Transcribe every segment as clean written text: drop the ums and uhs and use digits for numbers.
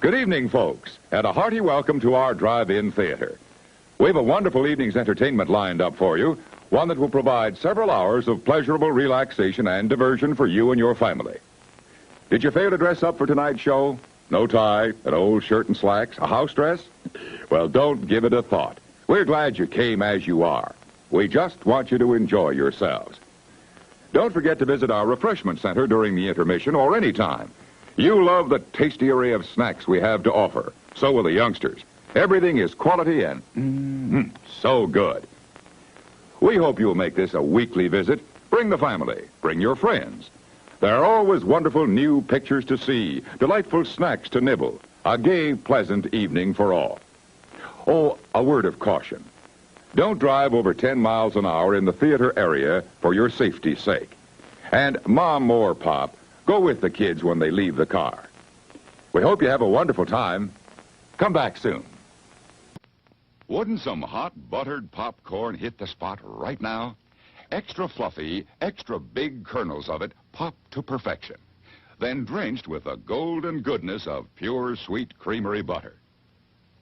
Good evening, folks, and a hearty welcome to our drive-in theater. We have a wonderful evening's entertainment lined up for you, one that will provide several hours of pleasurable relaxation and diversion for you and your family. Did you fail to dress up for tonight's show? No tie, an old shirt and slacks, a house dress? Well, don't give it a thought. We're glad you came as you are. We just want you to enjoy yourselves. Don't forget to visit our refreshment center during the intermission or any time. You love the tasty array of snacks we have to offer. So will the youngsters. Everything is quality and so good. We hope you'll make this a weekly visit. Bring the family. Bring your friends. There are always wonderful new pictures to see, delightful snacks to nibble, a gay, pleasant evening for all. Oh, a word of caution. Don't drive over 10 miles an hour in the theater area for your safety's sake. And Mom or Pop, go with the kids when they leave the car. We hope you have a wonderful time. Come back soon. Wouldn't some hot buttered popcorn hit the spot right now? Extra fluffy, extra big kernels of it popped to perfection. Then drenched with the golden goodness of pure sweet creamery butter.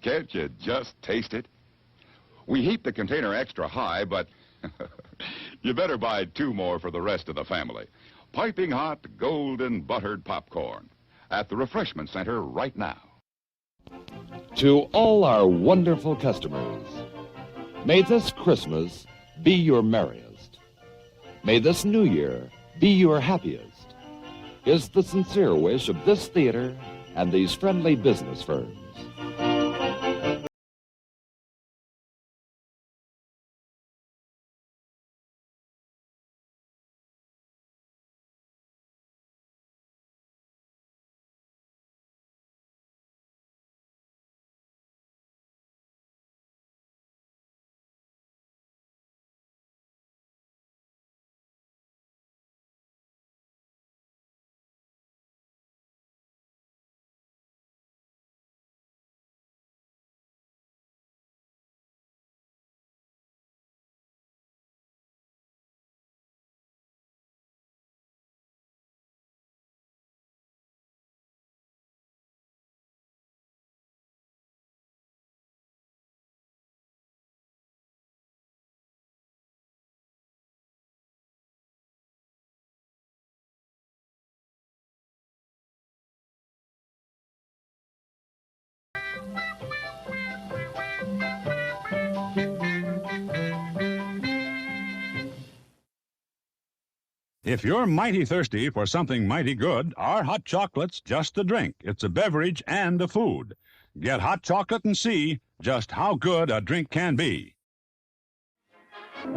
Can't you just taste it? We heat the container extra high, but you better buy 2 more for the rest of the family. Piping hot, golden buttered popcorn at the refreshment center right now. To all our wonderful customers, may this Christmas be your merriest. May this New Year be your happiest, is the sincere wish of this theater and these friendly business firms. If you're mighty thirsty for something mighty good, our hot chocolate's just a drink. It's a beverage and a food. Get hot chocolate and see just how good a drink can be. And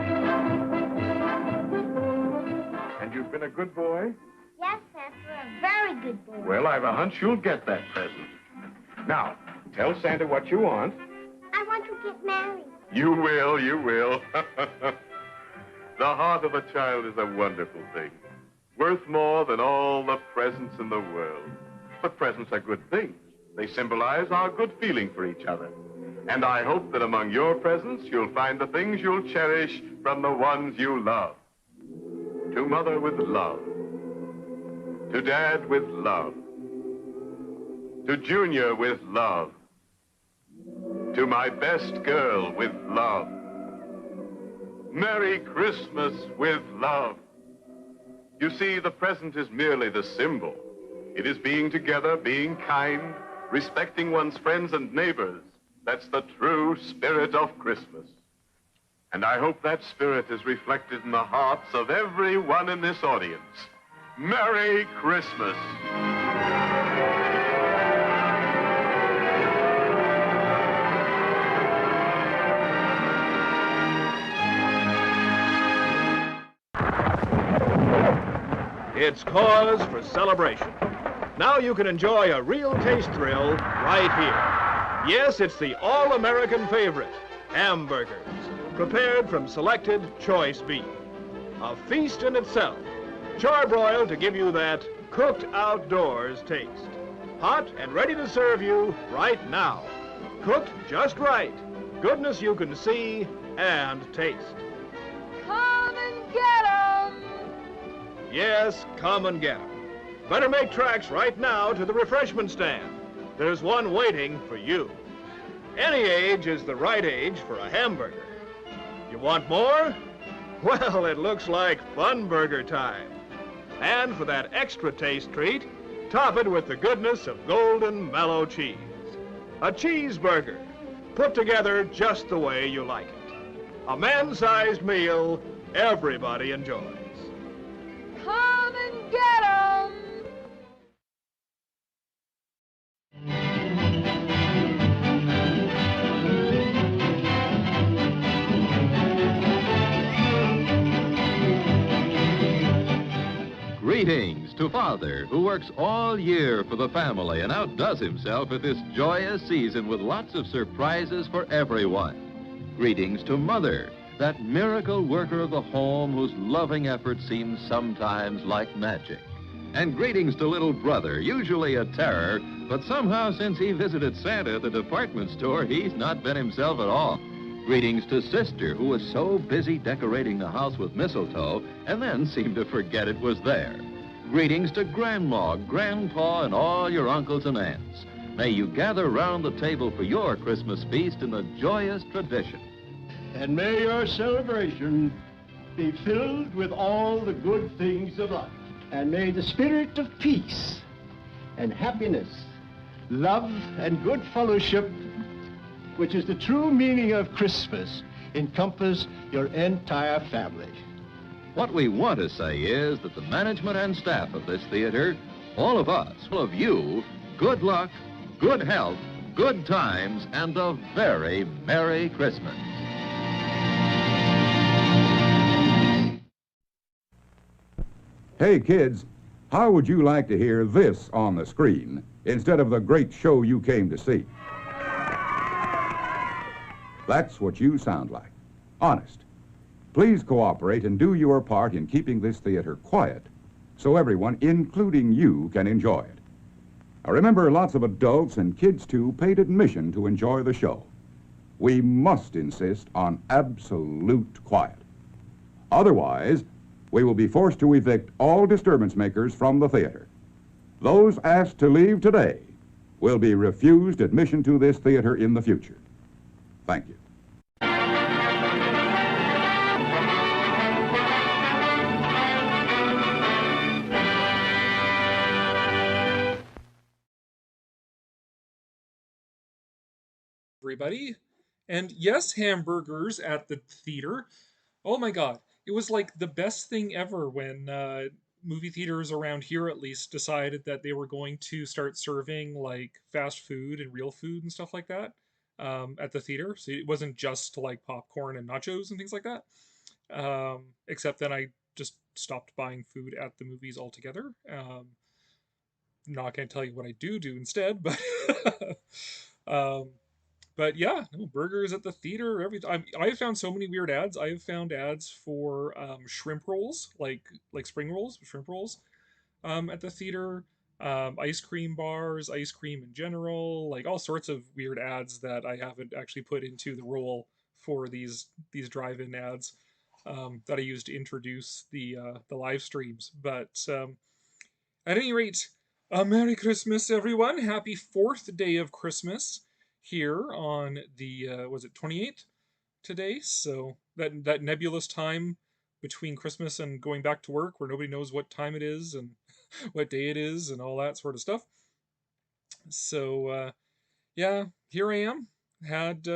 you've been a good boy? Yes, Santa, a very good boy. Well, I've a hunch you'll get that present. Now, tell Santa what you want. I want to get married. You will, you will. The heart of a child is a wonderful thing, worth more than all the presents in the world. But presents are good things. They symbolize our good feeling for each other. And I hope that among your presents, you'll find the things you'll cherish from the ones you love. To Mother with love. To Dad with love. To Junior with love. To my best girl with love. Merry Christmas with love. You see, the present is merely the symbol. It is being together, being kind, respecting one's friends and neighbors. That's the true spirit of Christmas. And I hope that spirit is reflected in the hearts of everyone in this audience. Merry Christmas. It's cause for celebration. Now you can enjoy a real taste thrill right here. Yes, it's the all-American favorite, hamburgers, prepared from selected choice beef. A feast in itself. Charbroiled to give you that cooked outdoors taste. Hot and ready to serve you right now. Cooked just right. Goodness you can see and taste. Come and get 'em! Yes, come and get 'em. Better make tracks right now to the refreshment stand. there's one waiting for you. Any age is the right age for a hamburger. You want more? Well, it looks like fun burger time. And for that extra taste treat, top it with the goodness of golden mellow cheese. A cheeseburger, put together just the way you like it. A man-sized meal everybody enjoys. Come and get 'em. Greetings to Father, who works all year for the family and outdoes himself at this joyous season with lots of surprises for everyone. Greetings to Mother, that miracle worker of the home whose loving effort seems sometimes like magic. And greetings to little brother, usually a terror, but somehow since he visited Santa at the department store, he's not been himself at all. Greetings to Sister, who was so busy decorating the house with mistletoe and then seemed to forget it was there. Greetings to Grandma, Grandpa, and all your uncles and aunts. May you gather round the table for your Christmas feast in the joyous tradition. And may your celebration be filled with all the good things of life. And may the spirit of peace and happiness, love and good fellowship, which is the true meaning of Christmas, encompass your entire family. What we want to say is that the management and staff of this theater, all of us, all of you, good luck, good health, good times, and a very Merry Christmas. Hey, kids, how would you like to hear this on the screen instead of the great show you came to see? That's what you sound like. Honest. Please cooperate and do your part in keeping this theater quiet so everyone, including you, can enjoy it. Now remember, lots of adults and kids, too, paid admission to enjoy the show. We must insist on absolute quiet. Otherwise, we will be forced to evict all disturbance makers from the theater. Those asked to leave today will be refused admission to this theater in the future. Thank you. Everybody. And yes, hamburgers at the theater. Oh my god. It was like the best thing ever when movie theaters around here at least decided that they were going to start serving like fast food and real food and stuff like that at the theater. So it wasn't just like popcorn and nachos and things like that. Except then I just stopped buying food at the movies altogether. Not going to tell you what I do instead, but but yeah, no, burgers at the theater every time. I've found so many weird ads. I have found ads for shrimp rolls, like spring rolls, shrimp rolls, at the theater. Ice cream bars, ice cream in general, like all sorts of weird ads that I haven't actually put into the role for these drive-in ads that I use to introduce the live streams. But at any rate, Merry Christmas, everyone! Happy 4th day of Christmas here on the was it 28th today? So that nebulous time between Christmas and going back to work, where nobody knows what time it is and what day it is and all that sort of stuff. So yeah, here I am. Had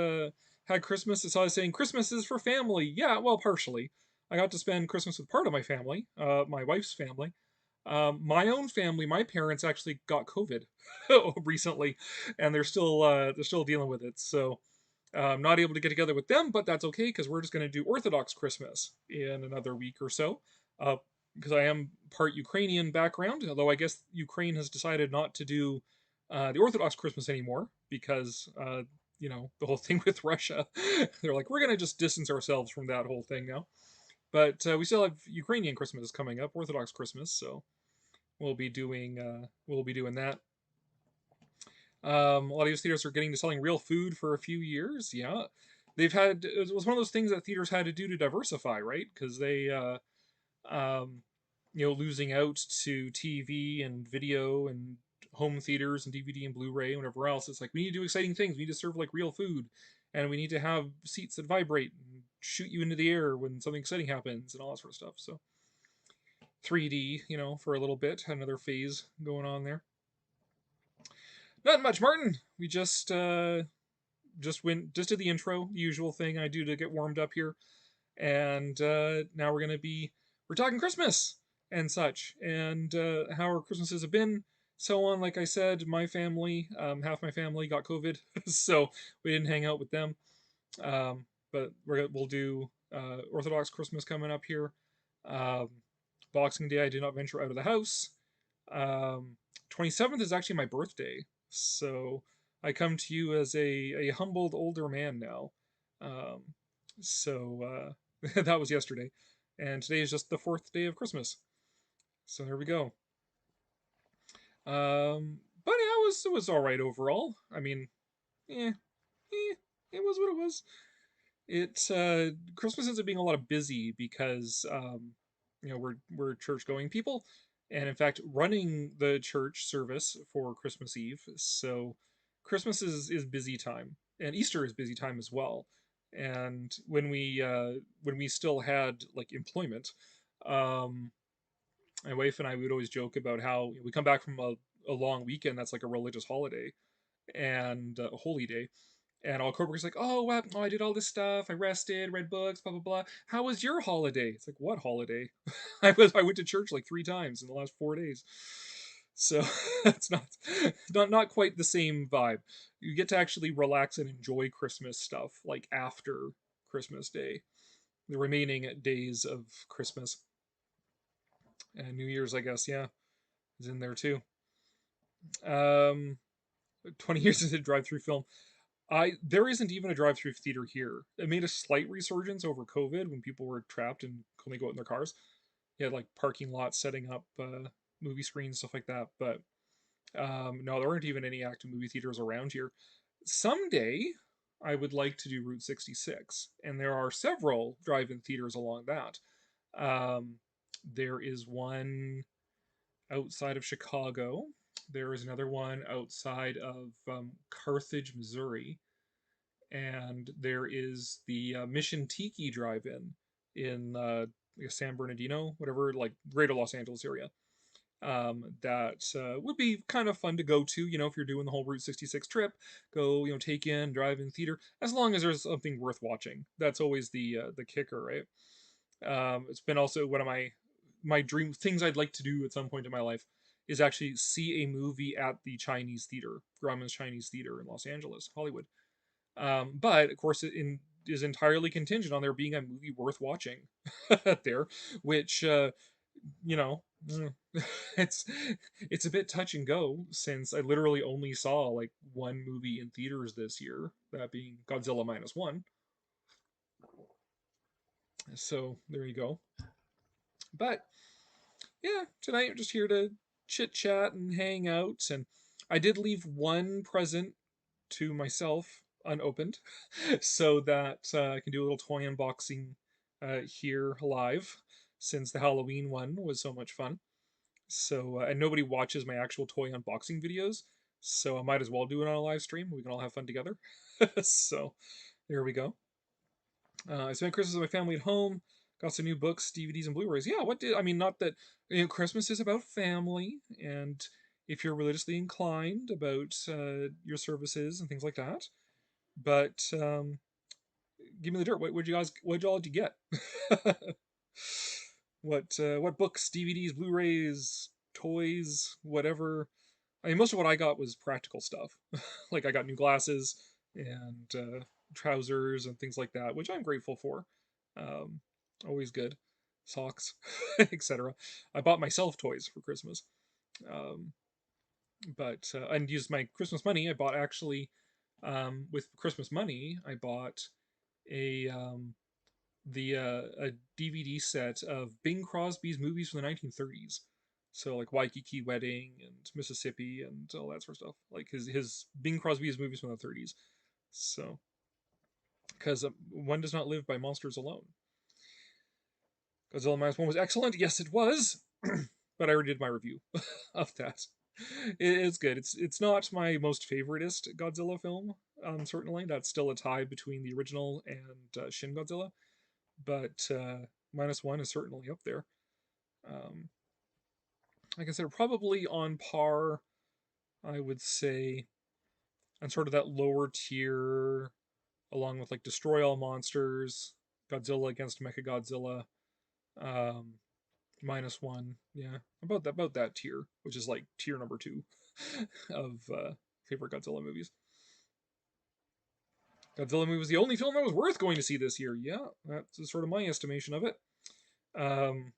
Christmas. So I was saying Christmas is for family. Yeah, well, partially. I got to spend Christmas with part of my family, my wife's family. My own family, my parents actually got COVID recently, and they're still dealing with it. So I'm not able to get together with them, but that's okay because we're just going to do Orthodox Christmas in another week or so. Because I am part Ukrainian background, although I guess Ukraine has decided not to do the Orthodox Christmas anymore because the whole thing with Russia. They're like, we're going to just distance ourselves from that whole thing now. But we still have Ukrainian Christmas coming up, Orthodox Christmas, so we'll be doing that. A lot of these theaters are getting to selling real food for a few years. Yeah, it was one of those things that theaters had to do to diversify, right? Because they losing out to TV and video and home theaters and DVD and Blu-ray and whatever else. It's like we need to do exciting things. We need to serve like real food, and we need to have seats that vibrate and shoot you into the air when something exciting happens and all that sort of stuff. So 3D, for a little bit, another phase going on there. Not much, Martin. We just did the intro, the usual thing I do to get warmed up here, and now we're talking Christmas and such, and how our Christmases have been, so on. Like I said, my family, half my family got COVID, so we didn't hang out with them. But we'll do Orthodox Christmas coming up here. Boxing Day, I did not venture out of the house. 27th is actually my birthday, so I come to you as a humbled older man now. So that was yesterday, and today is just the 4th day of Christmas. So there we go. But yeah, it was all right overall. I mean, it was what it was. Christmas ends up being a lot of busy because we're church going people, and in fact running the church service for Christmas Eve. So Christmas is busy time, and Easter is busy time as well. And when we still had like employment, my wife and I would always joke about how we come back from a long weekend that's like a religious holiday and a holy day. And all coworkers like, oh, well, I did all this stuff. I rested, read books, blah blah blah. How was your holiday? It's like, what holiday? I went to church like 3 times in the last 4 days, so it's not quite the same vibe. You get to actually relax and enjoy Christmas stuff like after Christmas Day, the remaining days of Christmas and New Year's, I guess. Yeah, is in there too. 20 years into drive-through film. There isn't even a drive-through theater here. It made a slight resurgence over COVID when people were trapped and couldn't go out in their cars. You had like parking lots setting up movie screens, stuff like that. But no, there aren't even any active movie theaters around here. Someday, I would like to do Route 66, and there are several drive-in theaters along that. There is one outside of Chicago. There is another one outside of Carthage, Missouri. And there is the Mission Tiki Drive-In in San Bernardino, whatever, like greater Los Angeles area. That would be kind of fun to go to, if you're doing the whole Route 66 trip. Go, take in, drive-in theater, as long as there's something worth watching. That's always the kicker, right? It's been also one of my dream things I'd like to do at some point in my life is actually see a movie at the Chinese theater, Grauman's Chinese Theater in Los Angeles, Hollywood. But of course, it is entirely contingent on there being a movie worth watching there, which it's a bit touch and go since I literally only saw like one movie in theaters this year, that being Godzilla -1. So there you go. But yeah, tonight I'm just here to chit chat and hang out, and I did leave one present to myself unopened so that I can do a little toy unboxing here live, since the Halloween one was so much fun. So and nobody watches my actual toy unboxing videos, so I might as well do it on a live stream. We can all have fun together. So there we go. I spent Christmas with my family at home. Got some new books, DVDs, and Blu-rays. Yeah, not that Christmas is about family, and if you're religiously inclined about your services and things like that. But give me the dirt. What all did you get? What books, DVDs, Blu-rays, toys, whatever. I mean, most of what I got was practical stuff. Like I got new glasses and trousers and things like that, which I'm grateful for. Always good. Socks, etc. I bought myself toys for Christmas. But and used my Christmas money. I bought actually with Christmas money. I bought a DVD set of Bing Crosby's movies from the 1930s. So like Waikiki Wedding and Mississippi and all that sort of stuff. Like his Bing Crosby's movies from the 30s. So because one does not live by monsters alone. Godzilla -1 was excellent. Yes, it was. But I already did my review of that. It's good. It's not my most favoritist Godzilla film. Certainly that's still a tie between the original and Shin Godzilla, but -1 is certainly up there. Um, like I said, probably on par, I would say, on sort of that lower tier, along with like Destroy All Monsters, Godzilla against Mechagodzilla, um, -1, yeah, about that tier, which is like tier number 2 of favorite Godzilla movies. Godzilla movie was the only film that was worth going to see this year. Yeah, that's sort of my estimation of it. Um,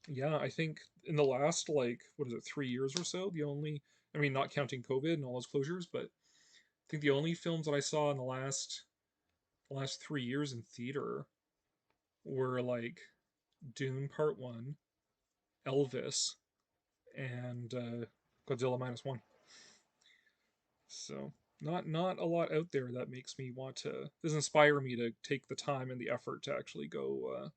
yeah, I think in the last, like, what is it, 3 years or so, the only, I mean, not counting COVID and all those closures, but I think the only films that I saw in the last 3 years in theater were like Dune Part One, Elvis, and Godzilla -1. So not a lot out there that makes me want to, does inspire me to take the time and the effort to actually go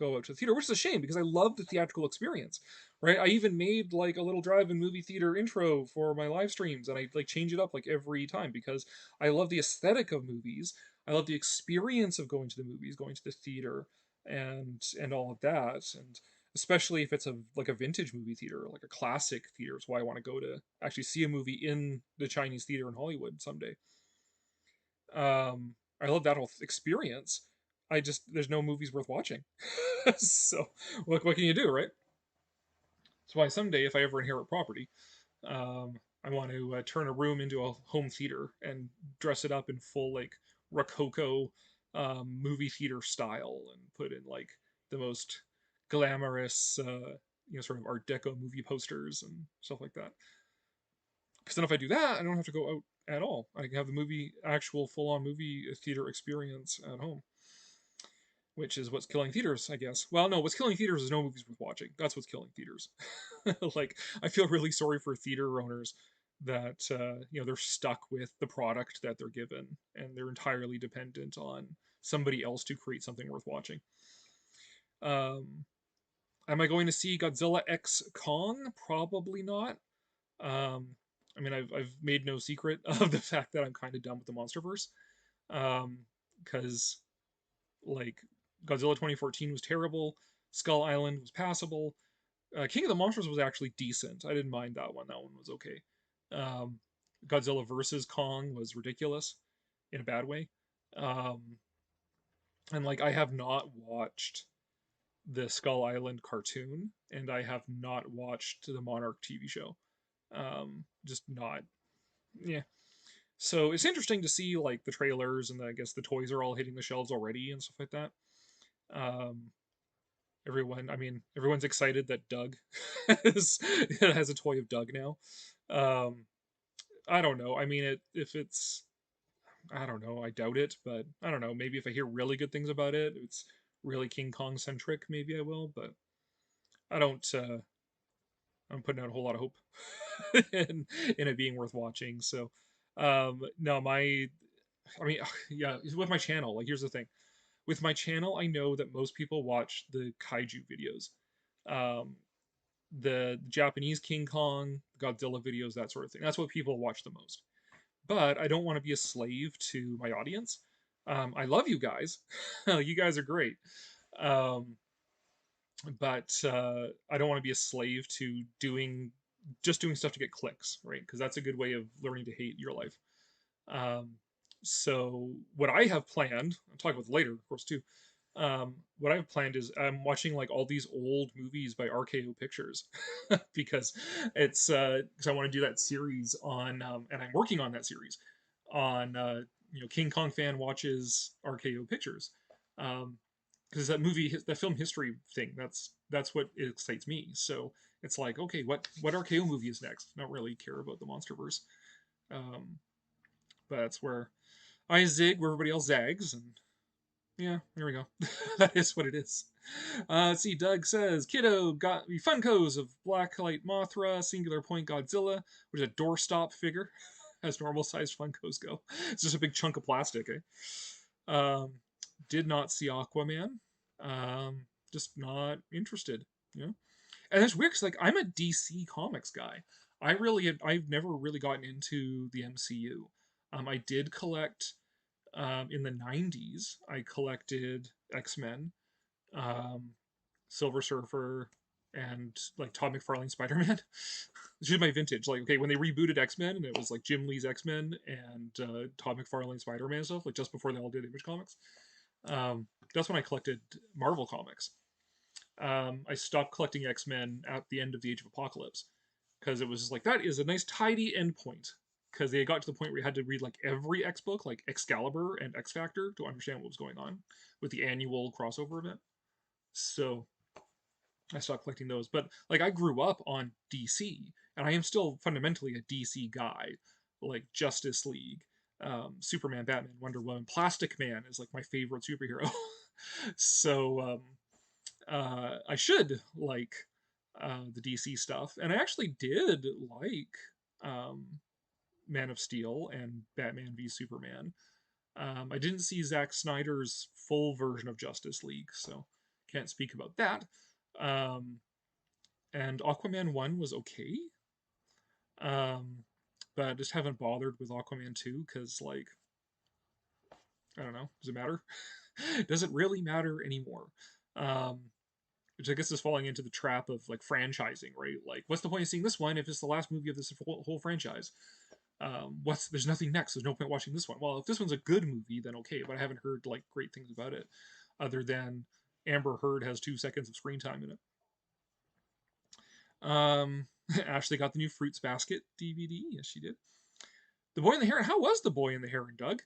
out to the theater, which is a shame because I love the theatrical experience, right? I even made like a little drive-in movie theater intro for my live streams, and I like change it up like every time because I love the aesthetic of movies. I love the experience of going to the movies, going to the theater, and all of that, and especially if it's like a vintage movie theater, like a classic theater, is why I want to go to actually see a movie in the Chinese theater in Hollywood someday. I love that whole experience. I just, there's no movies worth watching. So what can you do, right? That's why someday, if I ever inherit property, I want to turn a room into a home theater and dress it up in full like Rococo movie theater style and put in like the most glamorous, sort of Art Deco movie posters and stuff like that. Because then if I do that, I don't have to go out at all. I can have the actual full-on movie theater experience at home, which is what's killing theaters, I guess. Well, no, what's killing theaters is no movies worth watching. That's what's killing theaters. Like, I feel really sorry for theater owners that they're stuck with the product that they're given, and they're entirely dependent on somebody else to create something worth watching. Um, am I going to see Godzilla X Kong? Probably not. Um, I mean, I've made no secret of the fact that I'm kind of done with the MonsterVerse, because like Godzilla 2014 was terrible, Skull Island was passable, King of the Monsters was actually decent. I didn't mind that one. That one was okay. Um, Godzilla versus Kong was ridiculous in a bad way. Um, and like I have not watched the Skull Island cartoon, and I have not watched the Monarch TV show. Just not. Yeah. So it's interesting to see like the trailers, and I guess the toys are all hitting the shelves already and stuff like that. Um, everyone's excited that Doug has a toy of Doug now. Um, I don't know. I mean, if it's, I don't know. I doubt it, but I don't know. Maybe if I hear really good things about it, it's really King Kong centric. Maybe I will, but I don't. I'm putting out a whole lot of hope in it being worth watching. So, no, I mean, yeah, with my channel. Like, here's the thing. With my channel, I know that most people watch the kaiju videos. Um, the Japanese King Kong, Godzilla videos, that sort of thing. That's what people watch the most. But I don't want to be a slave to my audience. I love you guys. You guys are great. Um, but I don't want to be a slave to doing stuff to get clicks, right? Because that's a good way of learning to hate your life. Um, so what I have planned, I'll talk about later, of course, too. What I've planned is I'm watching like all these old movies by RKO Pictures because it's because I want to do that series on, and I'm working on that series on King Kong fan watches RKO Pictures, because that film history thing, that's what excites me. So it's like, okay, what RKO movie is next? I don't really care about the MonsterVerse, um, but that's where I zig where everybody else zags, and yeah, there we go. That is what it is. Let's see, Doug says, Kiddo got me Funkos of Blacklight Mothra, Singular Point Godzilla, which is a doorstop figure, as normal sized Funkos go. It's just a big chunk of plastic, eh? Did not see Aquaman. Just not interested, you know? And it's weird because like I'm a DC Comics guy. I've never really gotten into the MCU. I did collect in the '90s. I collected X-Men, um, Silver Surfer, and like Todd McFarlane Spider-Man. This is my vintage. Like, okay, when they rebooted X-Men and it was like Jim Lee's X-Men and Todd McFarlane Spider-Man stuff, like just before they all did Image Comics. That's when I collected Marvel comics. I stopped collecting X-Men at the end of the Age of Apocalypse because it was just like that is a nice tidy endpoint because they got to the point where you had to read like every X book, like Excalibur and X Factor, to understand what was going on with the annual crossover event. So I stopped collecting those. But like I grew up on DC, and I am still fundamentally a DC guy, like Justice League, Superman, Batman, Wonder Woman, Plastic Man is like my favorite superhero. So I should like the DC stuff, and I actually did like um, Man of Steel and Batman v Superman. I didn't see Zack Snyder's full version of Justice League, so can't speak about that. Um, and Aquaman 1 was okay. But I just haven't bothered with Aquaman 2 because, like, I don't know. Does it matter? Does it really matter anymore? Um, which I guess is falling into the trap of like franchising, right? Like, what's the point of seeing this one if it's the last movie of this whole franchise? There's nothing next. There's no point watching this one. Well, if this one's a good movie, then okay. But I haven't heard like great things about it, other than Amber Heard has 2 seconds of screen time in it. Ashley got the new Fruits Basket DVD. Yes, she did. The Boy in the Heron. How was The Boy in the Heron, Doug?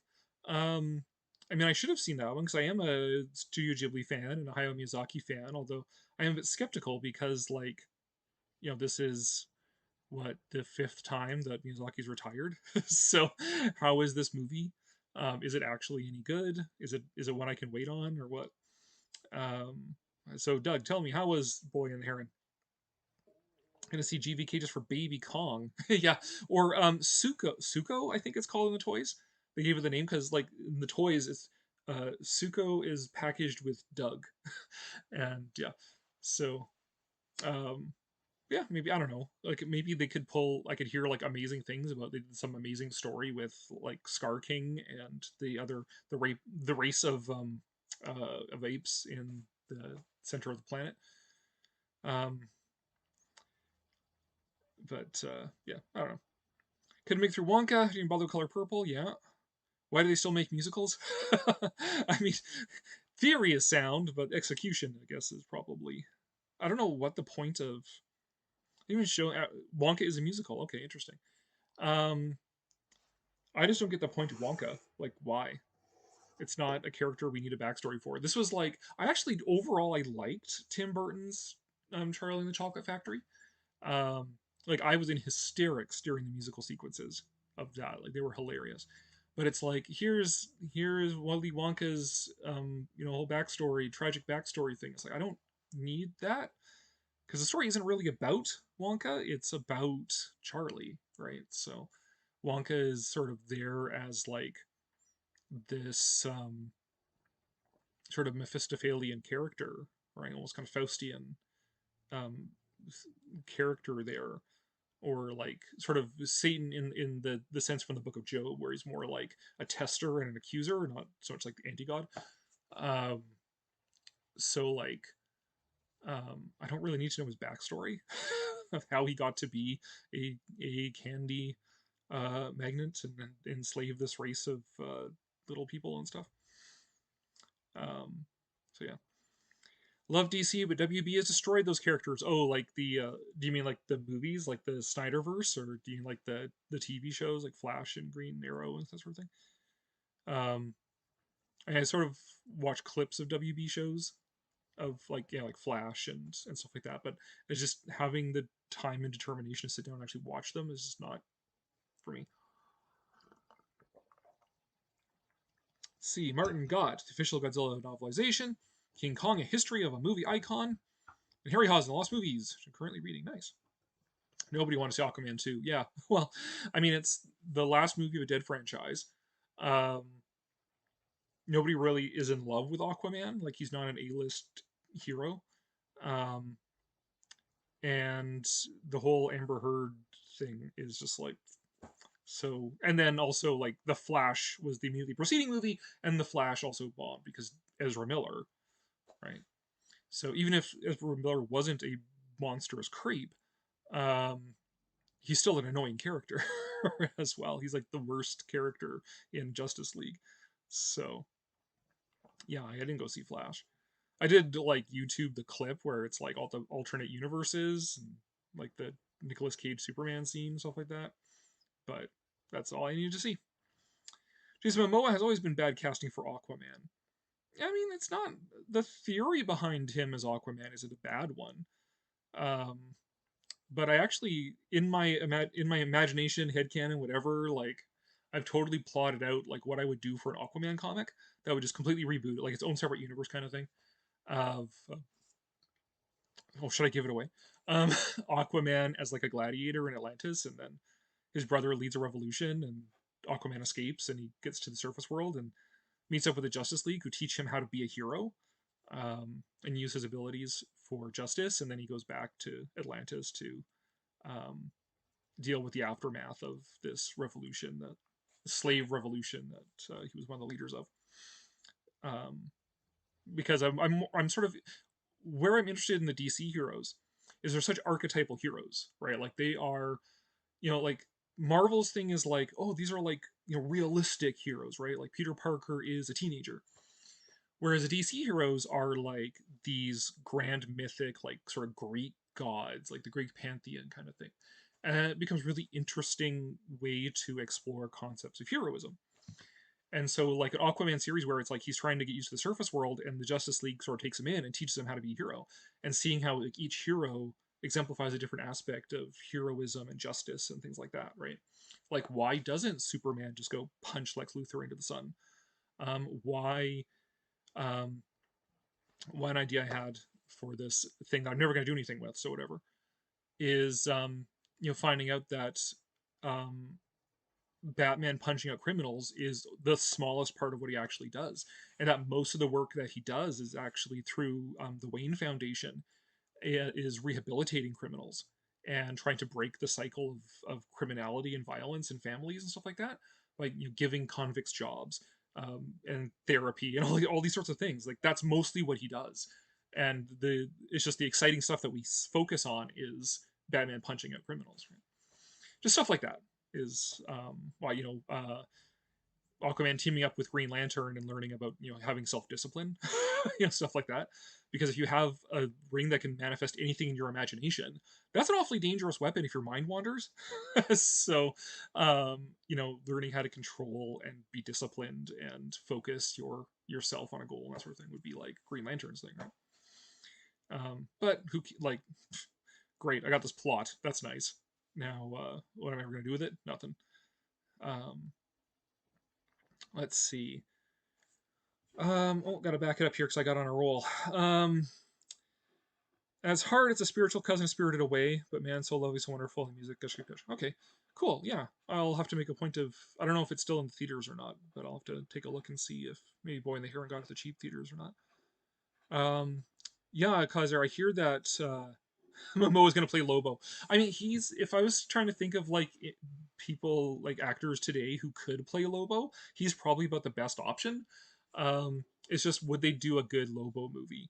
I mean, I should have seen that one because I am a Studio Ghibli fan and a Hayao Miyazaki fan, although I am a bit skeptical because, like, this is what the 5th time that Miyazaki's retired. So, how is this movie? Is it actually any good? Is it one I can wait on or what? So, Doug, tell me, how was Boy and the Heron? Gonna see GVK just for Baby Kong. Yeah, or Suko, I think it's called in the toys. They gave it the name because like in the toys, it's Suko is packaged with Doug, and yeah, so um, yeah, maybe I don't know. Like maybe they could pull. I could hear like amazing things about they did some amazing story with like Scar King and the race of apes in the center of the planet. Um, but yeah, I don't know. Couldn't make through Wonka. Didn't bother with Color Purple. Yeah. Why do they still make musicals? I mean, theory is sound, but execution, I guess, is probably. I don't know what the point of. Even show Wonka is a musical. Okay, interesting. Um, I just don't get the point of Wonka. Like, why? It's not a character we need a backstory for. This was like I actually overall I liked Tim Burton's Charlie and the Chocolate Factory. Um, like I was in hysterics during the musical sequences of that. Like they were hilarious. But it's like here's Willy Wonka's whole backstory, tragic backstory thing. It's like I don't need that because the story isn't really about Wonka. It's about Charlie, right? So Wonka is sort of there as like this sort of Mephistophelian character, right? Almost kind of Faustian um, character there, or like sort of Satan in the sense from the Book of Job, where he's more like a tester and an accuser, not so much like the anti-god. Um, so like I don't really need to know his backstory of how he got to be a candy magnet and enslave this race of little people and stuff. So yeah. Love DC, but WB has destroyed those characters. Oh, like the do you mean like the movies, like the Snyderverse, or do you mean like the TV shows like Flash and Green Arrow and that sort of thing? And I sort of watch clips of WB shows of like like Flash and stuff like that, but it's just having the time and determination to sit down and actually watch them is just not for me. Let's see, Martin Gott, the official Godzilla novelization, King Kong, a history of a movie icon, and Harry Haas, the Lost Movies, which I'm currently reading. Nice. Nobody wants to see Aquaman 2. Yeah, well, I mean, it's the last movie of a dead franchise. Um, Nobody really is in love with Aquaman. Like, he's not an A-list hero. Um, and the whole Amber Heard thing is just like so. And then also like The Flash was the immediately preceding movie, and The Flash also bombed because Ezra Miller, right? So even if Ezra Miller wasn't a monstrous creep, um, he's still an annoying character as well. He's like the worst character in Justice League. So yeah, I didn't go see Flash. I did like YouTube the clip where it's like all the alternate universes and like the Nicolas Cage Superman scene, stuff like that. But that's all I needed to see. Jason Momoa has always been bad casting for Aquaman. I mean, it's not the theory behind him as Aquaman is it a bad one. Um, but I actually in my imagination, headcanon, whatever, like I've totally plotted out like what I would do for an Aquaman comic that would just completely reboot it, like its own separate universe kind of thing. Of oh, should I give it away? Um, Aquaman as like a gladiator in Atlantis, and then his brother leads a revolution, and Aquaman escapes, and he gets to the surface world and meets up with the Justice League, who teach him how to be a hero, and use his abilities for justice. And then he goes back to Atlantis to um, deal with the aftermath of this revolution, the slave revolution that he was one of the leaders of. Um, because I'm sort of where I'm interested in the DC heroes is they're such archetypal heroes, right? Like they are, like Marvel's thing is like, oh, these are like, realistic heroes, right? Like Peter Parker is a teenager. Whereas the DC heroes are like these grand mythic, like sort of Greek gods, like the Greek pantheon kind of thing. And it becomes really interesting way to explore concepts of heroism. And so, like an Aquaman series where it's like he's trying to get used to the surface world, and the Justice League sort of takes him in and teaches him how to be a hero, and seeing how like, each hero exemplifies a different aspect of heroism and justice and things like that, right? Like, why doesn't Superman just go punch Lex Luthor into the sun? Why? One idea I had for this thing that I'm never going to do anything with, so whatever, is finding out that um, Batman punching out criminals is the smallest part of what he actually does, and that most of the work that he does is actually through the Wayne Foundation, is rehabilitating criminals and trying to break the cycle of criminality and violence in families and stuff like that, like giving convicts jobs, and therapy and all these sorts of things. Like that's mostly what he does, and it's just the exciting stuff that we focus on is Batman punching out criminals, right? Just stuff like that is why Aquaman teaming up with Green Lantern and learning about having self discipline, stuff like that. Because if you have a ring that can manifest anything in your imagination, that's an awfully dangerous weapon if your mind wanders. So, learning how to control and be disciplined and focus yourself on a goal and that sort of thing would be like Green Lantern's thing, right? But like, great, I got this plot. That's nice. Now, what am I ever going to do with it? Nothing. Let's see. Gotta back it up here because I got on a roll. As hard, it's a spiritual cousin Spirited Away, but man, so lovely, so wonderful. The music, gush, gush. Okay, cool. Yeah, I'll have to make a point of. I don't know if it's still in the theaters or not, but I'll have to take a look and see if maybe Boy in the Heron got it at the cheap theaters or not. Yeah, Kaiser, I hear that Momoa is going to play Lobo. I mean, if I was trying to think of like people, like actors today who could play Lobo, he's probably about the best option. It's just, would they do a good Lobo movie?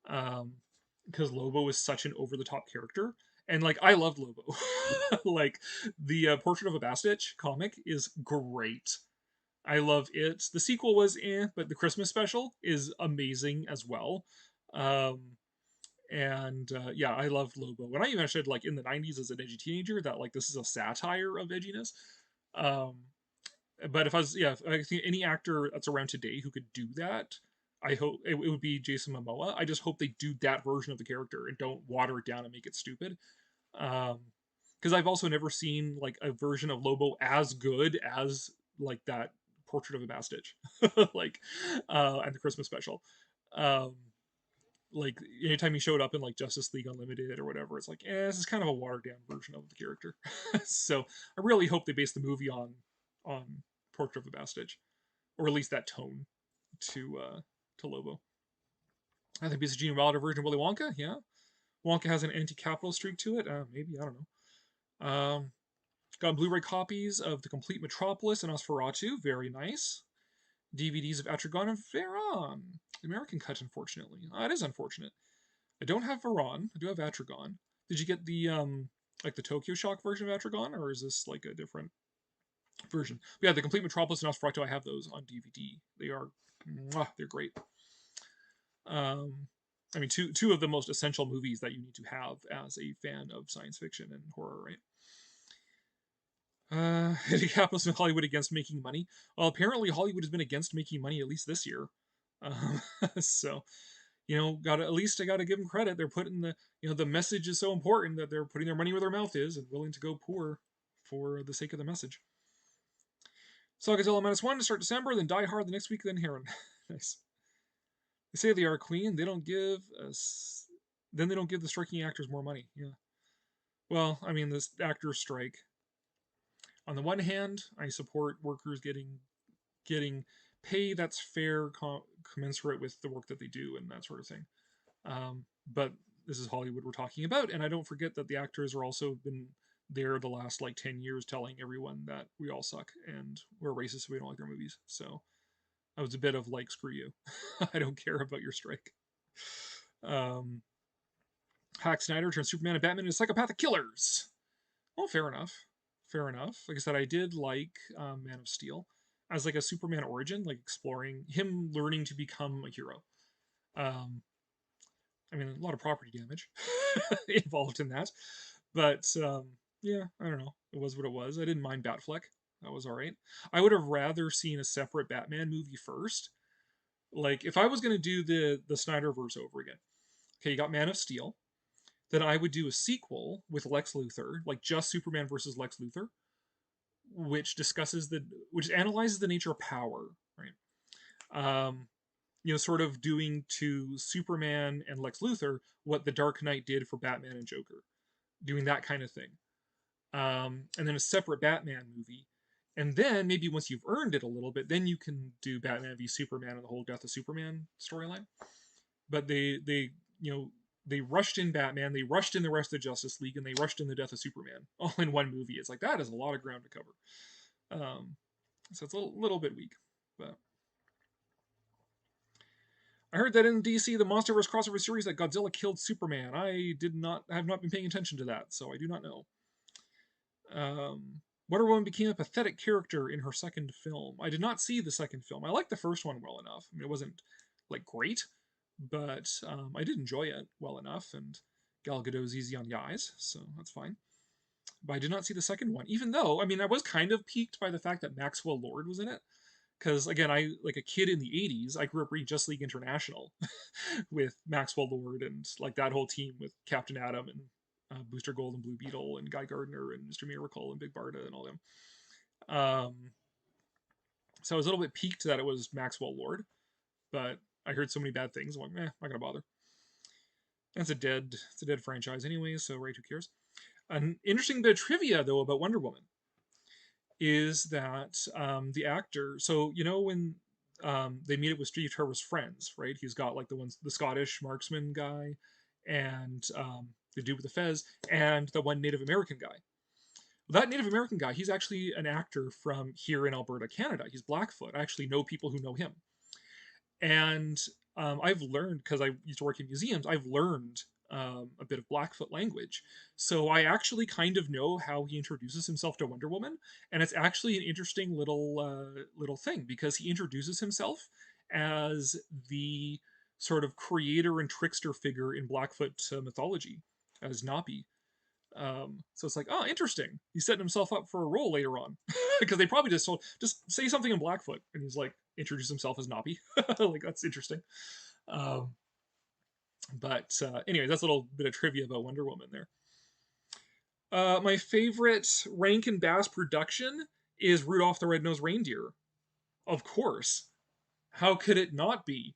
Because Lobo is such an over the top character. And like, I love Lobo. Like, the Portrait of a Bastich comic is great. I love it. The sequel was but the Christmas special is amazing as well. Um, and yeah, I loved Lobo. When I even said like in the '90s as an edgy teenager that like this is a satire of edginess. Um, but if I think any actor that's around today who could do that, I hope it would be Jason Momoa. I just hope they do that version of the character and don't water it down and make it stupid. Because I've also never seen like a version of Lobo as good as like that Portrait of a Bastich, like, and the Christmas special. Like anytime he showed up in like Justice League Unlimited or whatever, it's like, this is kind of a watered down version of the character. So I really hope they base the movie on Portrait of a Bastich, or at least that tone to Lobo. I think it's a Gene Wilder version of Willy Wonka, yeah. Wonka has an anti-capital streak to it. Maybe, I don't know. Got Blu-ray copies of The Complete Metropolis and Nosferatu. Very nice. DVDs of Etrigan and Veron. The American cut, unfortunately. It is unfortunate. I don't have Veron. I do have Etrigan. Did you get the like the Tokyo Shock version of Etrigan, or is this like a different version? But yeah, The Complete Metropolis and Nosferatu, I have those on DVD. They're great. I mean, two of the most essential movies that you need to have as a fan of science fiction and horror, right? Capitalism in Hollywood against making money. Well, apparently Hollywood has been against making money at least this year. So, I gotta give them credit. They're putting the message is so important that they're putting their money where their mouth is and willing to go poor for the sake of the message. Saw Godzilla -1 to start December, then Die Hard the next week, then Heron. Nice. They say they are a queen. They don't give us. Then they don't give the striking actors more money. Yeah. Well, I mean, this actors strike. On the one hand, I support workers getting pay that's fair, commensurate with the work that they do and that sort of thing. But this is Hollywood we're talking about, and I don't forget that the actors are also been there the last like 10 years telling everyone that we all suck and we're racist so we don't like their movies. So I was a bit of like, screw you. I don't care about your strike. Hack Snyder turns Superman and Batman into psychopathic killers. Well, fair enough. Like I said, I did like Man of Steel as like a Superman origin, like exploring him learning to become a hero. I mean, a lot of property damage involved in that, but yeah, I don't know. It was what it was. I didn't mind Batfleck. That was all right. I would have rather seen a separate Batman movie first. Like if I was going to do the Snyderverse over again, okay, you got Man of Steel. Then I would do a sequel with Lex Luthor, like just Superman versus Lex Luthor, which analyzes the nature of power, right? Sort of doing to Superman and Lex Luthor what the Dark Knight did for Batman and Joker, doing that kind of thing. And then a separate Batman movie. And then maybe once you've earned it a little bit, then you can do Batman v Superman and the whole Death of Superman storyline. But they rushed in Batman, they rushed in the rest of the Justice League, and they rushed in the Death of Superman all in one movie. It's like, that is a lot of ground to cover. So it's a little bit weak. But I heard that in DC, the MonsterVerse crossover series that Godzilla killed Superman. I have not been paying attention to that, so I do not know. Wonder Woman became a pathetic character in her second film. I did not see the second film. I liked the first one well enough. I mean, it wasn't like great, but I did enjoy it well enough, and Gal Gadot's easy on the eyes, so that's fine. But I did not see the second one, even though, I mean, I was kind of piqued by the fact that Maxwell Lord was in it. Because, again, I, like a kid in the 80s, I grew up reading Just League International with Maxwell Lord and, like, that whole team with Captain Atom and Booster Gold and Blue Beetle and Guy Gardner and Mr. Miracle and Big Barda and all them. So I was a little bit piqued that it was Maxwell Lord, but I heard so many bad things. I'm like, not gonna bother. And it's a dead franchise anyway, so right, who cares? An interesting bit of trivia though about Wonder Woman is that the actor. So when they meet up with Steve Trevor's friends, right? He's got like the Scottish marksman guy, and the dude with the fez, and the one Native American guy. That Native American guy, he's actually an actor from here in Alberta, Canada. He's Blackfoot. I actually know people who know him. And I've learned, because I used to work in museums, I've learned a bit of Blackfoot language. So I actually kind of know how he introduces himself to Wonder Woman. And it's actually an interesting little thing, because he introduces himself as the sort of creator and trickster figure in Blackfoot mythology, as Napi. So it's like, oh, interesting. He's setting himself up for a role later on, because they probably just say something in Blackfoot, and he's like introduce himself as Napi. Like, that's interesting. But anyway, that's a little bit of trivia about Wonder Woman there. My favorite Rankin Bass production is Rudolph the Red-Nosed Reindeer. Of course. How could it not be?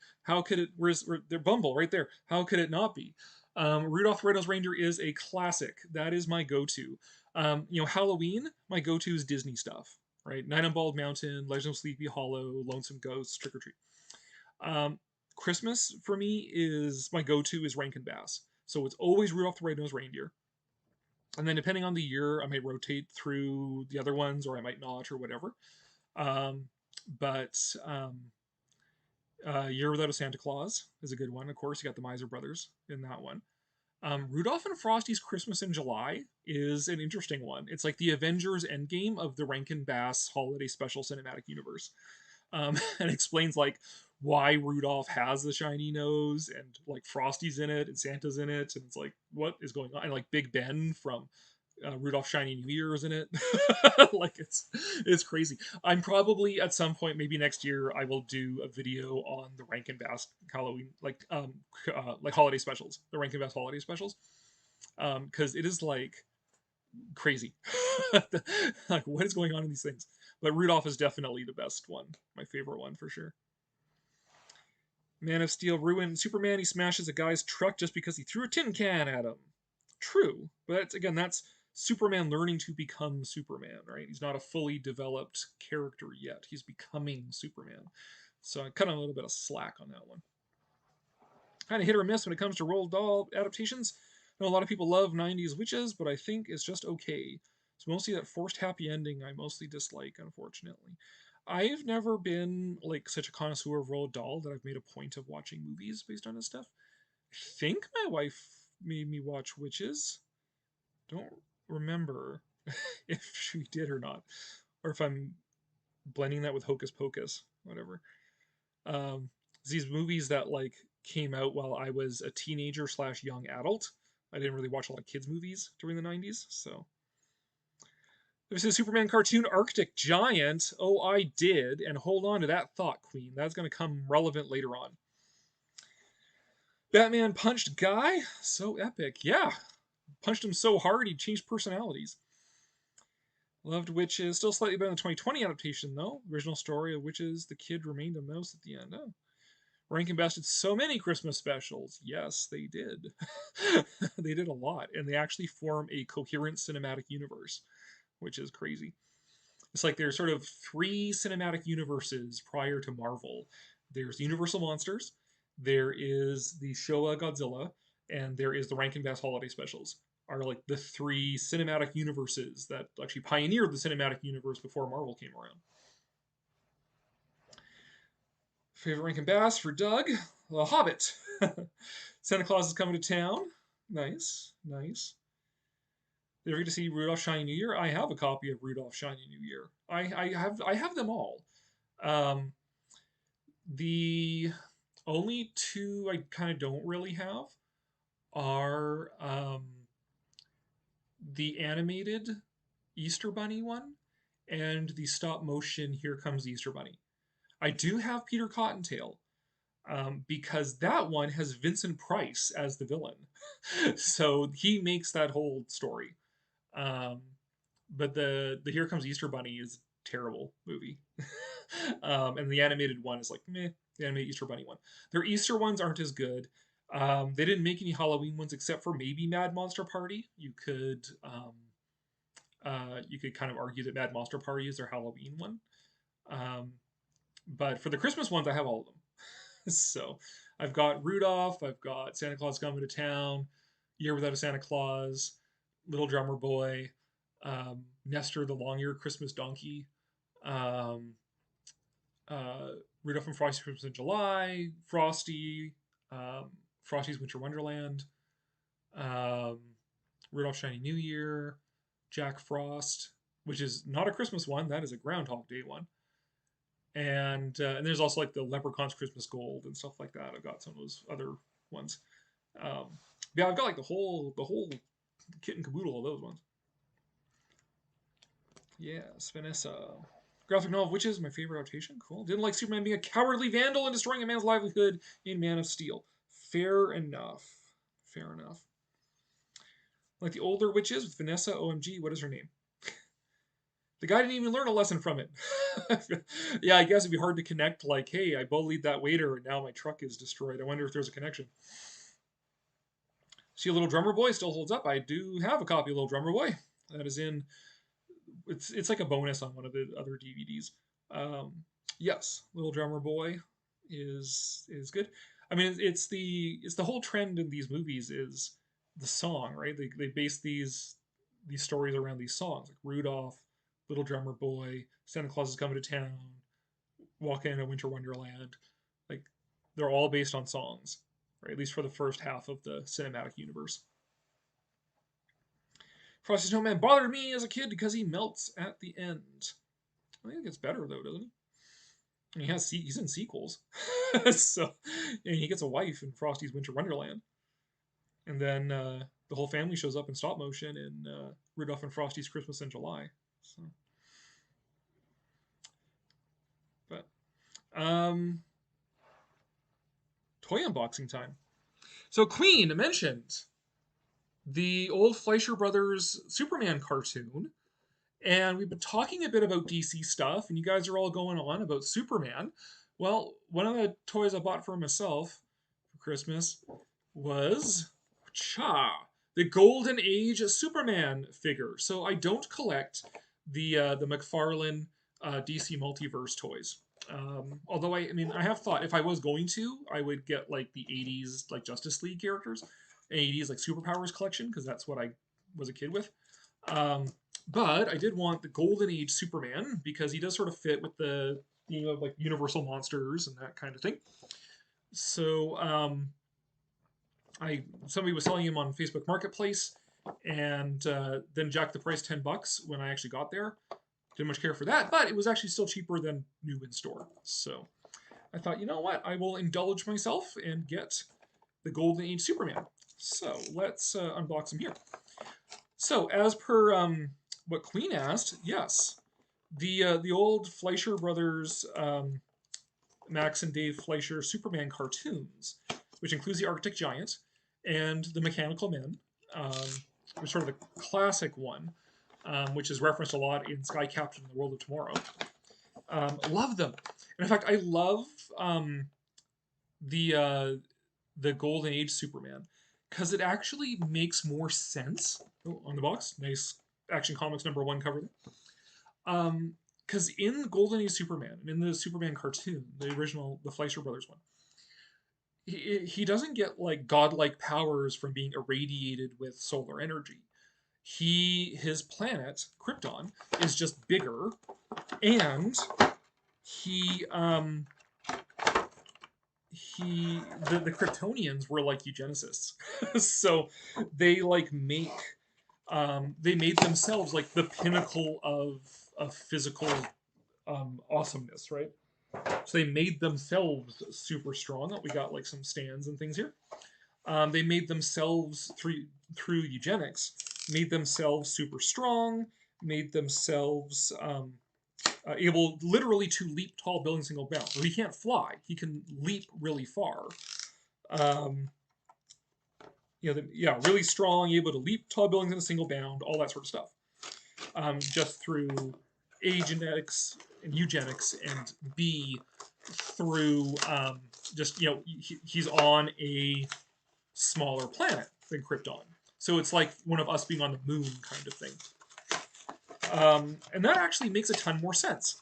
Where's Bumble right there? How could it not be? Rudolph the Red-Nosed Reindeer is a classic. That is my go-to. Halloween, my go-to is Disney stuff, right? Night on Bald Mountain, Legend of Sleepy Hollow, Lonesome Ghosts, Trick or Treat. Christmas, for me, is my go-to is Rankin Bass. So it's always Rudolph the Red-Nosed Reindeer. And then depending on the year, I might rotate through the other ones, or I might not, or whatever. Um, but Year Without a Santa Claus is a good one. Of course, you got the Miser Brothers in that one. Rudolph and Frosty's Christmas in July is an interesting one. It's like the Avengers Endgame of the Rankin Bass Holiday Special Cinematic Universe. And explains like why Rudolph has the shiny nose, and like Frosty's in it and Santa's in it, and it's like, what is going on? And like Big Ben from Rudolph Shiny New Year is in it. Like it's crazy. I'm probably at some point, maybe next year, I will do a video on the Rankin Bass Halloween like holiday specials, the Rankin Bass holiday specials, because it is like crazy. Like what is going on in these things? But Rudolph is definitely the best one, my favorite one for sure. Man of Steel ruined Superman. He smashes a guy's truck just because he threw a tin can at him. True, but again, that's Superman learning to become Superman, right? He's not a fully developed character yet. He's becoming Superman. So I cut him a little bit of slack on that one. Kind of hit or miss when it comes to Roald Dahl adaptations. I know a lot of people love 90s Witches, but I think it's just okay. It's mostly that forced happy ending I mostly dislike, unfortunately. I've never been like such a connoisseur of Roald Dahl that I've made a point of watching movies based on his stuff. I think my wife made me watch Witches. Don't remember if she did or not, or if I'm blending that with Hocus Pocus, whatever. These movies that like came out while I was a teenager / young adult. I didn't really watch a lot of kids movies during the 90s, so. There's a Superman cartoon, Arctic Giant. Oh, I did, and hold on to that thought, Queen. That's going to come relevant later on. Batman punched Guy? So epic. Yeah. Punched him so hard he changed personalities. Loved Witches. Still slightly better than the 2020 adaptation, though. Original story of Witches, the kid remained a mouse at the end. Oh. Rankin Bass did so many Christmas specials. Yes, they did. They did a lot, and they actually form a coherent cinematic universe, which is crazy. It's like there's sort of 3 cinematic universes prior to Marvel. There's Universal Monsters, there is the Showa Godzilla, and there is the Rankin Bass holiday specials. Are like the 3 cinematic universes that actually pioneered the cinematic universe before Marvel came around. Favorite Rankin Bass for Doug? The Hobbit. Santa Claus is coming to town. Nice, nice. Did you ever get to see Rudolph Shiny New Year? I have a copy of Rudolph Shiny New Year. I have them all. The only 2 I kind of don't really have are the animated Easter Bunny one and the stop motion Here Comes the Easter Bunny. I do have Peter Cottontail, because that one has Vincent Price as the villain. So he makes that whole story. But the Here Comes Easter Bunny is a terrible movie. And the animated one is like, meh, the animated Easter Bunny one. Their Easter ones aren't as good. They didn't make any Halloween ones except for maybe Mad Monster Party. You could kind of argue that Mad Monster Party is their Halloween one. But for the Christmas ones, I have all of them. So I've got Rudolph, I've got Santa Claus Coming to Town, Year Without a Santa Claus, Little Drummer Boy, Nestor the Long-Eared Christmas Donkey, Rudolph and Frosty's Christmas in July, Frosty, Frosty's Winter Wonderland, Rudolph Shiny New Year, Jack Frost, which is not a Christmas one, that is a Groundhog Day one. And there's also like the Leprechaun's Christmas Gold and stuff like that. I've got some of those other ones. Yeah, I've got like the whole kit and caboodle of those ones. Yes, Vanessa. Graphic novel of Witches, my favorite adaptation. Cool. Didn't like Superman being a cowardly vandal and destroying a man's livelihood in Man of Steel. Fair enough. Fair enough. Like the older Witches with Vanessa. OMG, what is her name? The guy didn't even learn a lesson from it. Yeah, I guess it'd be hard to connect, like, hey, I bullied that waiter and now my truck is destroyed. I wonder if there's a connection. See, Little Drummer Boy still holds up. I do have a copy of Little Drummer Boy. That is in, it's like a bonus on one of the other DVDs. Yes, Little Drummer Boy is good. I mean, it's the whole trend in these movies is the song, right? They base these stories around these songs, like Rudolph, Little Drummer Boy, Santa Claus is Coming to Town, Walking in a Winter Wonderland. Like, they're all based on songs, right? At least for the first half of the cinematic universe. Frosty Snowman bothered me as a kid because he melts at the end. I think it gets better though, doesn't he? I mean, he's in sequels, so and he gets a wife in Frosty's Winter Wonderland, and then the whole family shows up in stop motion in Rudolph and Frosty's Christmas in July. So, but toy unboxing time. So Queen mentioned the old Fleischer Brothers Superman cartoon, and we've been talking a bit about DC stuff, and you guys are all going on about Superman. Well, one of the toys I bought for myself for Christmas was the Golden Age Superman figure. So I don't collect the McFarlane DC Multiverse toys. Although I mean, I have thought if I was going to, I would get like the 80s like Justice League characters, 80s like Superpowers collection, because that's what I was a kid with. But I did want the Golden Age Superman because he does sort of fit with the theme of like Universal monsters and that kind of thing. So somebody was selling him on Facebook Marketplace, and then jacked the price $10 when I actually got there. Didn't much care for that, but it was actually still cheaper than new in store. So I thought, you know what, I will indulge myself and get the Golden Age Superman. So let's unbox him here. So as per what Queen asked, yes, the old Fleischer Brothers, Max and Dave Fleischer Superman cartoons, which includes the Arctic Giant and the Mechanical Men, which is sort of the classic one, which is referenced a lot in Sky Captain and the World of Tomorrow. Love them. And in fact, I love the Golden Age Superman because it actually makes more sense. Oh, on the box, nice Action Comics #1 cover there. Because in Golden Age Superman, and in the Superman cartoon, the original, the Fleischer Brothers one, he doesn't get like godlike powers from being irradiated with solar energy. His planet, Krypton, is just bigger, and the Kryptonians were like eugenicists. So they made themselves like the pinnacle of physical awesomeness, right? So they made themselves super strong. We got like some stands and things here. They made themselves through eugenics, made themselves super strong, made themselves able literally to leap tall buildings single bound. Well, he can't fly; he can leap really far. Really strong, able to leap tall buildings in a single bound, all that sort of stuff. Just through A, genetics and eugenics, and B, through he's on a smaller planet than Krypton. So it's like one of us being on the moon kind of thing. And that actually makes a ton more sense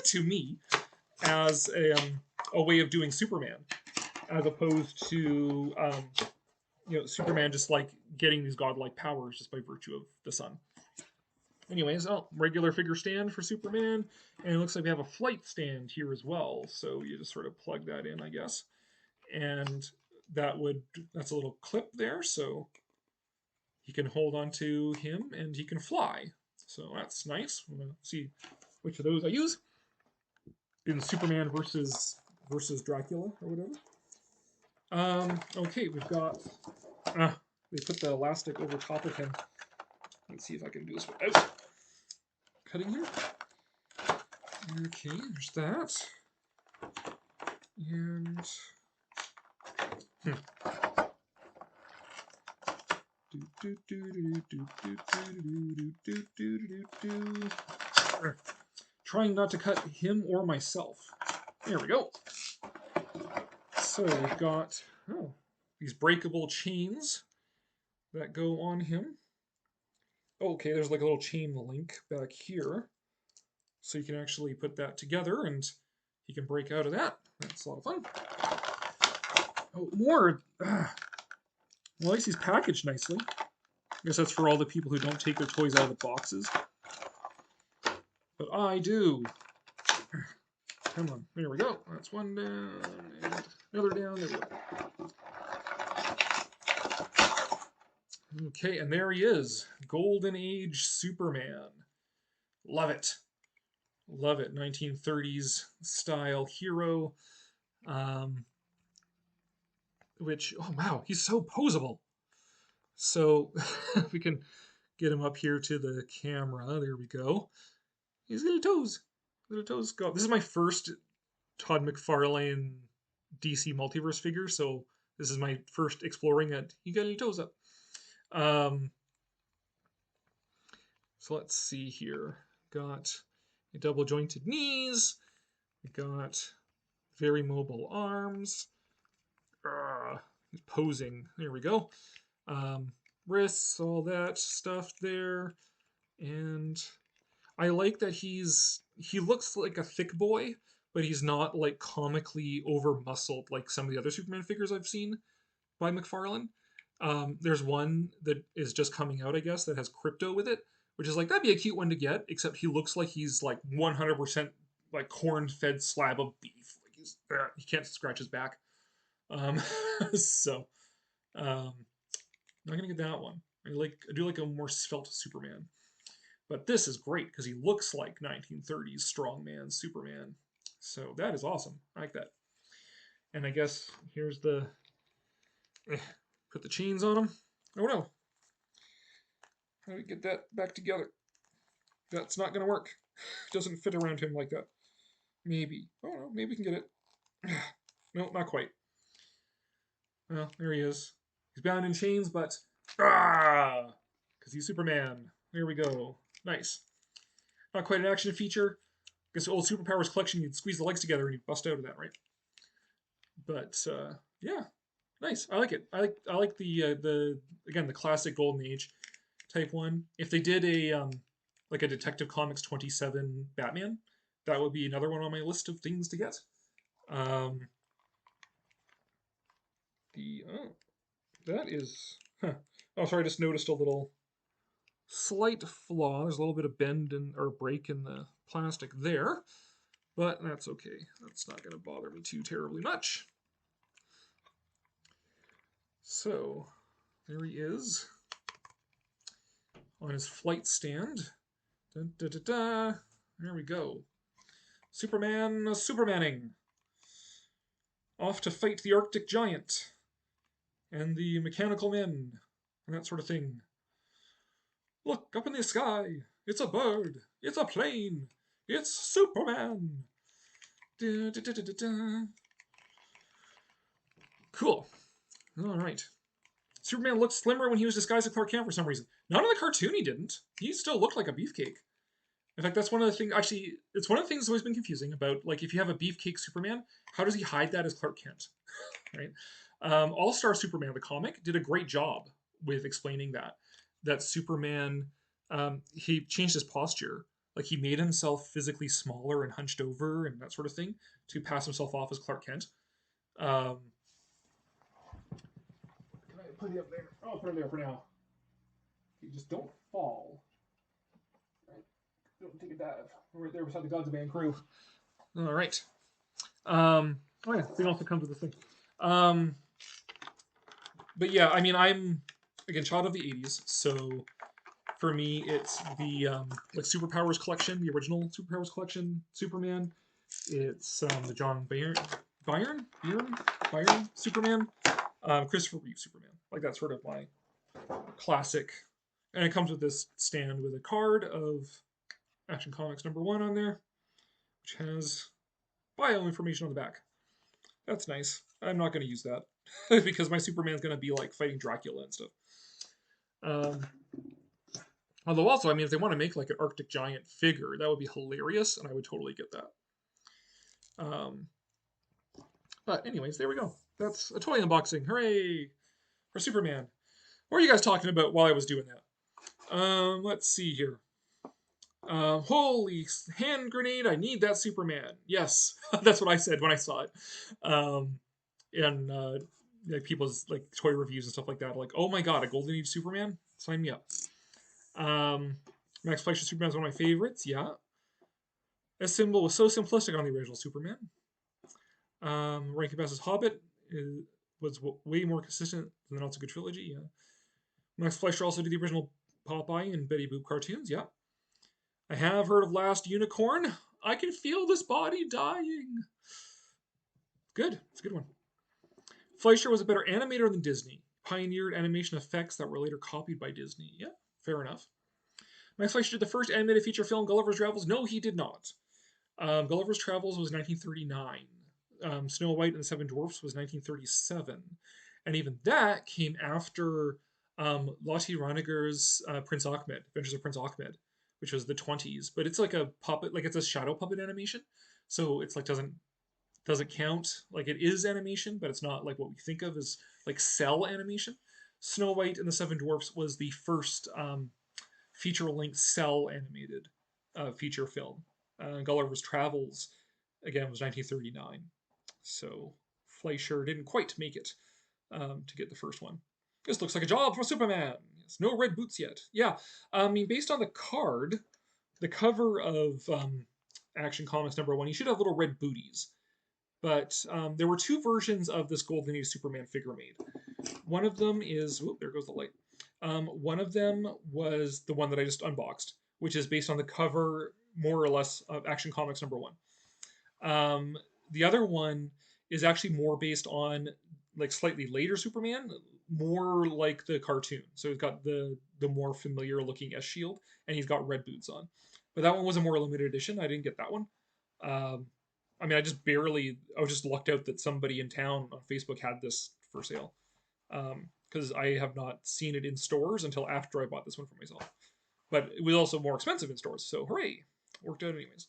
to me as a way of doing Superman, as opposed to Superman just like getting these godlike powers just by virtue of the sun. Anyways, regular figure stand for Superman, and it looks like we have a flight stand here as well. So you just sort of plug that in, I guess, and that's a little clip there, so he can hold on to him and he can fly. So that's nice. I'm gonna see which of those I use in Superman versus Dracula or whatever. Okay, we've got. They put the elastic over top of him. Let's see if I can do this without cutting here. Okay, there's that. And trying not to cut him or myself. There we go. So we've got these breakable chains that go on him. Okay, there's like a little chain link back here. So you can actually put that together and he can break out of that. That's a lot of fun. Oh, more. Well, at least he's packaged nicely. I guess that's for all the people who don't take their toys out of the boxes. But I do. Come on. There we go. That's one down. And another down. There we go. Okay, and there he is. Golden Age Superman. Love it. Love it. 1930s style hero. Which, oh wow, he's so posable. So we can get him up here to the camera. There we go. His little toes. Little toes go. This is my first Todd McFarlane DC multiverse figure, so this is my first exploring it. He got little toes up. So let's see here. Got a double jointed knees. We got very mobile arms. He's posing. There we go. Wrists, all that stuff there. And I like that he looks like a thick boy, but he's not like comically over muscled like some of the other Superman figures I've seen by McFarlane. There's one that is just coming out, I guess, that has Crypto with it, which is like, that'd be a cute one to get, except he looks like he's like 100% like corn-fed slab of beef. Like he can't scratch his back. So, not gonna get that one. I do like a more svelte Superman. But this is great because he looks like 1930s strongman Superman. So that is awesome. I like that. And I guess here's the... put the chains on him. Oh no. How do we get that back together? That's not going to work. Doesn't fit around him like that. Maybe. Oh no, maybe we can get it. No, not quite. Well, there he is. He's bound in chains, but... because he's Superman. There we go. Nice. Not quite an action feature. I guess the old Superpowers collection, you'd squeeze the legs together and you'd bust out of that, right? But yeah, nice. I like it. I like the again, the classic Golden Age type one. If they did a like a Detective Comics 27 Batman, that would be another one on my list of things to get. That is oh, sorry, I just noticed a little slight flaw. There's a little bit of bend or break in the plastic there, but that's okay. That's not going to bother me too terribly much. So there he is on his flight stand. Dun, da, da, da. There we go. Superman Supermaning. Off to fight the Arctic Giant and the Mechanical Men and that sort of thing. Look up in the sky. It's a bird. It's a plane. It's Superman. Da, da, da, da, da, da. Cool. All right. Superman looked slimmer when he was disguised as Clark Kent for some reason. Not in the cartoon he didn't. He still looked like a beefcake. In fact, that's one of the things, actually, it's one of the things that's always been confusing about, like, if you have a beefcake Superman, how does he hide that as Clark Kent? Right? All-Star Superman, the comic, did a great job with explaining that Superman, he changed his posture. Like, he made himself physically smaller and hunched over and that sort of thing to pass himself off as Clark Kent. Can I put it up there? I'll put it there for now. You just don't fall. Right? Don't take a dive. We're right there beside the Gods of Man crew. All right. Oh yeah, thing also comes with this thing. But yeah, I mean, I'm again child of the '80s, so for me it's the like Superpowers collection, the original Superpowers collection, Superman. It's the John Byrne Superman, Christopher Reeve Superman. Like that's sort of my classic. And it comes with this stand with a card of Action Comics #1 on there, which has bio information on the back. That's nice. I'm not going to use that because my Superman's going to be like fighting Dracula and stuff. Although also, I mean, if they want to make like an Arctic Giant figure, that would be hilarious, and I would totally get that. But anyways, there we go. That's a toy unboxing. Hooray for Superman. What are you guys talking about while I was doing that? Let's see here. Holy hand grenade, I need that Superman. Yes, that's what I said when I saw it. And like people's like toy reviews and stuff like that. Like, oh my god, a Golden Age Superman, sign me up. Max Fleischer Superman is one of my favorites. Yeah, a symbol was so simplistic on the original Superman. Rankin Bass's Hobbit was way more consistent than the Not So Good trilogy. Yeah, Max Fleischer also did the original Popeye and Betty Boop cartoons. Yeah, I have heard of Last Unicorn. I can feel this body dying. Good, it's a good one. Fleischer was a better animator than Disney. Pioneered animation effects that were later copied by Disney. Yeah, fair enough. Max Fleischer did the first animated feature film, Gulliver's Travels. No, he did not. Gulliver's Travels was 1939. Snow White and the Seven Dwarfs was 1937. And even that came after Lotte Reiniger's Prince Ahmed, Adventures of Prince Ahmed, which was the 20s. But it's like a puppet, like it's a shadow puppet animation. So it's like doesn't count. Like it is animation, but it's not like what we think of as like cell animation. Snow White and the Seven Dwarfs was the first feature-length cell animated feature film. Gulliver's Travels, again, was 1939. So Fleischer didn't quite make it to get the first one. This looks like a job for Superman. Yes, no red boots yet. Yeah, I mean, based on the card, the cover of Action Comics #1, you should have little red booties. But there were two versions of this Golden Age Superman figure made. One of them is, whoop, there goes the light. One of them was the one that I just unboxed, which is based on the cover, more or less, of Action Comics #1. The other one is actually more based on like slightly later Superman, more like the cartoon. So he's got the more familiar looking S shield, and he's got red boots on. But that one was a more limited edition. I didn't get that one. I mean, I was just lucked out that somebody in town on Facebook had this for sale. Because I have not seen it in stores until after I bought this one for myself. But it was also more expensive in stores, so hooray! Worked out anyways.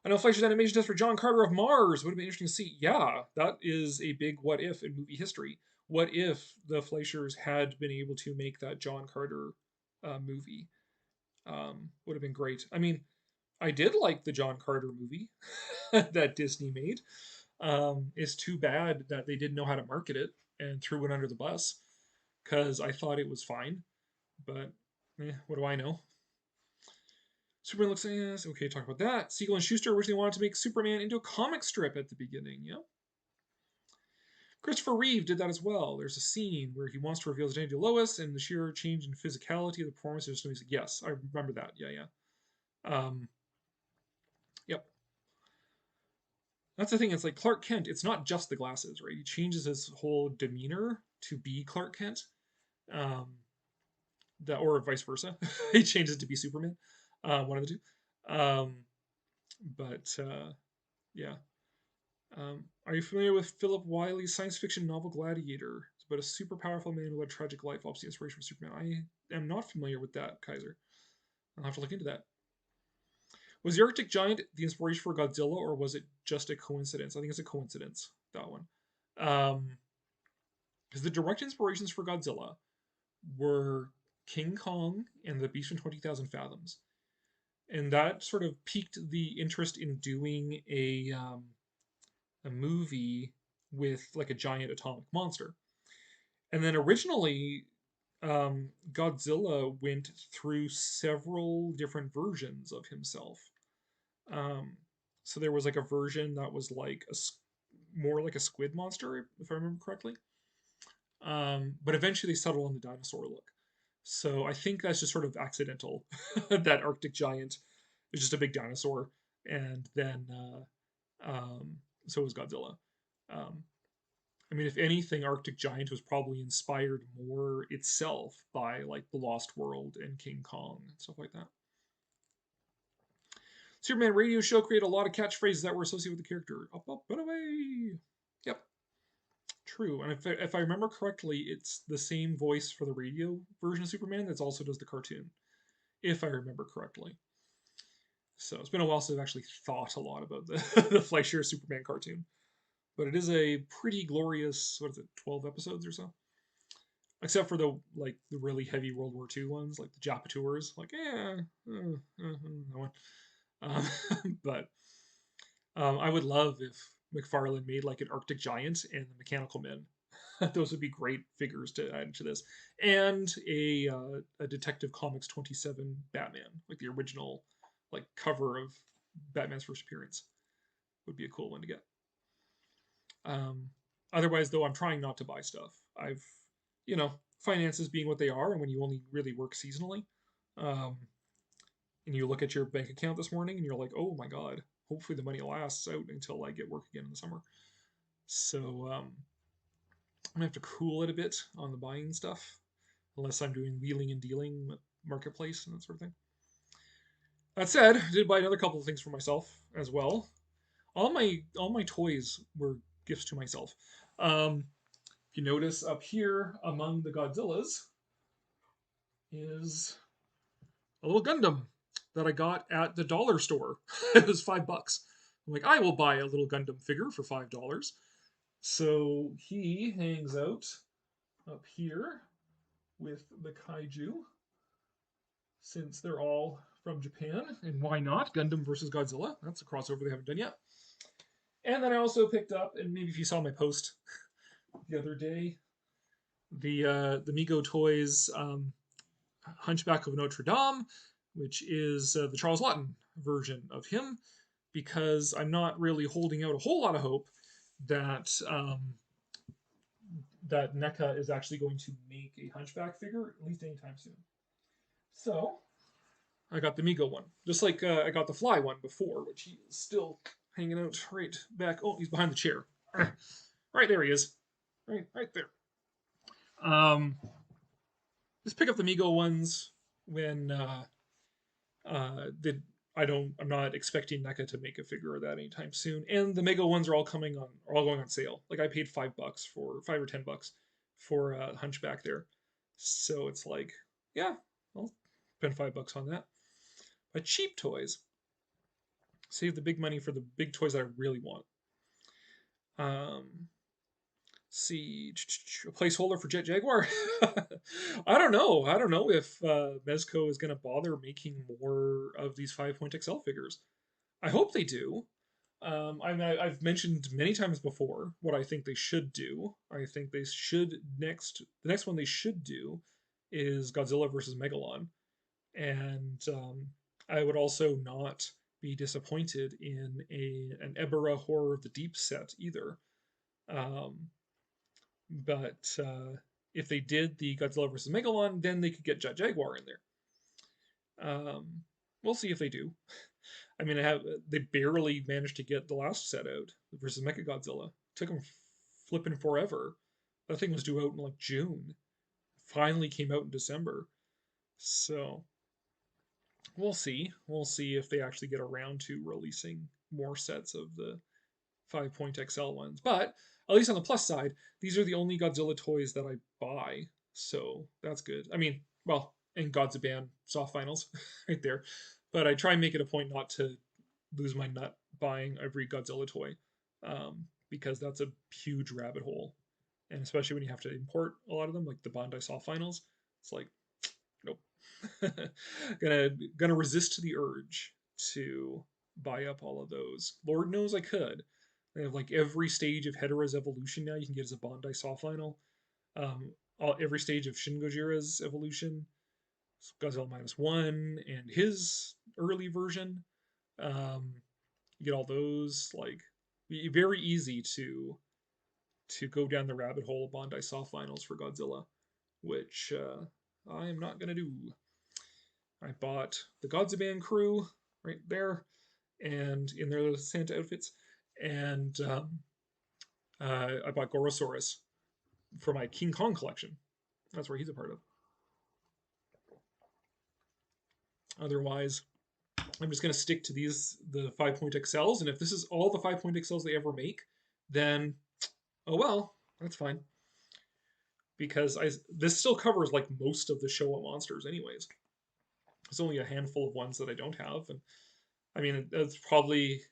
I know Fleischer's animation test for John Carter of Mars would have been interesting to see. Yeah, that is a big what if in movie history. What if the Fleischers had been able to make that John Carter movie? Would have been great. I mean, I did like the John Carter movie that Disney made. It's too bad that they didn't know how to market it and threw it under the bus, because I thought it was fine. But what do I know? Superman looks yes. Okay, talk about that. Siegel and Schuster originally wanted to make Superman into a comic strip at the beginning. Yeah. Christopher Reeve did that as well. There's a scene where he wants to reveal his identity to Lois, and the sheer change in physicality of the performance is just like, yes, I remember that. Yeah. Yep. That's the thing. It's like Clark Kent. It's not just the glasses, right? He changes his whole demeanor to be Clark Kent, or vice versa. He changes to be Superman. One of the two. Yeah. Are you familiar with Philip Wiley's science fiction novel Gladiator? It's about a super powerful man who led a tragic life, obviously inspiration for Superman. I am not familiar with that, Kaiser. I'll have to look into that. Was the Arctic Giant the inspiration for Godzilla, or was it just a coincidence? I think it's a coincidence, that one. Because the direct inspirations for Godzilla were King Kong and the Beast from 20,000 Fathoms. And that sort of piqued the interest in doing a movie with like a giant atomic monster. And then originally, Godzilla went through several different versions of himself. So there was like a version that was like more like a squid monster, if I remember correctly. But eventually they settled on the dinosaur look. So I think that's just sort of accidental. That Arctic Giant is just a big dinosaur, and then so was Godzilla. I mean, if anything, Arctic Giant was probably inspired more itself by like The Lost World and King Kong and stuff like that. Superman radio show created a lot of catchphrases that were associated with the character. Up, up, and away. Yep. True. And if I remember correctly, it's the same voice for the radio version of Superman that also does the cartoon. If I remember correctly. So it's been a while since I've actually thought a lot about the Fleischer Superman cartoon. But it is a pretty glorious, 12 episodes or so? Except for the really heavy World War II ones, like the Japatours. Like, that one. But I would love if McFarlane made like an Arctic Giant and the Mechanical Men. Those would be great figures to add to this. And a Detective Comics 27 Batman, like the original like cover of Batman's first appearance, would be a cool one to get. Otherwise, though, I'm trying not to buy stuff. Finances being what they are, and when you only really work seasonally, and you look at your bank account this morning and you're like, oh my god, hopefully the money lasts out until I get work again in the summer. So I'm gonna have to cool it a bit on the buying stuff, unless I'm doing wheeling and dealing marketplace and that sort of thing. That said, I did buy another couple of things for myself as well. All my toys were gifts to myself. If you notice up here among the Godzillas is a little Gundam that I got at the dollar store. It was $5. I'm like, I will buy a little Gundam figure for $5. So he hangs out up here with the kaiju, since they're all from Japan, and why not? Gundam versus Godzilla. That's a crossover they haven't done yet. And then I also picked up, and maybe if you saw my post the other day, the Mego Toys Hunchback of Notre Dame, which is the Charles Laughton version of him, because I'm not really holding out a whole lot of hope that that NECA is actually going to make a Hunchback figure, at least anytime soon. So I got the Mego one, just like I got the Fly one before, which he is still hanging out right back. Oh, he's behind the chair. Right there he is. Right there. Just pick up the Mego ones when I'm not expecting NECA to make a figure of that anytime soon. And the Mego ones are all going on sale. Like I paid $5 for $5 or $10 for Hunchback there. So it's like, yeah, I'll spend $5 on that. But cheap toys. Save the big money for the big toys that I really want. See, a placeholder for Jet Jaguar. I don't know if Mezco is going to bother making more of these 5.XL figures. I hope they do. I've mentioned many times before what I think they should do. I think they should the next one they should do is Godzilla versus Megalon, and I would also not be disappointed in an Ebera Horror of the Deep set either. But if they did the Godzilla vs. Megalon, then they could get Jet Jaguar in there. We'll see if they do. I mean, they barely managed to get the last set out versus Mechagodzilla. Took them flipping forever. That thing was due out in like June. Finally came out in December. So we'll see. We'll see if they actually get around to releasing more sets of the 5.XL ones. But at least on the plus side, these are the only Godzilla toys that I buy, so that's good. I mean, well, and Godzilla soft finals right there. But I try and make it a point not to lose my nut buying every Godzilla toy, because that's a huge rabbit hole. And especially when you have to import a lot of them, like the Bandai soft finals, it's like, nope. gonna resist the urge to buy up all of those. Lord knows I could. They have like every stage of Hedera's evolution now you can get as a Bandai soft final. Every stage of Shin Gojira's evolution, Godzilla -1, and his early version. You get all those. Like, very easy to go down the rabbit hole of Bandai soft finals for Godzilla, which I am not gonna do. I bought the Godzilla crew right there, and in their Santa outfits. And I bought Gorosaurus for my King Kong collection. That's where he's a part of. Otherwise, I'm just going to stick to the 5.XLs, and if this is all the 5.XLs they ever make, then, oh well, that's fine. Because this still covers like most of the Showa monsters anyways. There's only a handful of ones that I don't have, and I mean, that's probably...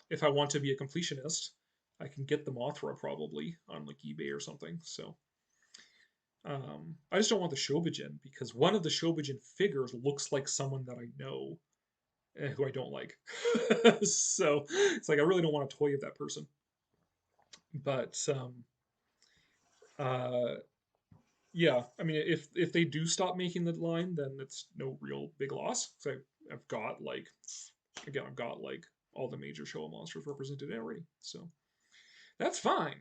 If I want to be a completionist, I can get the Mothra probably on like eBay or something. So I just don't want the Shobijin, because one of the Shobijin figures looks like someone that I know who I don't like. So it's like I really don't want a toy of that person. But yeah, I mean, if they do stop making the line, then it's no real big loss. So I've got like, again, I've got like all the major Showa monsters represented already, so that's fine.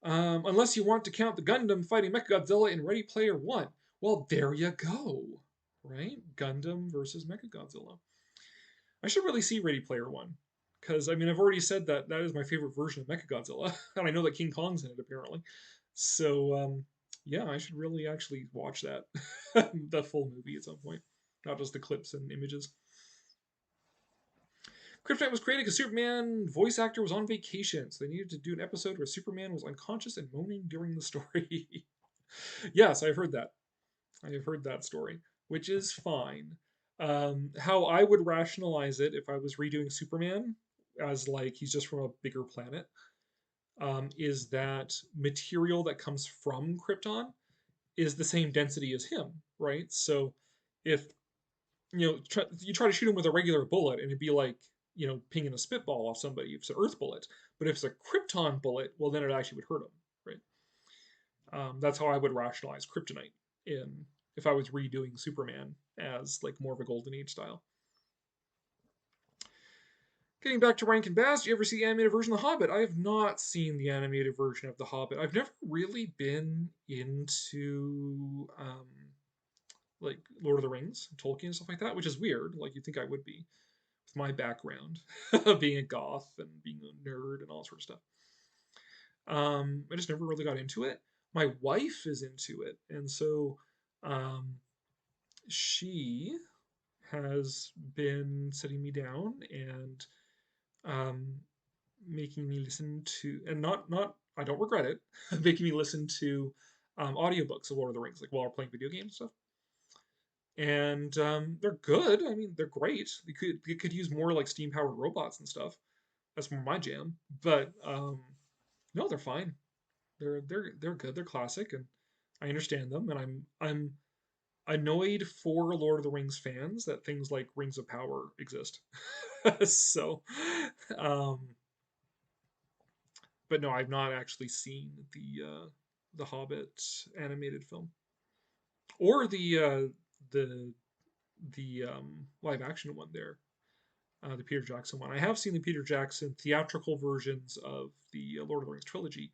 Unless you want to count the Gundam fighting Mechagodzilla in Ready Player One. Well, there you go, right? Gundam versus Mechagodzilla. I should really see Ready Player One, because I mean, I've already said that that is my favorite version of Mechagodzilla, and I know that King Kong's in it apparently. So yeah, I should really actually watch that, the full movie at some point, not just the clips and images. Kryptonite was created because Superman voice actor was on vacation, so they needed to do an episode where Superman was unconscious and moaning during the story. Yes, I've heard that. I have heard that story, which is fine. How I would rationalize it if I was redoing Superman as like he's just from a bigger planet, is that material that comes from Krypton is the same density as him, right? So if you try to shoot him with a regular bullet, and it'd be like pinging a spitball off somebody if it's an Earth bullet. But if it's a Krypton bullet, well, then it actually would hurt him, right? That's how I would rationalize Kryptonite in if I was redoing Superman as like more of a Golden Age style. Getting back to Rankin Bass, did you ever see the animated version of The Hobbit? I have not seen the animated version of The Hobbit. I've never really been into like Lord of the Rings, Tolkien, and stuff like that, which is weird. Like you'd think I would be with my background, being a goth and being a nerd and all sorts of stuff. I just never really got into it. My wife is into it, and so she has been sitting me down and making me listen to, and not I don't regret it, making me listen to audiobooks of Lord of the Rings, like while we're playing video games and stuff. And they're good. I mean, they're great. They could use more like steam powered robots and stuff. That's more my jam. But no, they're fine. They're good. They're classic, and I understand them. And I'm annoyed for Lord of the Rings fans that things like Rings of Power exist. So, um, but no, I've not actually seen the Hobbit animated film or the live action one there, the Peter Jackson one. I have seen the Peter Jackson theatrical versions of the Lord of the Rings trilogy,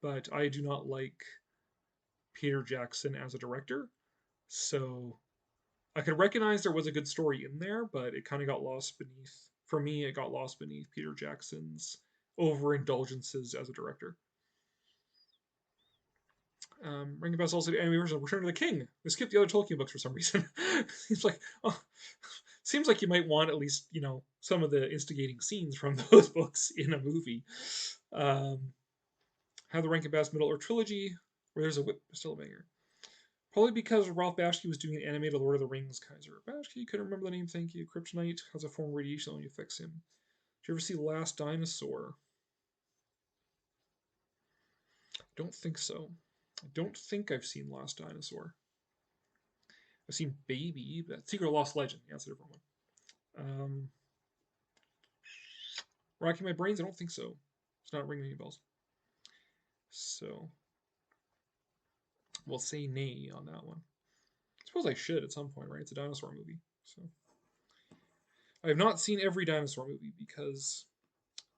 but I do not like Peter Jackson as a director. So I could recognize there was a good story in there, but it kind of got lost beneath, for me, it got lost beneath Peter Jackson's overindulgences as a director. Ring the Bell also the anime version of Return of the King. We skipped the other Tolkien books for some reason. Seems like you might want at least some of the instigating scenes from those books in a movie. Have the Rankin Bass Middle Earth trilogy, where there's a whip, still a banger. Probably because Ralph Bashki was doing an animated Lord of the Rings. Kaiser Bashki, couldn't remember the name. Thank you. Kryptonite has a form of radiation when you fix him. Did you ever see Last Dinosaur? Don't think so. I don't think I've seen Last Dinosaur. I've seen Baby, but Secret of Lost Legend. Yeah, that's a different one. Rocking My Brains? I don't think so. It's not ringing any bells. So, we'll say nay on that one. I suppose I should at some point, right? It's a dinosaur movie. So, I have not seen every dinosaur movie because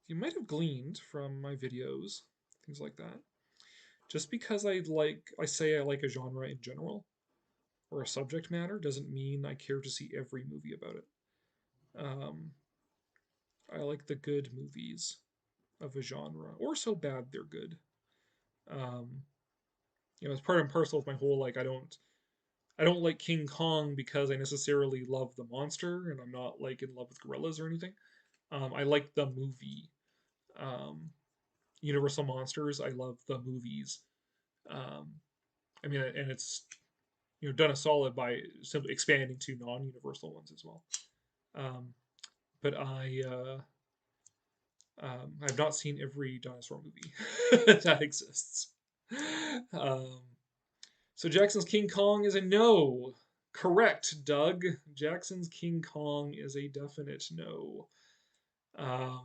you might have gleaned from my videos, things like that. Just because I say I like a genre in general, or a subject matter, doesn't mean I care to see every movie about it. I like the good movies of a genre, or so bad they're good. It's part and parcel of my whole like I don't like King Kong because I necessarily love the monster, and I'm not like in love with gorillas or anything. I like the movie. Universal Monsters, I love the movies. I mean, and it's done a solid by simply expanding to non-universal ones as well. But I've not seen every dinosaur movie that exists. So Jackson's King Kong is a no. Correct, Doug. Jackson's King Kong is a definite no. God.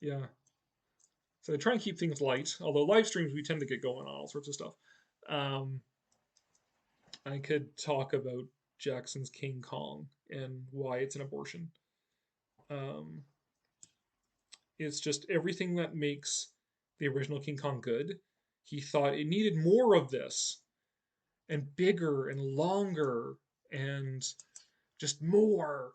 Yeah. So I try and keep things light. Although live streams, we tend to get going on all sorts of stuff. Um, I could talk about Jackson's King Kong and why it's an abortion. Um, it's just everything that makes the original King Kong good. He thought it needed more of this, and bigger and longer, and just more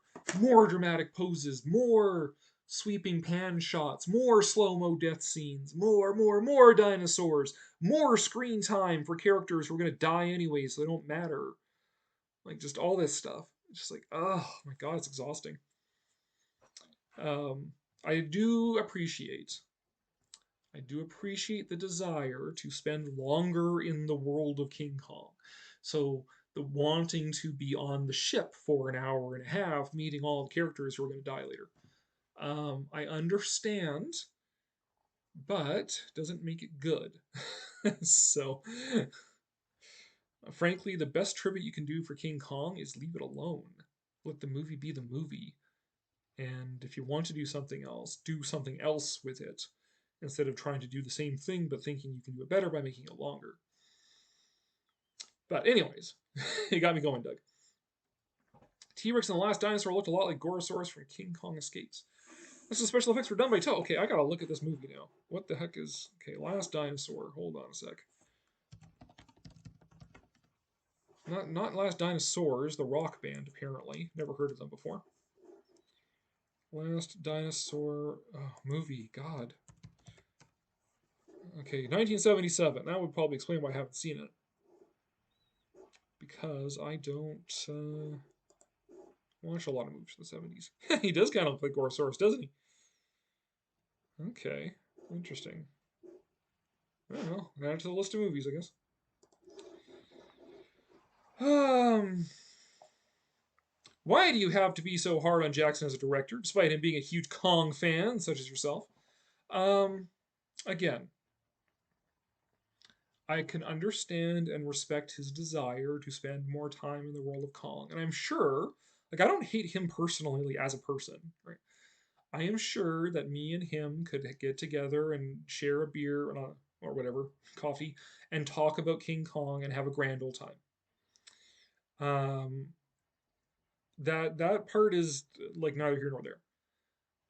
dramatic poses, more sweeping pan shots, more slow-mo death scenes, more dinosaurs, more screen time for characters who are going to die anyway, so they don't matter. Like, just all this stuff. It's just like, oh my god, it's exhausting. Um, I do appreciate the desire to spend longer in the world of King Kong. So the wanting to be on the ship for an hour and a half, meeting all the characters who are going to die later. I understand, but doesn't make it good. So, frankly, the best tribute you can do for King Kong is leave it alone. Let the movie be the movie. And if you want to do something else with it, instead of trying to do the same thing but thinking you can do it better by making it longer. But anyways, it got me going, Doug. T-Rex and the Last Dinosaur looked a lot like Gorosaurus from King Kong Escapes. This is special effects were done by Toe. Okay, I gotta look at this movie now. What the heck is... Okay, Last Dinosaur. Hold on a sec. Not Last Dinosaurs, the rock band, apparently. Never heard of them before. Last Dinosaur... Oh, movie. God. Okay, 1977. That would probably explain why I haven't seen it. Because I don't watch a lot of movies from the 70s. He does kind of look like Gorosaurus, doesn't he? Okay, interesting. I don't know. Add it to the list of movies, I guess. Why do you have to be so hard on Jackson as a director, despite him being a huge Kong fan, such as yourself? Again, I can understand and respect his desire to spend more time in the world of Kong. And I'm sure, like, I don't hate him personally as a person, right? I am sure that me and him could get together and share a beer or whatever, coffee, and talk about King Kong and have a grand old time. That part is like neither here nor there.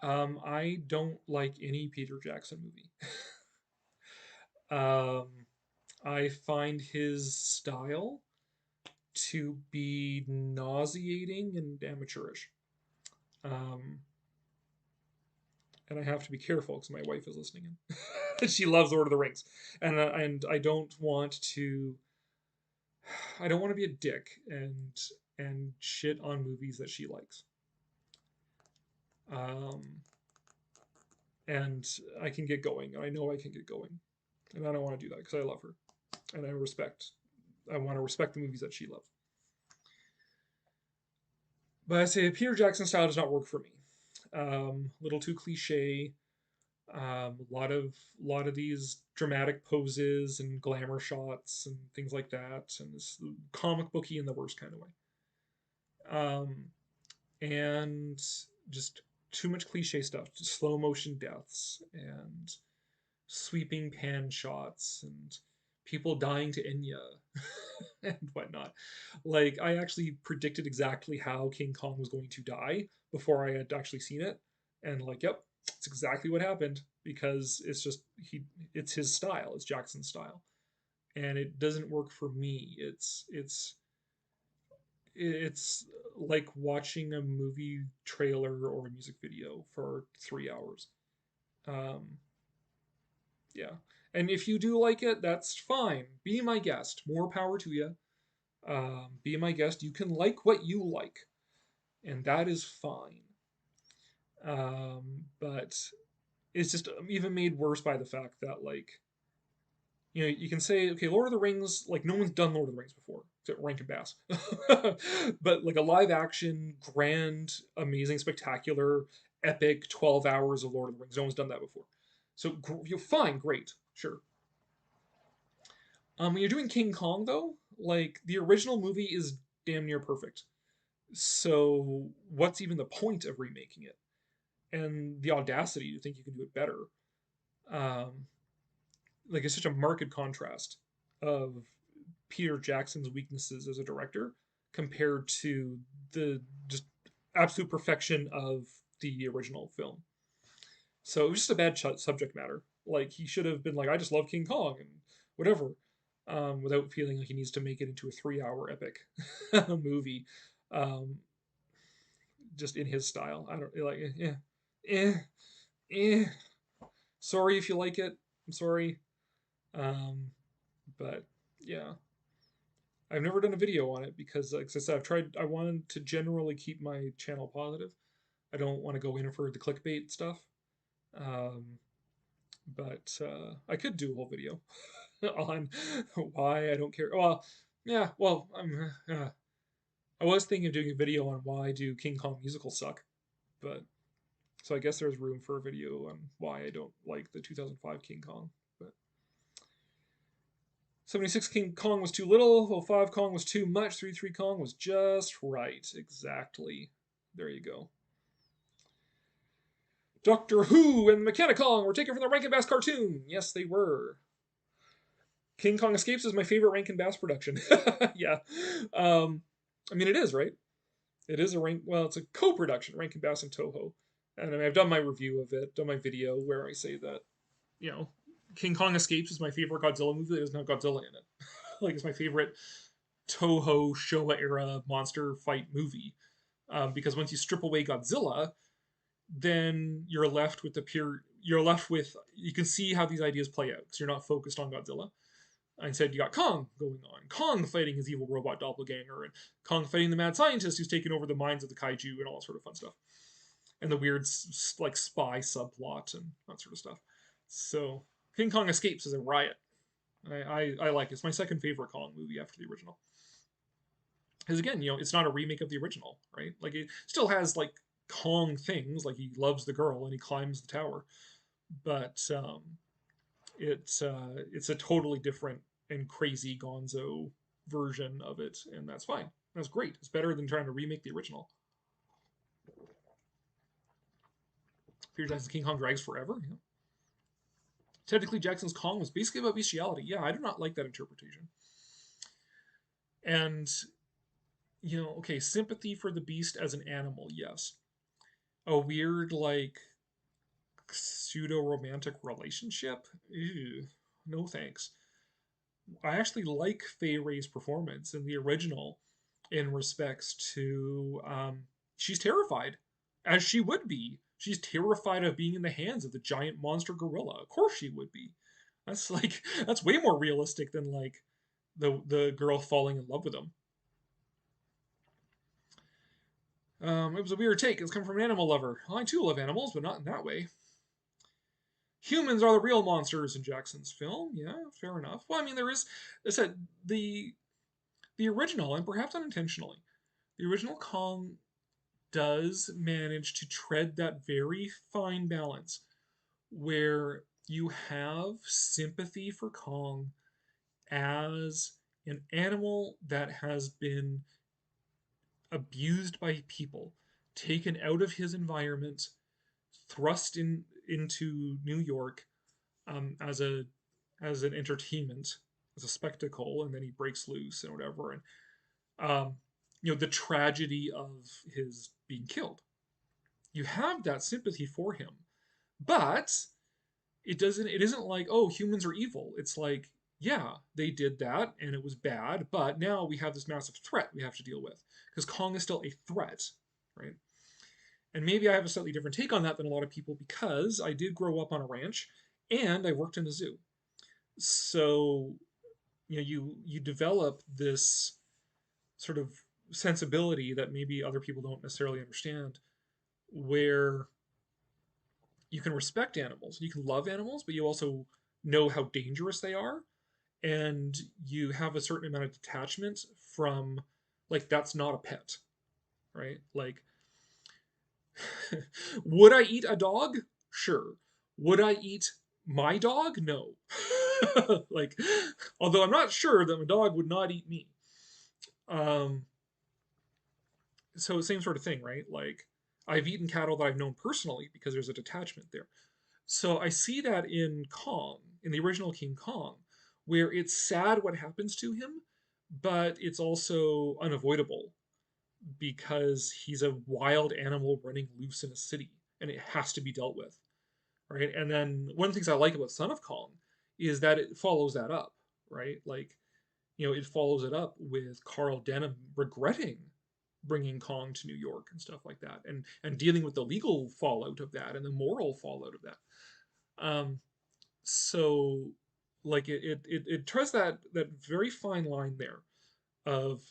I don't like any Peter Jackson movie. I find his style to be nauseating and amateurish. And I have to be careful because my wife is listening in. She loves Lord of the Rings, and I don't want to. I don't want to be a dick and shit on movies that she likes. And I can get going. I know I can get going, and I don't want to do that because I love her, and I want to respect the movies that she loves. But I say Peter Jackson style does not work for me. Little too cliche. A lot of these dramatic poses and glamour shots and things like that, and this comic booky in the worst kind of way. And just too much cliche stuff, just slow motion deaths and sweeping pan shots and people dying to Enya and whatnot. Like, I actually predicted exactly how King Kong was going to die before I had actually seen it, and like, yep, it's exactly what happened, because it's his style, it's Jackson's style, and it doesn't work for me. It's like watching a movie trailer or a music video for 3 hours. Yeah. And if you do like it, that's fine. Be my guest. More power to you. Be my guest. You can like what you like, and that is fine. But it's just even made worse by the fact that, like, you know, you can say, okay, Lord of the Rings, like, no one's done Lord of the Rings before, except Rankin Bass. But, like, a live action, grand, amazing, spectacular, epic 12 hours of Lord of the Rings, no one's done that before. So, you're fine, great, sure. When you're doing King Kong, though, like, the original movie is damn near perfect. So, what's even the point of remaking it? and the audacity to think you can do it better. Like, it's such a marked contrast of Peter Jackson's weaknesses as a director compared to the just absolute perfection of the original film. So it was just a bad subject matter. Like, he should have been like, I just love King Kong and whatever, without feeling like he needs to make it into a 3-hour epic movie, just in his style. I don't like, sorry if you like it. I'm sorry. But yeah, I've never done a video on it because, like I said, I wanted to generally keep my channel positive. I don't want to go in for the clickbait stuff. But I could do a whole video on why I don't care. Well, yeah, well, I was thinking of doing a video on why do King Kong musicals suck, but so I guess there's room for a video on why I don't like the 2005 King Kong. But 76 King Kong was too little, 05 Kong was too much, 33 Kong was just right. Exactly. There you go. Doctor Who and Mechanicong were taken from the Rankin Bass cartoon. Yes, they were. King Kong Escapes is my favorite Rankin Bass production. Yeah. I mean, it is, right? It is it's a co-production, Rankin Bass and Toho. And I mean, I've done my review of it, done my video where I say that, King Kong Escapes is my favorite Godzilla movie that doesn't have Godzilla in it. Like, it's my favorite Toho Showa era monster fight movie. Because once you strip away Godzilla, then you're left with you can see how these ideas play out because you're not focused on Godzilla. Instead, you got Kong going on. Kong fighting his evil robot doppelganger, and Kong fighting the mad scientist who's taken over the minds of the kaiju and all that sort of fun stuff. And the weird, like, spy subplot and that sort of stuff. So, King Kong Escapes is a riot. I like it. It's my second favorite Kong movie after the original. Because again, it's not a remake of the original, right? Like, it still has, like, Kong things, like he loves the girl and he climbs the tower, but it's a totally different and crazy gonzo version of it, and that's fine. That's great. It's better than trying to remake the original. Peter Jackson's King Kong drags forever. Yeah. Technically, Jackson's Kong was basically about bestiality. Yeah, I do not like that interpretation. And okay, sympathy for the beast as an animal, yes. A weird, like, pseudo-romantic relationship? Ew, no thanks. I actually like Fay Wray's performance in the original in respects to, she's terrified, as she would be. She's terrified of being in the hands of the giant monster gorilla. Of course she would be. That's way more realistic than, like, the girl falling in love with him. It was a weird take. It's come from an animal lover. Well, I too love animals, but not in that way. Humans are the real monsters in Jackson's film. Yeah, fair enough. Well, I mean, there is, I said, the original, and perhaps unintentionally, the original Kong does manage to tread that very fine balance where you have sympathy for Kong as an animal that has been abused by people, taken out of his environment, thrust into New York as an entertainment, as a spectacle, and then he breaks loose and whatever, and the tragedy of his being killed. You have that sympathy for him, but it isn't like, oh, humans are evil. It's like, yeah, they did that and it was bad, but now we have this massive threat we have to deal with because Kong is still a threat, right? And maybe I have a slightly different take on that than a lot of people because I did grow up on a ranch and I worked in the zoo. So, you develop this sort of sensibility that maybe other people don't necessarily understand, where you can respect animals, you can love animals, but you also know how dangerous they are, and you have a certain amount of detachment from, like, that's not a pet, right? Like, would I eat a dog? Sure. Would I eat my dog? No. Like, although I'm not sure that a dog would not eat me. So same sort of thing, right? Like, I've eaten cattle that I've known personally because there's a detachment there. So I see that in Kong, in the original King Kong, where it's sad what happens to him, but it's also unavoidable because he's a wild animal running loose in a city and it has to be dealt with. Right. And then one of the things I like about Son of Kong is that it follows that up, right? Like, it follows it up with Carl Denham regretting bringing Kong to New York and stuff like that, and dealing with the legal fallout of that and the moral fallout of that. So like it tries that very fine line there of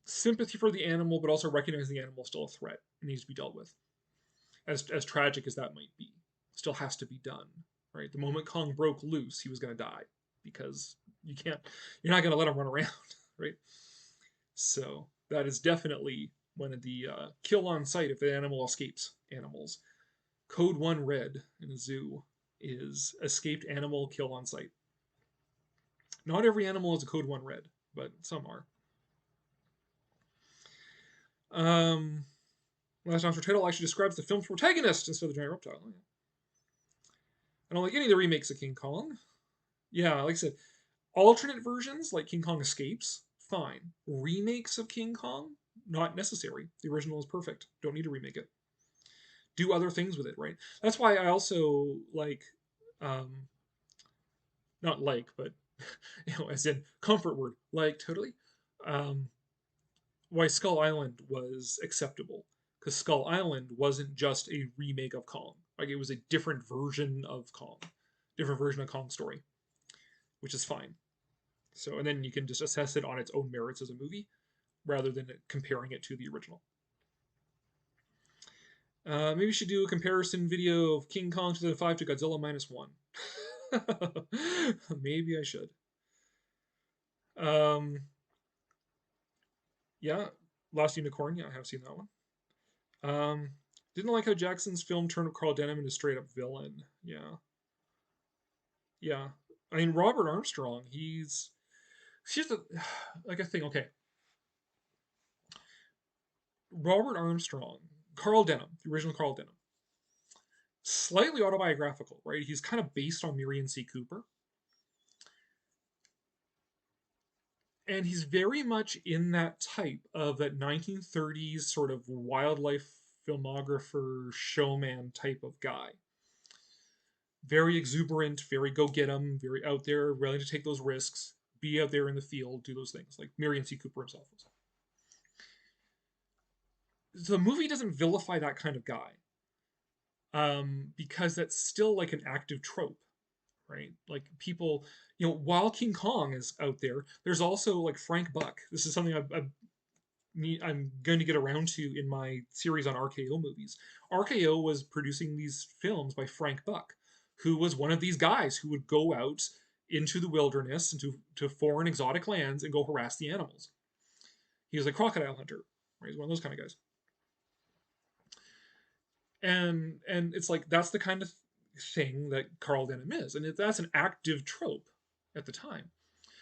sympathy for the animal, but also recognizing the animal is still a threat and needs to be dealt with. As tragic as that might be, still has to be done, right? The moment Kong broke loose, he was going to die because you're not going to let him run around, right? So that is definitely one of the kill on sight if the animal escapes animals. Code 1 red in a zoo is escaped animal kill on sight. Not every animal is a code 1 red, but some are. Last answer title actually describes the film's protagonist instead of the giant reptile. Oh, yeah. I don't like any of the remakes of King Kong. Yeah, like I said, alternate versions like King Kong Escapes, fine. Remakes of King Kong, not necessary. The original is perfect. Don't need to remake it. Do other things with it, right? That's why I also like, not like, but as in comfort word, like totally. Why Skull Island was acceptable, because Skull Island wasn't just a remake of Kong. Like, it was a different version of Kong, different version of Kong's story, which is fine. So, and then you can just assess it on its own merits as a movie, rather than comparing it to the original. Maybe we should do a comparison video of King Kong 2005 to Godzilla -1. Maybe I should. Yeah, Last Unicorn. Yeah, I have seen that one. Didn't like how Jackson's film turned Carl Denham into a straight-up villain. Yeah. Yeah. I mean, Robert Armstrong, here's the, like a thing, okay. Robert Armstrong, Carl Denham, the original Carl Denham, slightly autobiographical, right? He's kind of based on Merian C. Cooper. And he's very much in that type of that 1930s sort of wildlife filmographer, showman type of guy. Very exuberant, very go get 'em, very out there, willing to take those risks, be out there in the field, do those things, like Merian C. Cooper himself was. The movie doesn't vilify that kind of guy, because that's still like an active trope, right? Like, people, while King Kong is out there, there's also like Frank Buck. This is something I'm going to get around to in my series on RKO movies. RKO was producing these films by Frank Buck, who was one of these guys who would go out into the wilderness, into to foreign exotic lands, and go harass the animals. He was a crocodile hunter, right? He's one of those kind of guys. And it's like, that's the kind of thing that Carl Denham is, and that's an active trope at the time.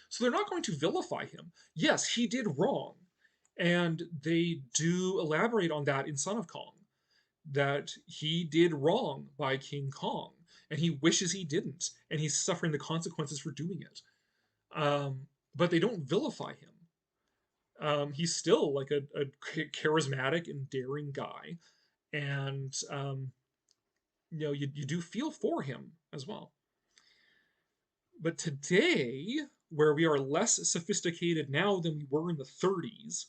So they're not going to vilify him. Yes, he did wrong, and they do elaborate on that in Son of Kong, that he did wrong by King Kong, and he wishes he didn't, and he's suffering the consequences for doing it. But they don't vilify him. He's still like a charismatic and daring guy, and you do feel for him as well. But today, where we are less sophisticated now than we were in the 30s,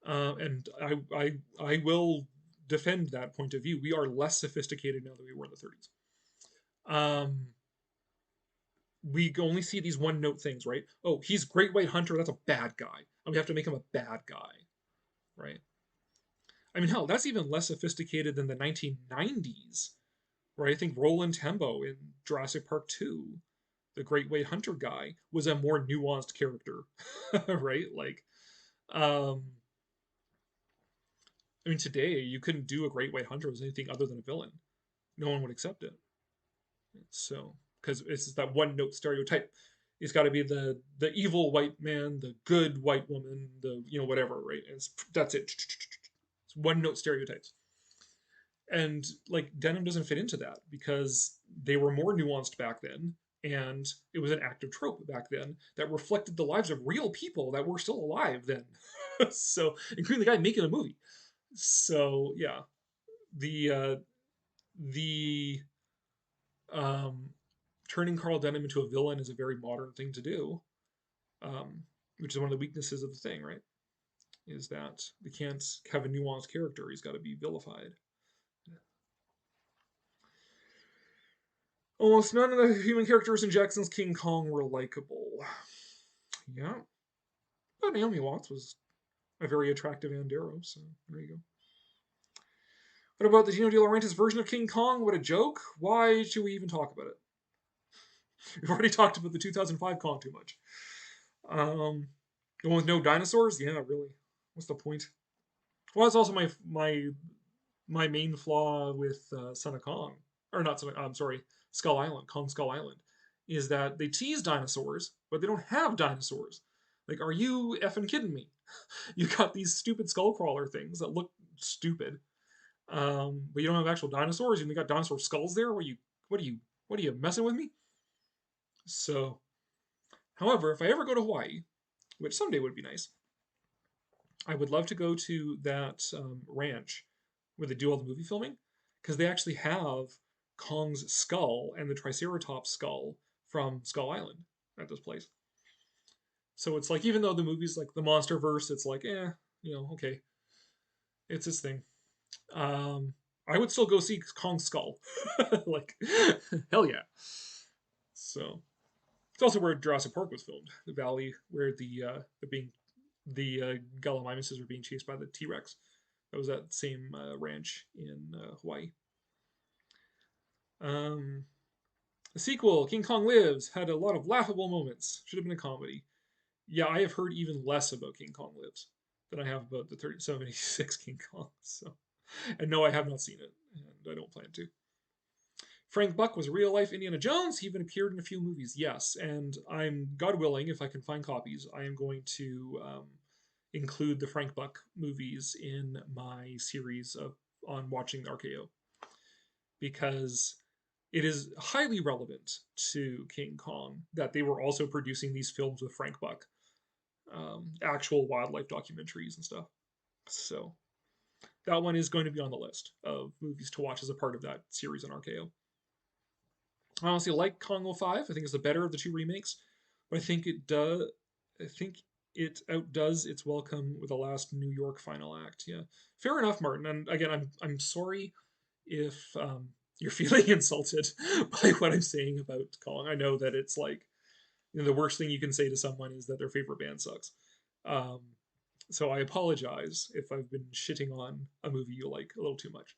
and I will defend that point of view, we are less sophisticated now than we were in the 30s. We only see these one-note things, right? Oh, he's Great White Hunter, that's a bad guy, and we have to make him a bad guy, right? I mean, hell, that's even less sophisticated than the 1990s, where I think Roland Tembo in Jurassic Park 2, the Great White Hunter guy, was a more nuanced character, right? Like, I mean, today, you couldn't do a Great White Hunter as anything other than a villain. No one would accept it. So, because it's that one-note stereotype. It's got to be the evil white man, the good white woman, the, whatever, right? That's it. It's one-note stereotypes. And like denim doesn't fit into that because they were more nuanced back then, and it was an active trope back then that reflected the lives of real people that were still alive then. So, including the guy making the movie. So yeah, the um, turning Carl Denham into a villain is a very modern thing to do, um, which is one of the weaknesses of the thing, right? Is that they can't have a nuanced character; he's got to be vilified. Almost none of the human characters in Jackson's King Kong were likable. Yeah, but Naomi Watts was a very attractive Ann Darrow, so there you go. What about the Dino De Laurentiis version of King Kong? What a joke! Why should we even talk about it? We've already talked about the 2005 Kong too much. The one with no dinosaurs? Yeah, really. What's the point? Well, that's also my main flaw with Son of Kong, or not Son of, I'm sorry, Skull Island, Kong Skull Island, is that they tease dinosaurs, but they don't have dinosaurs. Like, are you effing kidding me? You got these stupid skull crawler things that look stupid, but you don't have actual dinosaurs. You got dinosaur skulls there. What are you messing with me? So, however, if I ever go to Hawaii, which someday would be nice, I would love to go to that ranch where they do all the movie filming, because they actually have Kong's skull and the Triceratops skull from Skull Island at this place. So it's like, even though the movie's like the monster verse, it's like, okay, it's this thing. I would still go see Kong's skull. Like, hell yeah. So it's also where Jurassic Park was filmed, the valley where the Gallimimuses were being chased by the T-Rex. That was that same ranch in Hawaii. The sequel, King Kong Lives, had a lot of laughable moments. Should have been a comedy. Yeah, I have heard even less about King Kong Lives than I have about the 1976 King Kong. So, and no, I have not seen it, and I don't plan to. Frank Buck was real-life Indiana Jones. He even appeared in a few movies. Yes, and I'm, God willing, if I can find copies, I am going to include the Frank Buck movies in my series on watching the RKO, because it is highly relevant to King Kong that they were also producing these films with Frank Buck, actual wildlife documentaries and stuff. So that one is going to be on the list of movies to watch as a part of that series on RKO. I honestly like Kong 05. I think it's the better of the two remakes, but I think it outdoes its welcome with the last New York final act. Yeah, fair enough, Martin. And again, I'm sorry if you're feeling insulted by what I'm saying about Kong. I know that it's like, the worst thing you can say to someone is that their favorite band sucks. So I apologize if I've been shitting on a movie you like a little too much.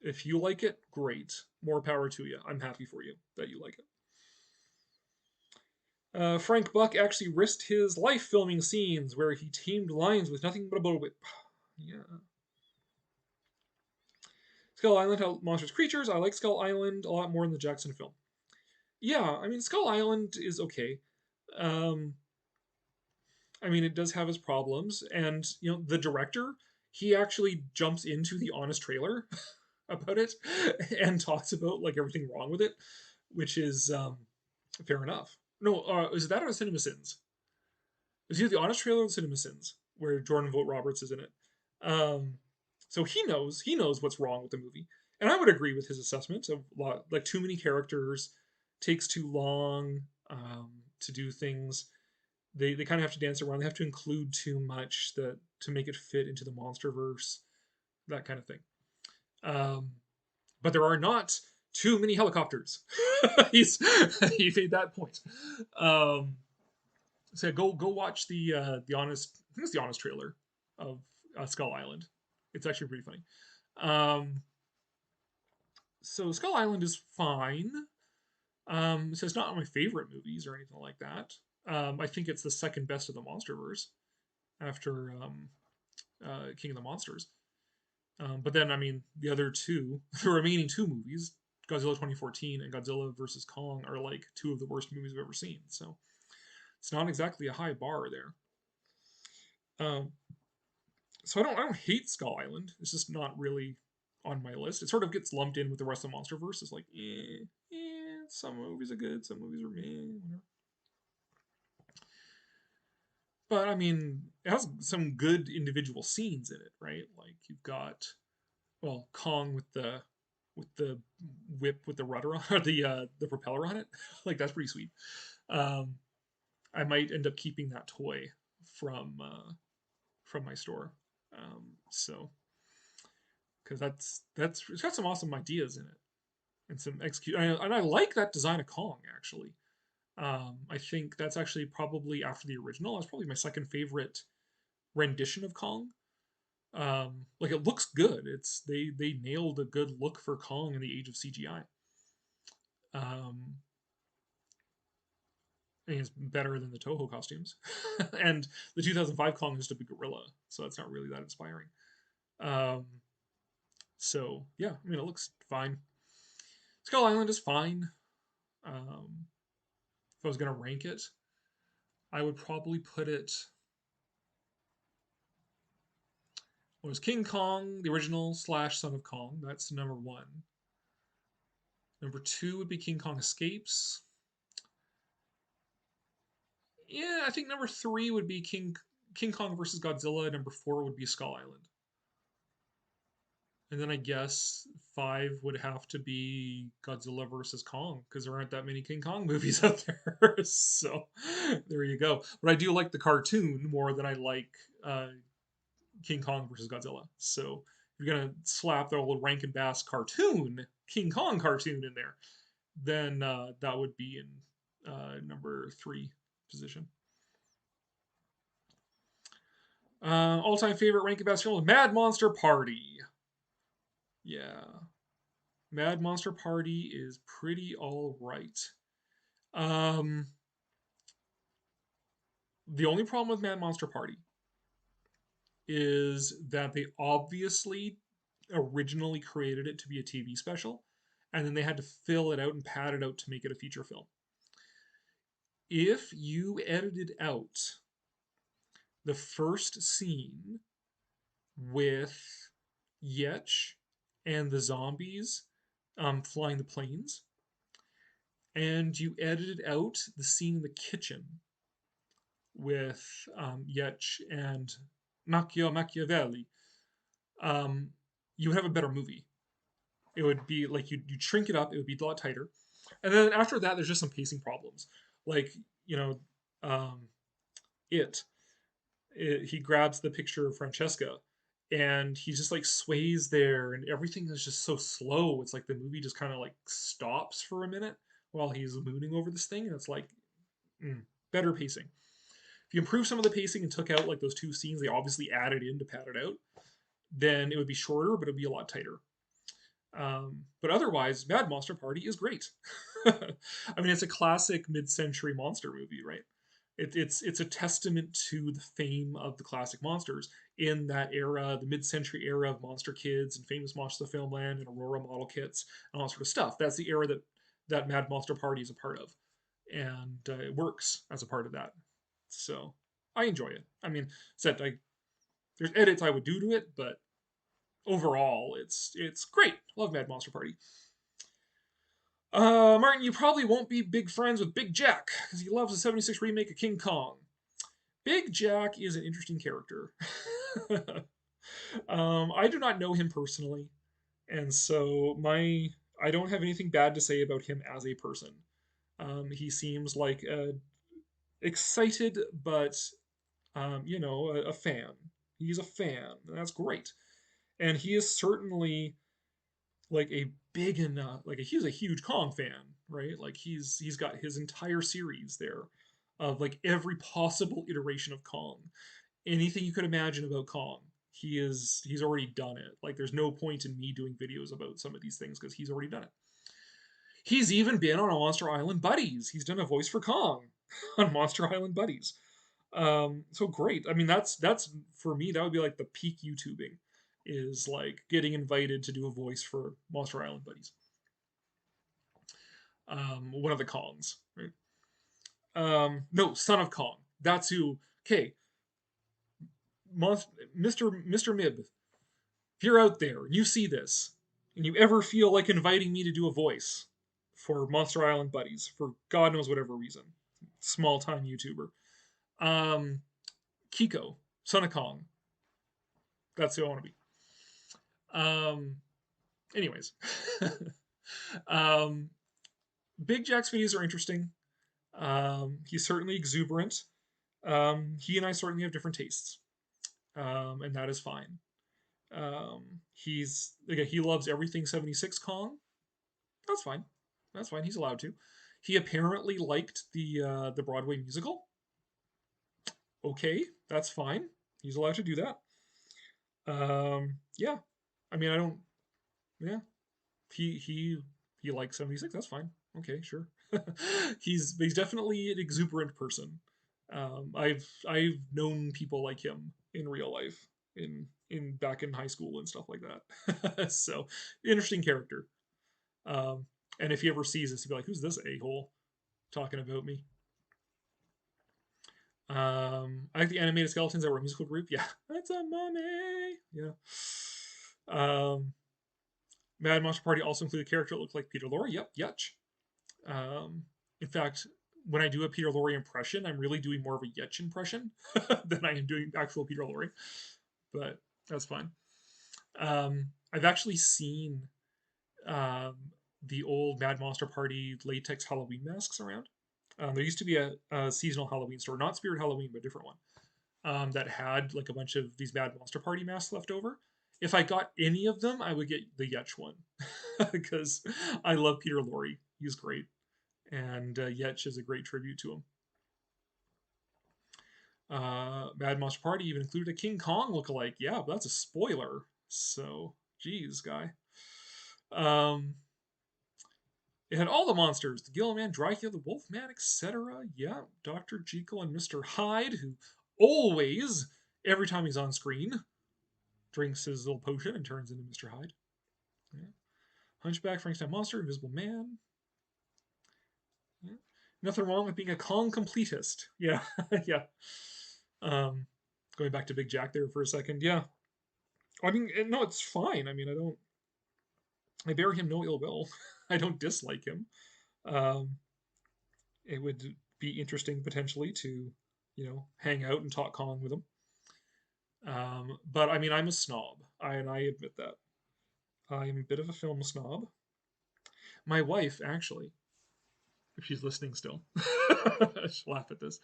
If you like it, great. More power to you. I'm happy for you that you like it. Frank Buck actually risked his life filming scenes where he tamed lions with nothing but a bullwhip. Yeah. Skull Island had monstrous creatures. I like Skull Island a lot more than the Jackson film. Yeah, I mean, Skull Island is okay. I mean, it does have its problems, and the director, he actually jumps into the honest trailer about it and talks about like everything wrong with it, which is fair enough. No, is that or Cinema Sins? Is either the honest trailer or Cinema Sins where Jordan Vogt Roberts is in it? So he knows what's wrong with the movie, and I would agree with his assessment of like too many characters, takes too long to do things. They kind of have to dance around. They have to include too much to make it fit into the MonsterVerse, that kind of thing. But there are not too many helicopters. He made that point. So go watch the honest. I think it's the honest trailer of Skull Island. It's actually pretty funny. So Skull Island is fine. So it's not my favorite movies or anything like that. I think it's the second best of the MonsterVerse after King of the Monsters. But then, I mean, the other two, the remaining two movies, Godzilla 2014 and Godzilla vs. Kong, are like two of the worst movies I've ever seen. So it's not exactly a high bar there. So I don't hate Skull Island. It's just not really on my list. It sort of gets lumped in with the rest of the MonsterVerse. It's like, some movies are good, some movies are meh, whatever. But I mean, it has some good individual scenes in it, right? Like you've got, well, Kong with the whip with the rudder on, or the propeller on it. Like that's pretty sweet. Um, I might end up keeping that toy from my store. So because that's it's got some awesome ideas in it and some execute. And I like that design of Kong actually. I think that's actually probably after the original. That's probably my second favorite rendition of Kong. Like it looks good. It's they nailed a good look for Kong in the age of CGI. Um, I think it's better than the Toho costumes, and the 2005 Kong is just a big gorilla, so that's not really that inspiring. Um, so yeah, I mean it looks fine. Skull Island is fine. If I was gonna rank it, I would probably put it. Well, it was King Kong, the original / Son of Kong. That's number 1. Number 2 would be King Kong Escapes. Yeah, I think number 3 would be King Kong versus Godzilla. Number 4 would be Skull Island. And then I guess 5 would have to be Godzilla versus Kong, because there aren't that many King Kong movies out there. So there you go. But I do like the cartoon more than I like King Kong versus Godzilla. So if you're gonna slap the old Rankin Bass cartoon, King Kong cartoon in there, then that would be in number 3 position. All-time favorite Rankin Bass film, Mad Monster Party. Yeah, Mad Monster Party is pretty all right. The only problem with Mad Monster Party is that they obviously originally created it to be a TV special, and then they had to fill it out and pad it out to make it a feature film. If you edited out the first scene with Yetch and the zombies flying the planes, and you edited out the scene in the kitchen with Yetch and Machiavelli, you would have a better movie. It would be like you shrink it up, it would be a lot tighter. And then after that, there's just some pacing problems. Like, he grabs the picture of Francesca and he just like sways there and everything is just so slow. It's like the movie just kind of like stops for a minute while he's mooning over this thing. And it's like, better pacing. If you improve some of the pacing and took out like those 2 scenes they obviously added in to pad it out, then it would be shorter, but it'd be a lot tighter. But otherwise, Mad Monster Party is great. I mean, it's a classic mid-century monster movie, right? It's a testament to the fame of the classic monsters in that era, the mid-century era of Monster Kids and Famous Monsters of Filmland and Aurora model kits and all that sort of stuff. That's the era that Mad Monster Party is a part of, and it works as a part of that. So I enjoy it. I mean, there's edits I would do to it, but overall, it's great. Love Mad Monster Party. Martin, you probably won't be big friends with Big Jack because he loves the '76 remake of King Kong. Big Jack is an interesting character. I do not know him personally, and so I don't have anything bad to say about him as a person. He seems like a excited, but a fan. He's a fan, and that's great. And he is certainly like a big enough, like he's a huge Kong fan, right? Like he's got his entire series there of like every possible iteration of Kong. Anything you could imagine about Kong, he's already done it. Like there's no point in me doing videos about some of these things because he's already done it. He's even been on Monster Island Buddies. He's done a voice for Kong on Monster Island Buddies. So great. I mean, that's for me, that would be like the peak YouTubing, is like getting invited to do a voice for Monster Island Buddies. One of the Kongs, right? No, Son of Kong. That's who. Okay. Mr. Mib, if you're out there, you see this, and you ever feel like inviting me to do a voice for Monster Island Buddies, for God knows whatever reason, small time YouTuber, Kiko, Son of Kong, that's who I want to be. Anyways, Big Jack's videos are interesting. He's certainly exuberant. He and I certainly have different tastes, and that is fine. He loves everything 76 Kong. That's fine. That's fine. He's allowed to. He apparently liked the Broadway musical. Okay, that's fine. He's allowed to do that. Yeah. I mean, I don't. Yeah. He likes 76. That's fine. Okay, sure. he's definitely an exuberant person. I've known people like him in real life, in back in high school and stuff like that. So interesting character. And if he ever sees this, he'll be like, "Who's this a-hole talking about me?" I like the animated skeletons that were a musical group. Yeah, that's a mummy. Yeah. Mad Monster Party also included a character that looked like Peter Lorre. Yep, Yetch. In fact, when I do a Peter Lorre impression, I'm really doing more of a Yetch impression than I am doing actual Peter Lorre. But that's fine. I've actually seen the old Mad Monster Party latex Halloween masks around. There used to be a seasonal Halloween store, not Spirit Halloween, but a different one, that had like a bunch of these Mad Monster Party masks left over. If I got any of them, I would get the Yetch one because I love Peter Lorre. He's great, and Yetch is a great tribute to him. Mad Monster Party even included a King Kong lookalike. Yeah, but that's a spoiler. So, geez, guy. It had all the monsters: the Gilliman, Dracula, the Wolfman, etc. Yeah, Dr. Jekyll and Mr. Hyde, who always, every time he's on screen, drinks his little potion and turns into Mr. Hyde. Yeah. Hunchback, Frankenstein Monster, Invisible Man. Yeah. Nothing wrong with being a Kong completist. Yeah, yeah. Going back to Big Jack there for a second. Yeah. I mean, no, it's fine. I mean, I bear him no ill will. I don't dislike him. It would be interesting potentially to, hang out and talk Kong with him. But I mean, I'm a snob, and I admit that. I'm a bit of a film snob. My wife, actually, if she's listening still, she'll laugh at this.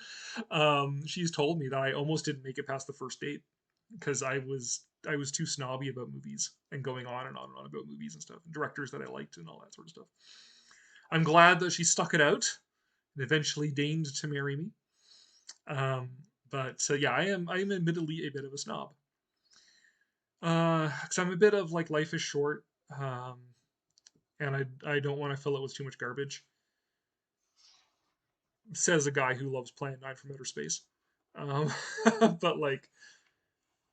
She's told me that I almost didn't make it past the first date because I was too snobby about movies and going on and on and on about movies and stuff, and directors that I liked and all that sort of stuff. I'm glad that she stuck it out and eventually deigned to marry me. But yeah, I am admittedly a bit of a snob. Because I'm a bit of like life is short, and I don't want to fill it with too much garbage. Says a guy who loves Plan 9 from outer space. But like,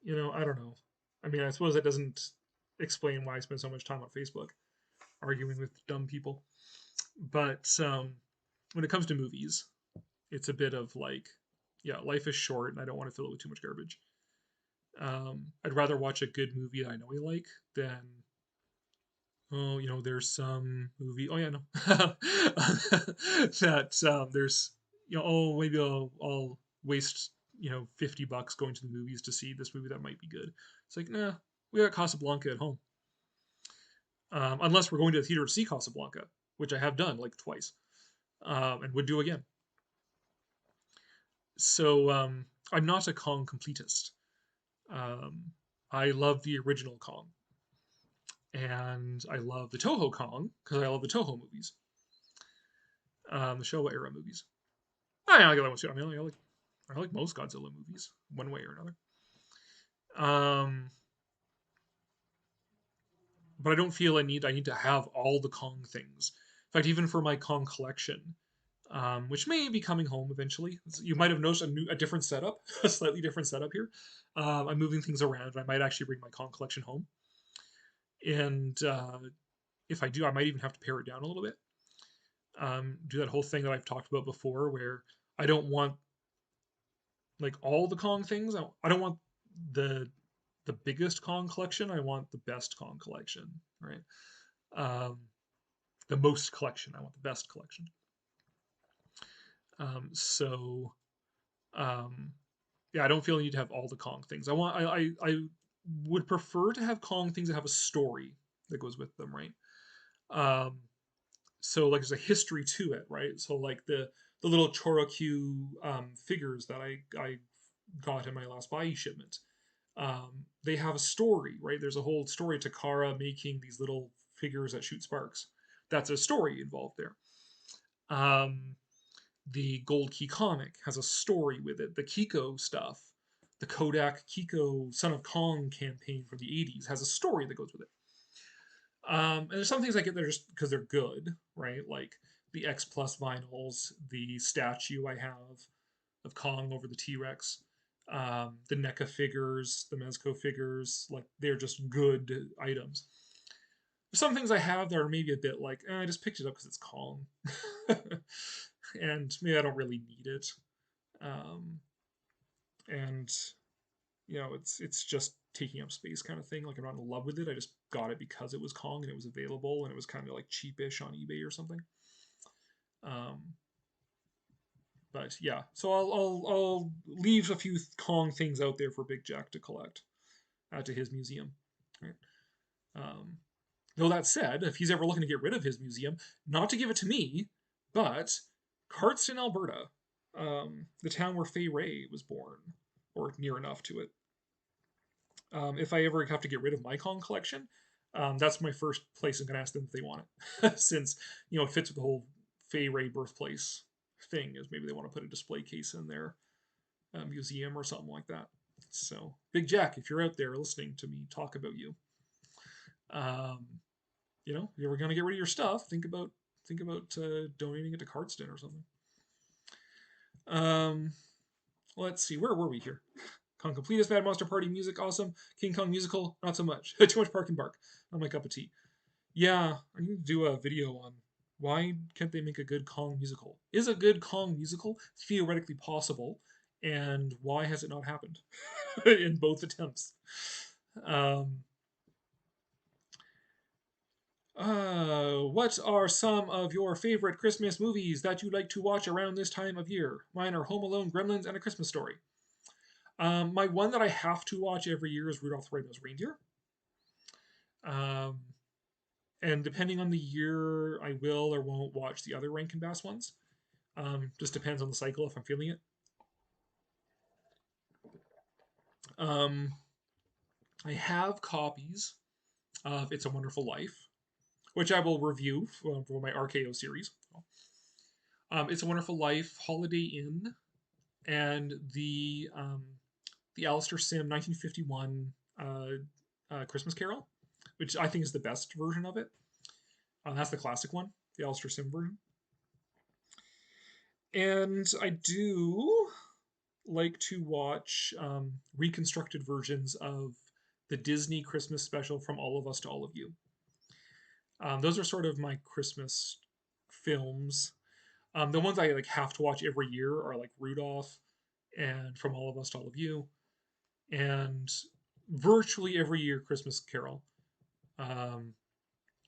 I don't know. I mean, I suppose it doesn't explain why I spend so much time on Facebook arguing with dumb people. But when it comes to movies, it's a bit of like, yeah, life is short, and I don't want to fill it with too much garbage. I'd rather watch a good movie that I know I like than, there's some movie. Oh yeah, no, that there's, maybe I'll waste $50 going to the movies to see this movie that might be good. It's like, nah, we got Casablanca at home. Unless we're going to the theater to see Casablanca, which I have done like twice, and would do again. So I'm not a Kong completist. I love the original Kong, and I love the Toho Kong because I love the Toho movies, the Showa era movies. I like that one too. I mean, I like most Godzilla movies one way or another. But I don't feel I need to have all the Kong things. In fact, even for my Kong collection, which may be coming home eventually. You might have noticed a different setup, a slightly different setup here. I'm moving things around. I might actually bring my Kong collection home. And if I do, I might even have to pare it down a little bit. Do that whole thing that I've talked about before where I don't want like all the Kong things. I don't want the biggest Kong collection. I want the best Kong collection, right? The most collection. I want the best collection. So yeah, I don't feel the need to have all the Kong things. I would prefer to have Kong things that have a story that goes with them, right? So like there's a history to it, right? So like the little Chorokyu figures that I got in my last Bai shipment, they have a story, right? There's a whole story to Kara making these little figures that shoot sparks. That's a story involved there. The Gold Key comic has a story with it. The Kiko stuff, the Kodak Kiko Son of Kong campaign from the 80s has a story that goes with it. And there's some things I get there just because they're good, right? Like the X Plus vinyls, the statue I have of Kong over the T-Rex, the NECA figures, the Mezco figures, like they're just good items. There's some things I have that are maybe a bit like, I just picked it up because it's Kong. And maybe I don't really need it. And it's just taking up space kind of thing. Like I'm not in love with it. I just got it because it was Kong and it was available and it was kind of like cheapish on eBay or something. But yeah, so I'll leave a few Kong things out there for Big Jack to collect, to his museum. Right. Though that said, if he's ever looking to get rid of his museum, not to give it to me, but Cardston, Alberta, the town where Fay Ray was born, or near enough to it. If I ever have to get rid of my Kong collection, that's my first place I'm going to ask them if they want it. Since, it fits with the whole Fay Ray birthplace thing, is maybe they want to put a display case in their museum or something like that. So, Big Jack, if you're out there listening to me talk about you, if you're ever going to get rid of your stuff, think about donating it to Cardston or something. Let's see, where were we here? Kong Completus, Bad Monster Party, music, awesome. King Kong musical, not so much. Too much Park and Bark, not my cup of tea. Yeah, I need to do a video on why can't they make a good Kong musical? Is a good Kong musical theoretically possible, and why has it not happened in both attempts? What are some of your favorite Christmas movies that you like to watch around this time of year? Mine are Home Alone, Gremlins, and A Christmas Story. My one that I have to watch every year is Rudolph the Red-Nosed Reindeer. And depending on the year, I will or won't watch the other Rankin Bass ones. Just depends on the cycle if I'm feeling it. I have copies of It's a Wonderful Life, which I will review for my RKO series. It's a Wonderful Life, Holiday Inn, and the Alistair Sim 1951 Christmas Carol, which I think is the best version of it. That's the classic one, the Alistair Sim version. And I do like to watch reconstructed versions of the Disney Christmas special, From All of Us to All of You. Those are sort of my Christmas films. The ones I have to watch every year are like Rudolph and From All of Us to All of You, and virtually every year Christmas Carol. And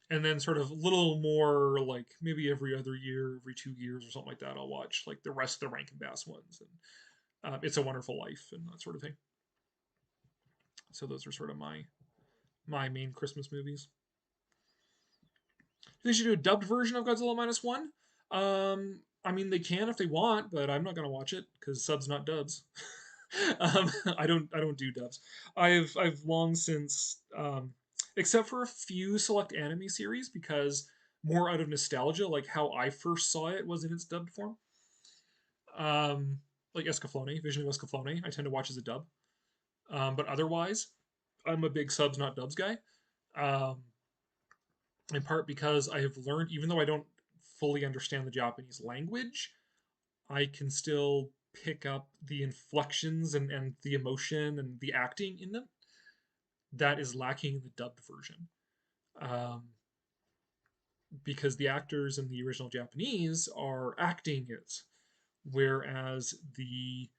then sort of a little more like maybe every other year, every 2 years or something like that, I'll watch like the rest of the Rankin Bass ones and It's a Wonderful Life and that sort of thing. So those are sort of my main Christmas movies. They should do a dubbed version of Godzilla -1. I mean, they can if they want, but I'm not gonna watch it because subs not dubs. I don't do dubs. I've long since, except for a few select anime series, because more out of nostalgia, like how I first saw it was in its dubbed form. Like Escaflowne, Vision of Escaflowne, I tend to watch as a dub. But otherwise, I'm a big subs not dubs guy. In part because I have learned, even though I don't fully understand the Japanese language, I can still pick up the inflections and the emotion and the acting in them that is lacking in the dubbed version. Because the actors in the original Japanese are acting it, whereas the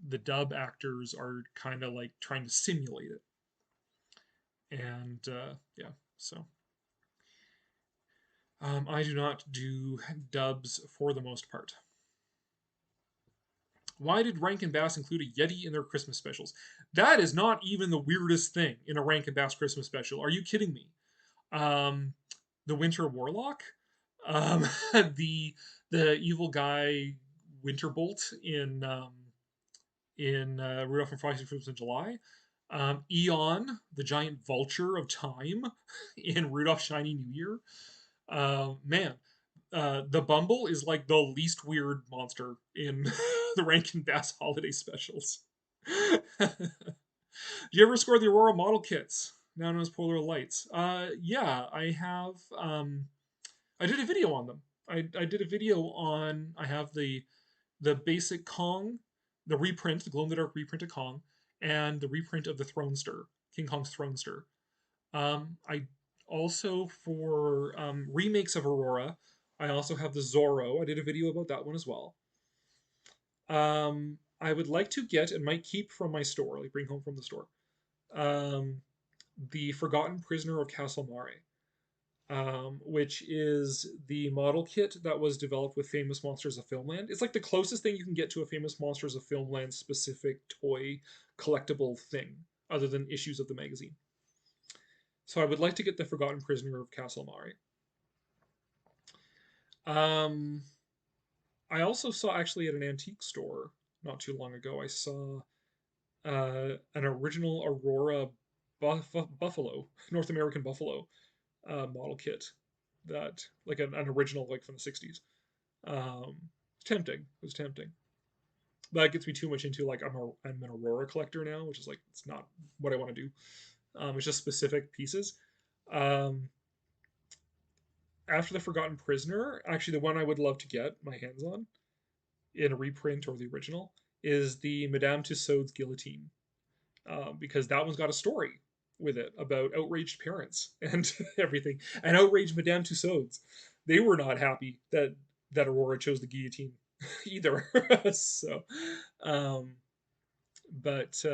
the dub actors are kind of like trying to simulate it. And yeah, so I do not do dubs for the most part. Why did Rankin Bass include a Yeti in their Christmas specials? That is not even the weirdest thing in a Rankin Bass Christmas special. Are you kidding me? The Winter Warlock, the evil guy Winterbolt in Rudolph and Frosty Christmas in July, Eon, the giant vulture of time in Rudolph Shiny New Year. Man, the Bumble is like the least weird monster in the Rankin Bass holiday specials. Do you ever score the Aurora model kits? Now known as Polar Lights. Yeah, I have. I did a video on them. I did a video on. I have the basic Kong, the reprint, the glow in the dark reprint of Kong, and the reprint of the Thronester, King Kong's Thronester. I also for remakes of Aurora. I also have the Zorro. I did a video about that one as well. I would like to get and might keep from my store, like bring home from the store, the Forgotten Prisoner of Castle Mare, which is the model kit that was developed with Famous Monsters of Filmland. It's like the closest thing you can get to a Famous Monsters of Filmland specific toy collectible thing, other than issues of the magazine. So I would like to get the Forgotten Prisoner of Castle Mare. I also saw actually at an antique store not too long ago, I saw an original Aurora Buffalo, North American Buffalo model kit, that like an original like from the 60s. Tempting. It was tempting. That gets me too much into like I'm an Aurora collector now, which is like it's not what I want to do. It's just specific pieces. After the Forgotten Prisoner, actually the one I would love to get my hands on in a reprint or the original is the Madame Tussauds guillotine, because that one's got a story with it about outraged parents and everything, and outraged Madame Tussauds. They were not happy that Aurora chose the guillotine either. So, but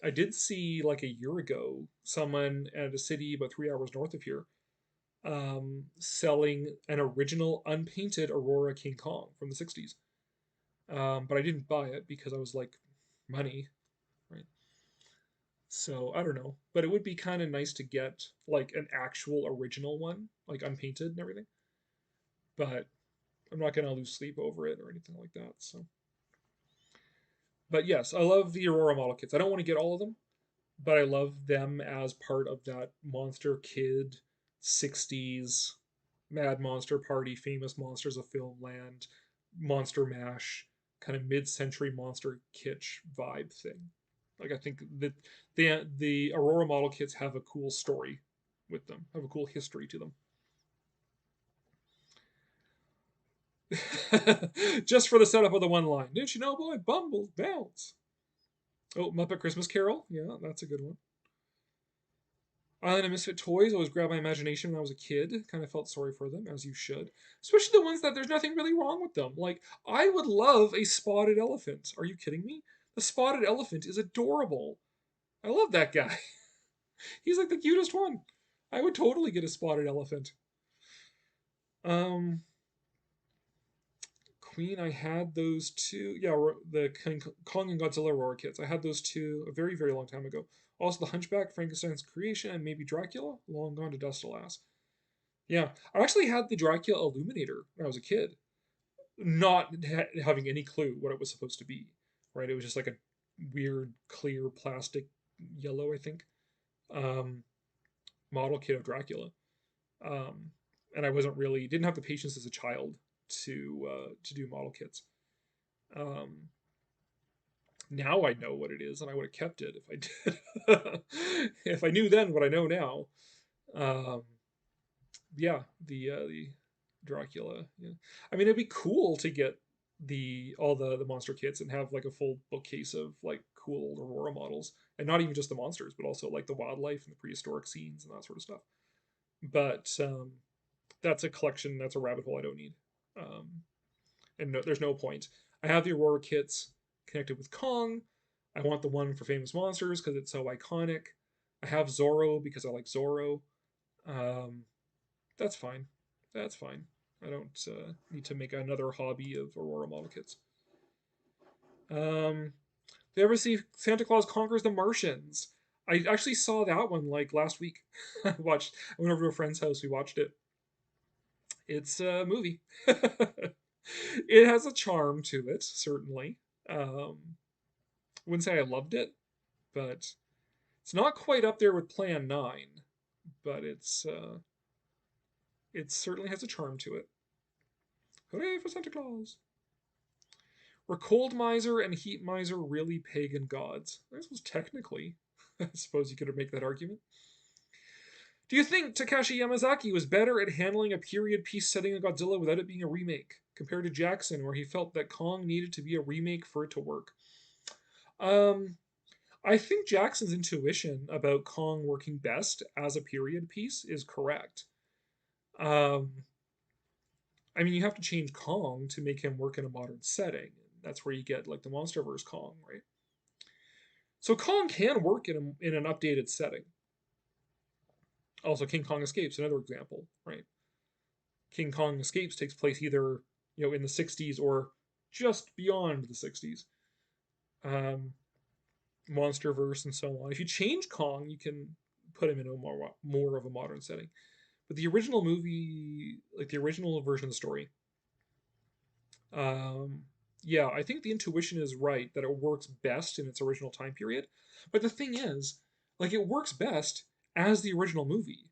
I did see like a year ago someone at a city about 3 hours north of here selling an original unpainted Aurora King Kong from the 60s. But I didn't buy it because I was like, money, right? So I don't know, but it would be kind of nice to get like an actual original one, like unpainted and everything. But I'm not gonna lose sleep over it or anything like that. So, but yes, I love the Aurora model kits. I don't want to get all of them, but I love them as part of that Monster Kid 60s Mad Monster Party, Famous Monsters of Filmland, Monster Mash, kind of mid-century monster kitsch vibe thing. Like I think that the Aurora model kits have a cool story with them, have a cool history to them. Just for the setup of the one line. Didn't you know, boy? Bumbles bounce. Oh, Muppet Christmas Carol. Yeah, that's a good one. Island of Misfit Toys always grabbed my imagination when I was a kid. Kind of felt sorry for them, as you should. Especially the ones that there's nothing really wrong with them. Like, I would love a spotted elephant. Are you kidding me? The spotted elephant is adorable. I love that guy. He's like the cutest one. I would totally get a spotted elephant. Queen, I had those two. Yeah, the Kong and Godzilla Aurora kits. I had those two a very, very long time ago. Also, the Hunchback, Frankenstein's Creation, and maybe Dracula. Long gone to dust, alas. Yeah, I actually had the Dracula Illuminator when I was a kid, not having any clue what it was supposed to be. Right, it was just like a weird, clear plastic yellow, I think, model kit of Dracula. And I didn't have the patience as a child to do model kits. Now I know what it is, and I would have kept it if I did. If I knew then what I know now. Yeah, the Dracula. Yeah, I mean it'd be cool to get all the monster kits and have like a full bookcase of like cool Aurora models, and not even just the monsters, but also like the wildlife and the prehistoric scenes and that sort of stuff. But that's a collection. That's a rabbit hole I don't need. And no, there's no point. I have the Aurora kits connected with Kong. I want the one for Famous Monsters because it's so iconic. I have Zorro because I like Zorro. That's fine. That's fine. I don't need to make another hobby of Aurora model kits. Did you ever see Santa Claus Conquers the Martians? I actually saw that one like last week. I went over to a friend's house. We watched it. It's a movie. It has a charm to it, certainly. Wouldn't say I loved it, but it's not quite up there with Plan 9. But it certainly has a charm to it. Hooray for Santa Claus! Were Cold Miser and Heat Miser really pagan gods? I suppose technically. I suppose you could make that argument. Do you think Takashi Yamazaki was better at handling a period piece setting of Godzilla without it being a remake, compared to Jackson, where he felt that Kong needed to be a remake for it to work? I think Jackson's intuition about Kong working best as a period piece is correct. I mean, you have to change Kong to make him work in a modern setting. That's where you get like the MonsterVerse Kong, right? So Kong can work in an updated setting. Also, King Kong Escapes, another example, right? King Kong Escapes takes place either in the 60s or just beyond the 60s. MonsterVerse and so on. If you change Kong, you can put him in a more of a modern setting. But the original movie, like the original version of the story, yeah, I think the intuition is right that it works best in its original time period. But the thing is, like, it works best as the original movie.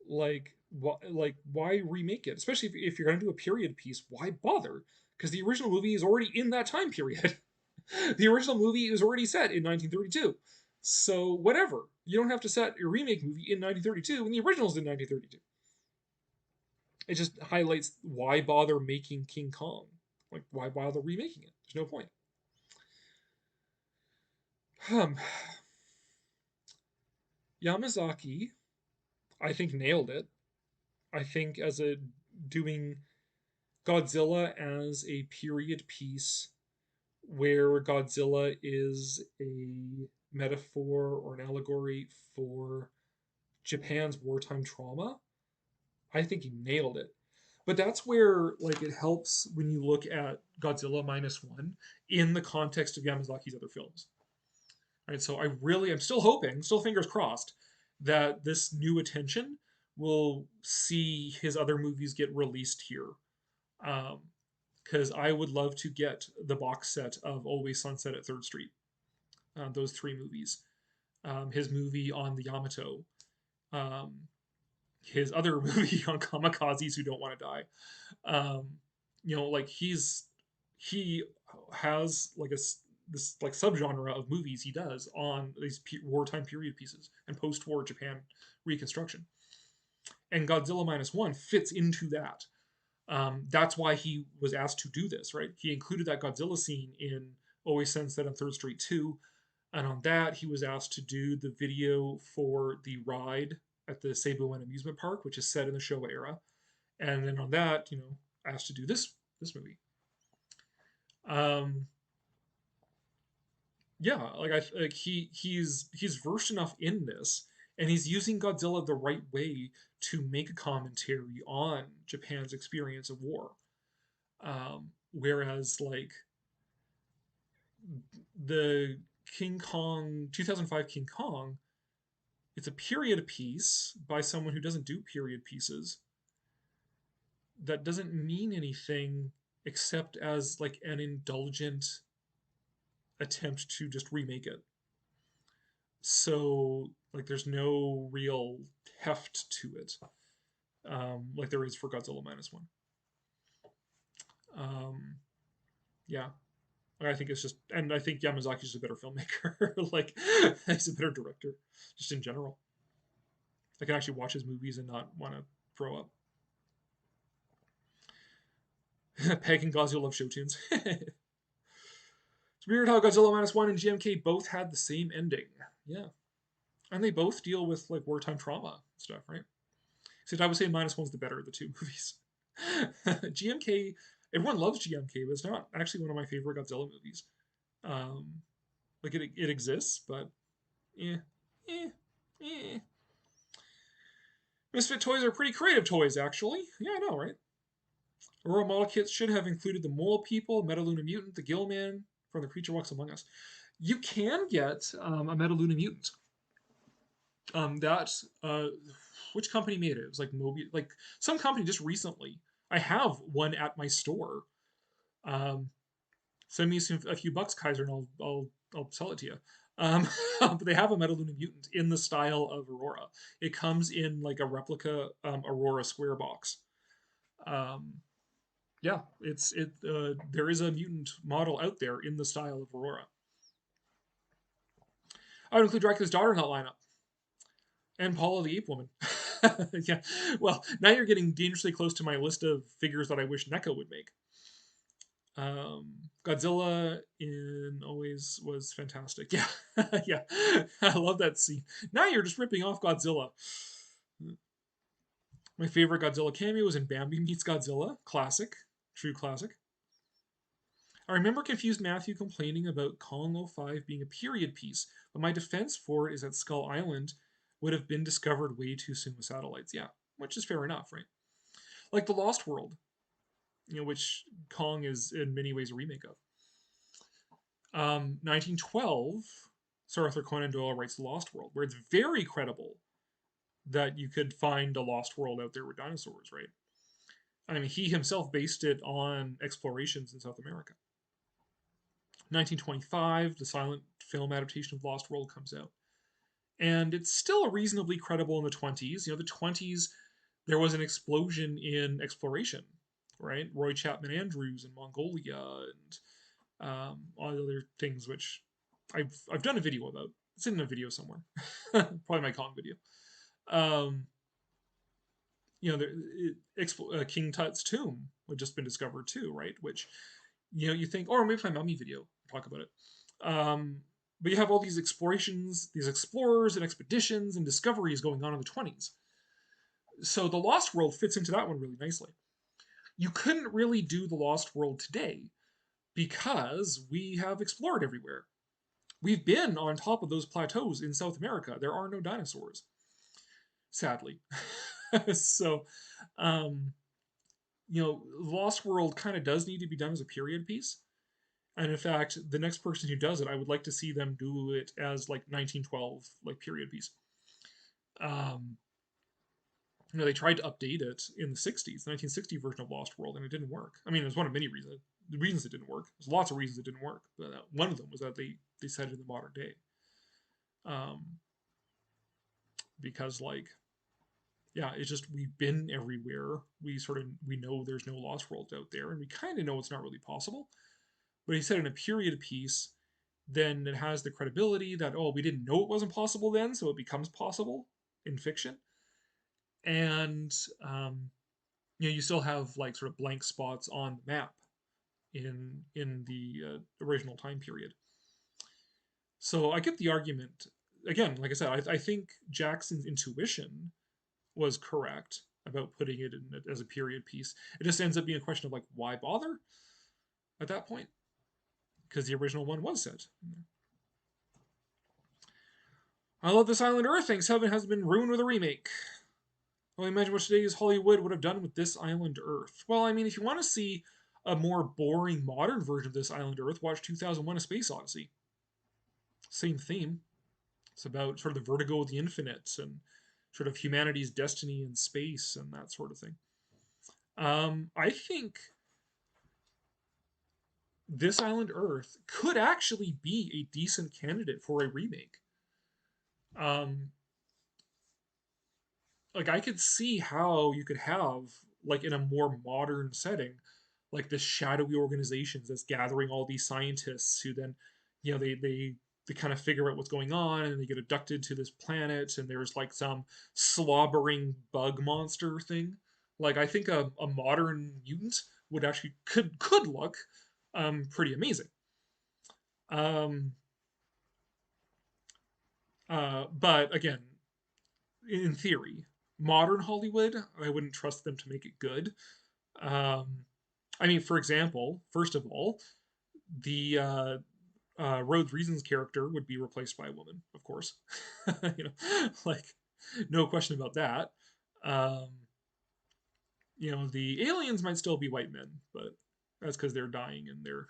Like why remake it? Especially if you're going to do a period piece, why bother? Because the original movie is already in that time period. The original movie is already set in 1932. So whatever. You don't have to set a remake movie in 1932 when the original's in 1932. It just highlights why bother making King Kong. Like, why bother remaking it? There's no point. Yamazaki, I think, nailed it. I think doing Godzilla as a period piece where Godzilla is a metaphor or an allegory for Japan's wartime trauma, I think he nailed it. But that's where like it helps when you look at Godzilla -1 in the context of Yamazaki's other films. Right, so I'm still hoping, still fingers crossed, that this new attention will see his other movies get released here. Because I would love to get the box set of Always Sunset at 3rd Street. Those 3 movies. His movie on the Yamato. His other movie on kamikazes who don't want to die. Like he has like this like subgenre of movies he does on these wartime period pieces and post-war Japan reconstruction. And Godzilla -1 fits into that. That's why he was asked to do this, right? He included that Godzilla scene in Always Sunset on 3rd Street 2. And on that, he was asked to do the video for the ride at the Seibuan amusement park, which is set in the Showa era. And then on that, asked to do this movie. Yeah, like he's versed enough in this, and he's using Godzilla the right way to make a commentary on Japan's experience of war. Whereas like the King Kong 2005 King Kong, it's a period piece by someone who doesn't do period pieces. That doesn't mean anything except as like an indulgent attempt to just remake it. So like there's no real heft to it, like there is for Godzilla -1. Yeah, I think it's just, and I think Yamazaki's just a better filmmaker. Like he's a better director, just in general. I can actually watch his movies and not want to throw up. Peg and Godzilla love show tunes. It's weird how Godzilla -1 and GMK both had the same ending. Yeah. And they both deal with like wartime trauma stuff, right? Except I would say -1's the better of the 2 movies. GMK, everyone loves GMK, but it's not actually one of my favorite Godzilla movies. Like it exists, but eh, eh, eh. Misfit toys are pretty creative toys, actually. Yeah, I know, right? Aurora model kits should have included the Mole People, Metaluna Mutant, the Gill Man from The Creature Walks Among Us. You can get a Metaluna Mutant. That which company made it? It was like like some company just recently. I have one at my store. Um, Send me a few bucks, Kaiser, and I'll sell it to you. But they have a Metaluna Mutant in the style of Aurora. It comes in like a replica Aurora square box. Um, yeah, there is a mutant model out there in the style of Aurora. I would include Dracula's daughter in that lineup, and Paula the Ape Woman. Yeah, well, now you're getting dangerously close to my list of figures that I wish NECA would make. Godzilla in always was fantastic. Yeah, yeah, I love that scene. Now you're just ripping off Godzilla. My favorite Godzilla cameo was in Bambi Meets Godzilla. Classic, true classic. I remember confused Matthew complaining about Kong 05 being a period piece, but my defense for it is that Skull Island would have been discovered way too soon with satellites. Yeah, which is fair enough, right? Like The Lost World, which Kong is in many ways a remake of. 1912, Sir Arthur Conan Doyle writes The Lost World, where it's very credible that you could find a lost world out there with dinosaurs, right? I mean, he himself based it on explorations in South America. 1925, the silent film adaptation of Lost World comes out. And it's still reasonably credible in the 20s. The 20s, there was an explosion in exploration, right? Roy Chapman Andrews in Mongolia and all the other things which I've done a video about. It's in a video somewhere, probably my Kong video. King Tut's tomb had just been discovered too, right? Which you think, or maybe my mummy video talk about it. But you have all these explorations, these explorers and expeditions and discoveries going on in the 20s. So the Lost World fits into that one really nicely. You couldn't really do the Lost World today because we have explored everywhere. We've been on top of those plateaus in South America. There are no dinosaurs, sadly. So, Lost World kind of does need to be done as a period piece. And in fact, the next person who does it, I would like to see them do it as like 1912, like period piece. They tried to update it in the 60s, the 1960 version of Lost World, and it didn't work. I mean, it was one of many reasons. The reasons it didn't work. There's lots of reasons it didn't work, but one of them was that they set it in the modern day. Because it's just we've been everywhere. We know there's no Lost World out there, and we kind of know it's not really possible. But he said in a period piece, then it has the credibility that we didn't know it wasn't possible then, so it becomes possible in fiction. And you still have like sort of blank spots on the map in the original time period. So I get the argument. Again, like I said, I think Jackson's intuition was correct about putting it in as a period piece. It just ends up being a question of like, why bother at that point? Because the original one was set. I love this Island Earth. Thanks heaven has been ruined with a remake. Well, imagine what today's Hollywood would have done with this Island Earth. Well, I mean, if you want to see a more boring modern version of this Island Earth, watch 2001: A Space Odyssey. Same theme. It's about sort of the vertigo of the infinite and sort of humanity's destiny in space and that sort of thing. I think this Island Earth could actually be a decent candidate for a remake. I could see how you could have, like, in a more modern setting, like this shadowy organizations that's gathering all these scientists who then, they kind of figure out what's going on and they get abducted to this planet and there's like some slobbering bug monster thing. Like, I think a modern mutant would actually could look pretty amazing. But again, in theory, modern Hollywood, I wouldn't trust them to make it good. I mean, for example, first of all, the Rhodes Reason's character would be replaced by a woman, of course. Like, no question about that. Um, the aliens might still be white men, but that's because they're dying and they're,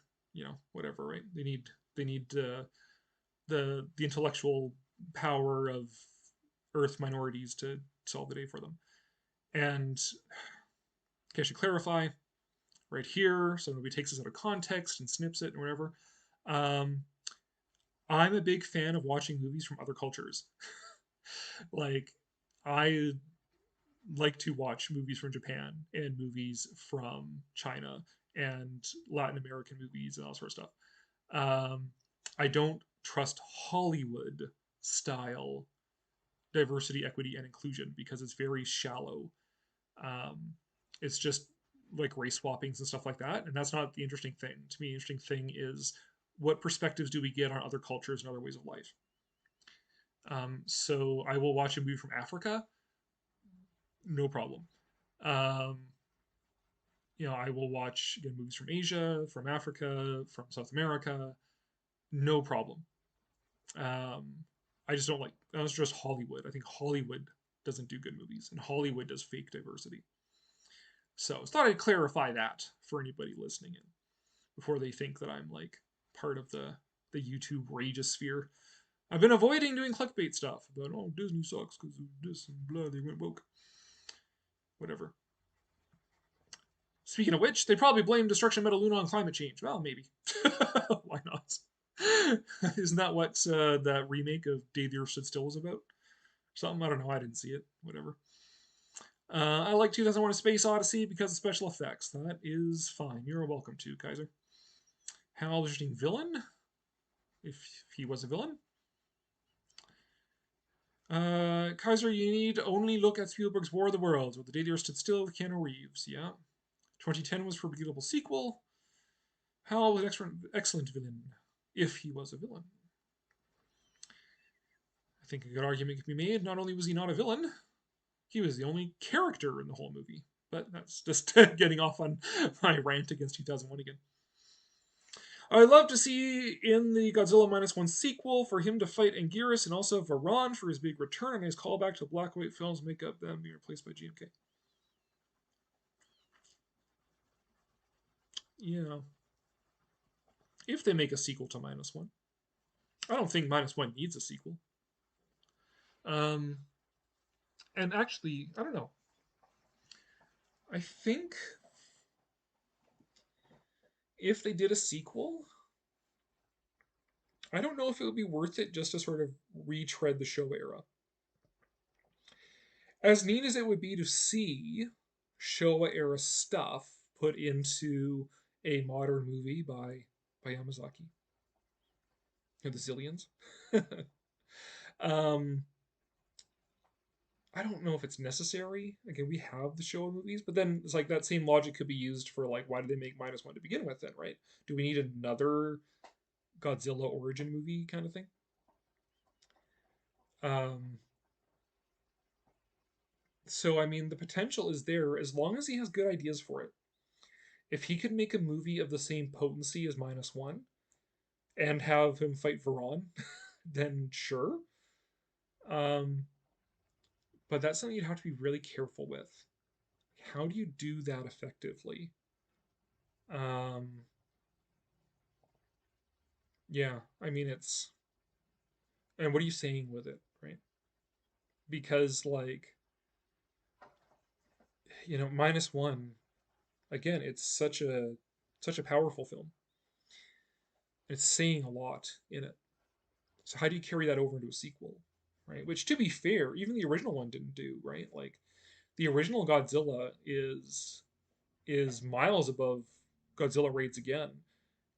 whatever, right? They need the intellectual power of Earth minorities to solve the day for them. And I should clarify right here, so nobody takes this out of context and snips it or whatever. Um, I'm a big fan of watching movies from other cultures. Like, I like to watch movies from Japan and movies from China and Latin American movies and all sort of stuff. I don't trust Hollywood style diversity, equity, and inclusion because it's very shallow. Um, it's just like race swappings and stuff like that, and that's not the interesting thing. To me, the interesting thing is what perspectives do we get on other cultures and other ways of life. So I will watch a movie from Africa, no problem. Um, I will watch again movies from Asia, from Africa, from South America, no problem. Um, I just don't like. That's just Hollywood. I think Hollywood doesn't do good movies, and Hollywood does fake diversity. So I thought I'd clarify that for anybody listening in before they think that I'm like part of the YouTube rageosphere. I've been avoiding doing clickbait stuff, but Disney sucks because of this and blah. They went woke. Whatever. Speaking of which, they probably blame destruction of Metaluna on climate change. Well, maybe. Why not? Isn't that what that remake of Day the Earth Stood Still was about? Something, I don't know. I didn't see it. Whatever. I like 2001: A Space Odyssey because of special effects. That is fine. You're welcome to, Kaiser. How interesting villain? If he was a villain. Kaiser, you need only look at Spielberg's War of the Worlds, where the Day the Earth Stood Still with Keanu Reeves. Yeah. 2010 was for a forgettable sequel. Hal was an excellent villain, if he was a villain. I think a good argument can be made. Not only was he not a villain, he was the only character in the whole movie. But that's just getting off on my rant against 2001 again. I'd love to see in the Godzilla -1 sequel for him to fight Anguirus and also Varan for his big return and his callback to black and white films make up them being replaced by GMK. Yeah. If they make a sequel to -1. I don't think -1 needs a sequel. And actually, I don't know. I think if they did a sequel, I don't know if it would be worth it just to sort of retread the Showa era. As neat as it would be to see Showa era stuff put into a modern movie by Yamazaki. The Zillions. I don't know if it's necessary. Again, we have the Showa movies, but then it's like that same logic could be used for like, why did they make -1 to begin with then, right? Do we need another Godzilla origin movie kind of thing? So I mean, the potential is there as long as he has good ideas for it. If he could make a movie of the same potency as -1 and have him fight Varan, then sure. But that's something you'd have to be really careful with. How do you do that effectively? Yeah, I mean, it's... And what are you saying with it, right? Because, like, -1, again, it's such a powerful film. It's saying a lot in it. So how do you carry that over into a sequel, right? Which, to be fair, even the original one didn't do, right? Like, the original Godzilla is miles above Godzilla Raids Again,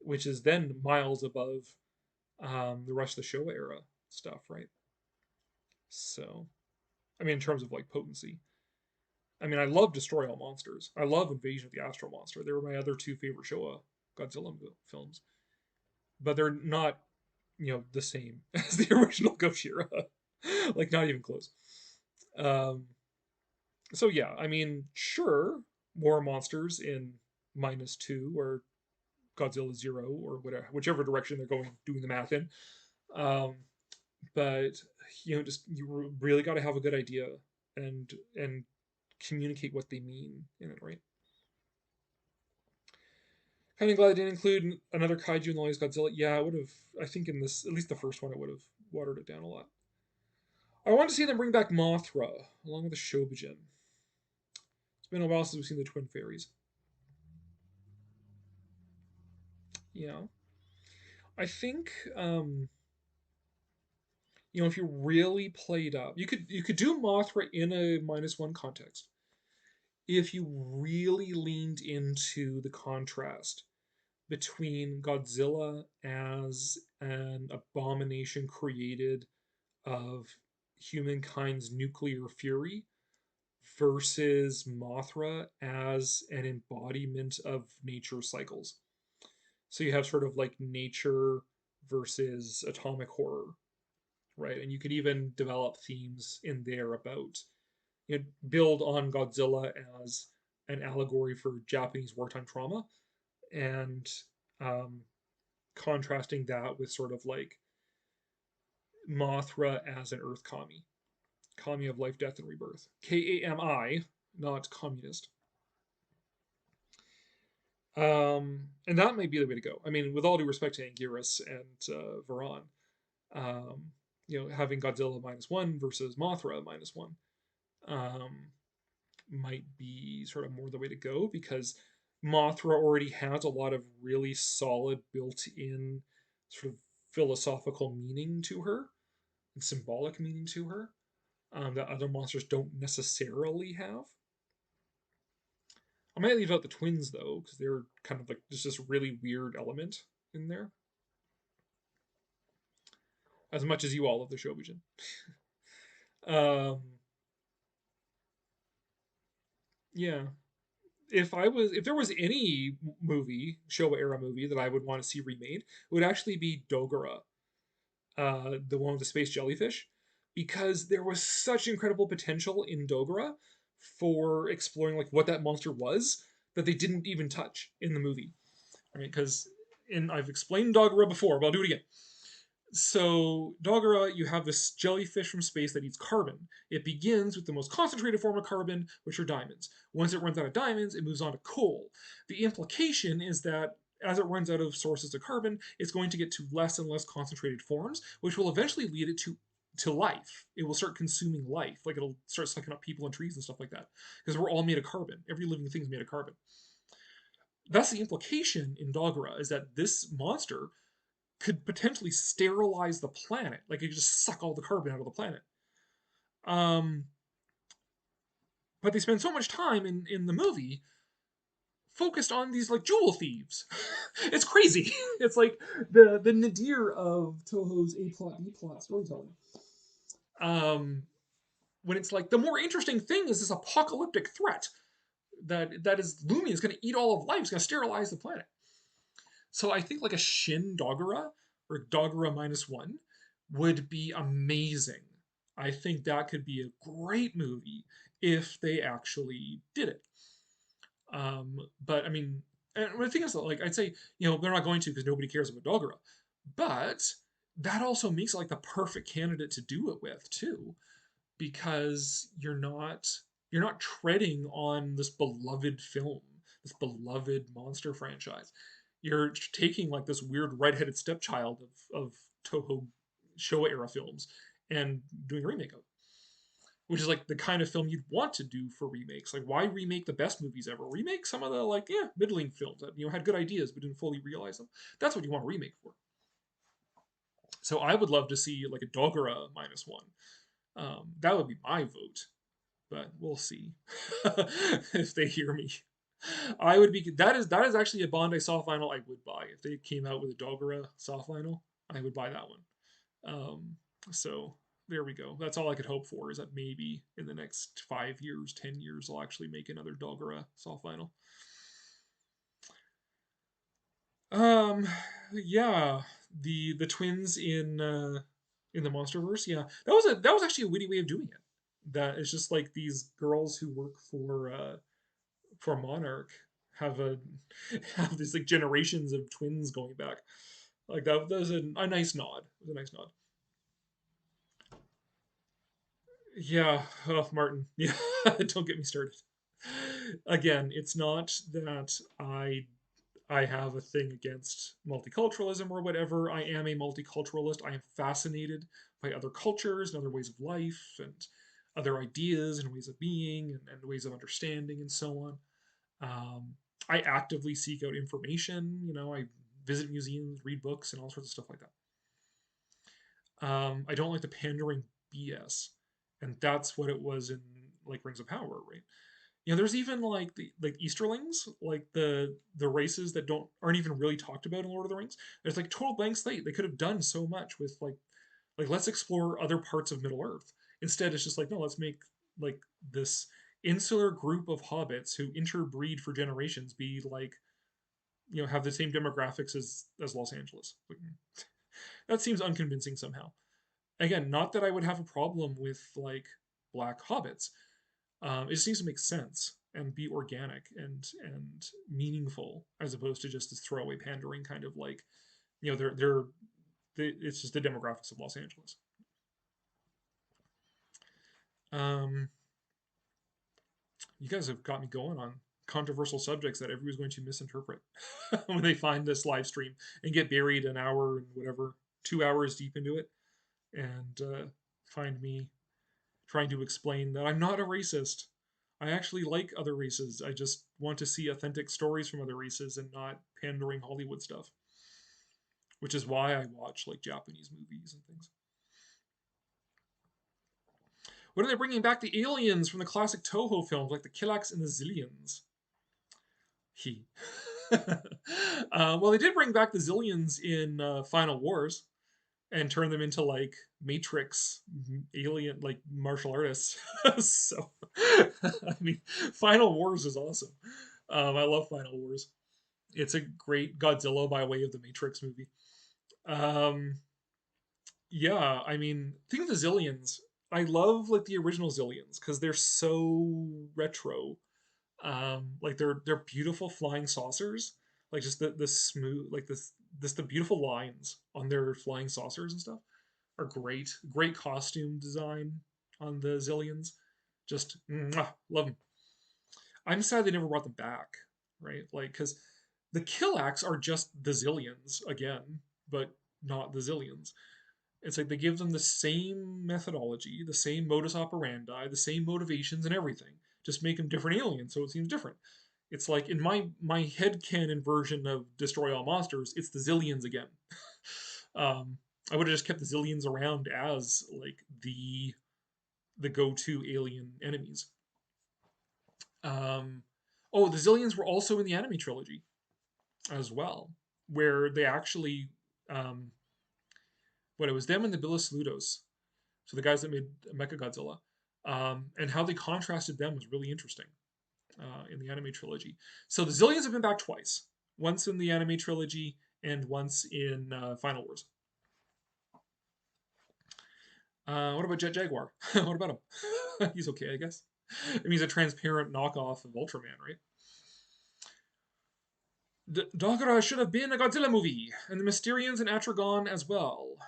which is then miles above the rest of the Showa era stuff, right? So, I mean, in terms of like potency, I mean, I love Destroy All Monsters. I love Invasion of the Astro Monster. They were my other two favorite Showa Godzilla films, but they're not, the same as the original Gojira. Like, not even close. So yeah, I mean, sure, more monsters in -2 are Godzilla Zero or whatever, whichever direction they're going, doing the math in. Um, but just you really got to have a good idea and communicate what they mean in it, right? Kind of glad I didn't include another kaiju in the latest Godzilla. Yeah, I would have. I think in this, at least the first one, I would have watered it down a lot. I want to see them bring back Mothra along with the Shobijin. It's been a while since we've seen the Twin Fairies. Yeah, I think if you really played up, you could do Mothra in a -1 context if you really leaned into the contrast between Godzilla as an abomination created of humankind's nuclear fury versus Mothra as an embodiment of nature cycles. So you have sort of like nature versus atomic horror, right? And you could even develop themes in there about, build on Godzilla as an allegory for Japanese wartime trauma, and contrasting that with sort of like Mothra as an Earth kami of life, death, and rebirth. Kami, not communist. And that might be the way to go. I mean, with all due respect to Anguirus and Varan, having Godzilla -1 versus Mothra -1 might be sort of more the way to go, because Mothra already has a lot of really solid built-in sort of philosophical meaning to her and symbolic meaning to her that other monsters don't necessarily have. I might leave out the twins though, because they're kind of like just this really weird element in there. As much as you all love the Shobijin. Yeah. If there was any movie, Showa era movie, that I would want to see remade, it would actually be Dogora, the one with the space jellyfish, because there was such incredible potential in Dogora for exploring like what that monster was that they didn't even touch in the movie, right? Because I've explained Dogora before, but I'll do it again. So, Dogora, you have this jellyfish from space that eats carbon. It begins with the most concentrated form of carbon, which are diamonds. Once it runs out of diamonds, it moves on to coal. The implication is that as it runs out of sources of carbon, it's going to get to less and less concentrated forms, which will eventually lead it to life. It will start consuming life. Like, it'll start sucking up people and trees and stuff like that. Because we're all made of carbon. Every living thing is made of carbon. That's the implication in Dogora, is that this monster could potentially sterilize the planet. Like, it could just suck all the carbon out of the planet. But they spend so much time in the movie focused on these like jewel thieves. It's crazy. It's like the nadir of Toho's A plot B plot storytelling. When it's like the more interesting thing is this apocalyptic threat that is looming. Is going to eat all of life. It's going to sterilize the planet. So I think like a Shin Dogora or Dogora -1 would be amazing. I think that could be a great movie if they actually did it. But I mean, and the thing is, like, I'd say, they're not going to because nobody cares about Dogora. But that also makes it like the perfect candidate to do it with too, because you're not treading on this beloved film, this beloved monster franchise. You're taking like this weird redheaded stepchild of Toho Showa era films and doing a remake of it, which is like the kind of film you'd want to do for remakes. Like, why remake the best movies ever? Remake some of the middling films that had good ideas but didn't fully realize them. That's what you want a remake for. So I would love to see like a Dogora -1. That would be my vote, but we'll see if they hear me. I would be that is actually a Bandai soft vinyl I would buy. If they came out with a Dogora soft vinyl, I would buy that one. So there we go. That's all I could hope for, is that maybe in the next 5 years, 10 years, I'll actually make another Dogora soft vinyl. Yeah, the twins in the MonsterVerse. Yeah, that was actually a witty way of doing it. That it's just like these girls who work for Monarch have a have these like generations of twins going back. Like that was a nice nod. It was a nice nod. Yeah, oh, Martin. Yeah, don't get me started. Again, it's not that I have a thing against multiculturalism or whatever. I am a multiculturalist. I am fascinated by other cultures and other ways of life and other ideas and ways of being and ways of understanding and so on. I actively seek out information. You know, I visit museums, read books, and all sorts of stuff like that. I don't like the pandering BS, and that's what it was in like Rings of Power, right? You know, there's even like the like Easterlings, like the races that aren't even really talked about in Lord of the Rings. There's like total blank slate. They could have done so much with like let's explore other parts of Middle Earth. Instead, it's just like no, let's make like this insular group of hobbits who interbreed for generations be like have the same demographics as Los Angeles. Like, that seems unconvincing somehow. Again, not that I would have a problem with like black hobbits. It just needs to make sense and be organic and meaningful as opposed to just this throwaway pandering kind of like it's just the demographics of Los Angeles. You guys have got me going on controversial subjects that everybody's going to misinterpret when they find this live stream and get buried an hour and whatever 2 hours deep into it and find me trying to explain that I'm not a racist. I actually like other races. I just want to see authentic stories from other races and not pandering Hollywood stuff. Which is why I watch like Japanese movies and things. When are they bringing back the aliens from the classic Toho films like the Killax and the Zillions? Well, they did bring back the Zillions in Final Wars and turn them into like Matrix alien like martial artists. So I mean, Final Wars is awesome. I love Final Wars. It's a great Godzilla by way of the Matrix movie. Yeah, I mean, think of the Zillions. I love like the original Zillions because they're so retro. Like they're beautiful flying saucers. Like just the smooth like this the beautiful lines on their flying saucers and stuff are great. Great costume design on the Zillions. Just love them. I'm sad they never brought them back, right? Like because the Killax are just the Zillions again, but not the Zillions. It's like they give them the same methodology, the same modus operandi, the same motivations and everything. Just make them different aliens, so it seems different. It's like in my headcanon version of Destroy All Monsters, it's the Zillions again. I would have just kept the Zillions around as like the go-to alien enemies. Oh, the Zillions were also in the anime trilogy as well, where they actually it was them and the Saludos, so the guys that made Mechagodzilla, and how they contrasted them was really interesting in the anime trilogy. So the Zillions have been back twice, once in the anime trilogy and once in Final Wars. What about Jet Jaguar? What about him? He's okay, I guess. I mean, he's a transparent knockoff of Ultraman, right? Dogora should have been a Godzilla movie, and the Mysterians and Atragon as well.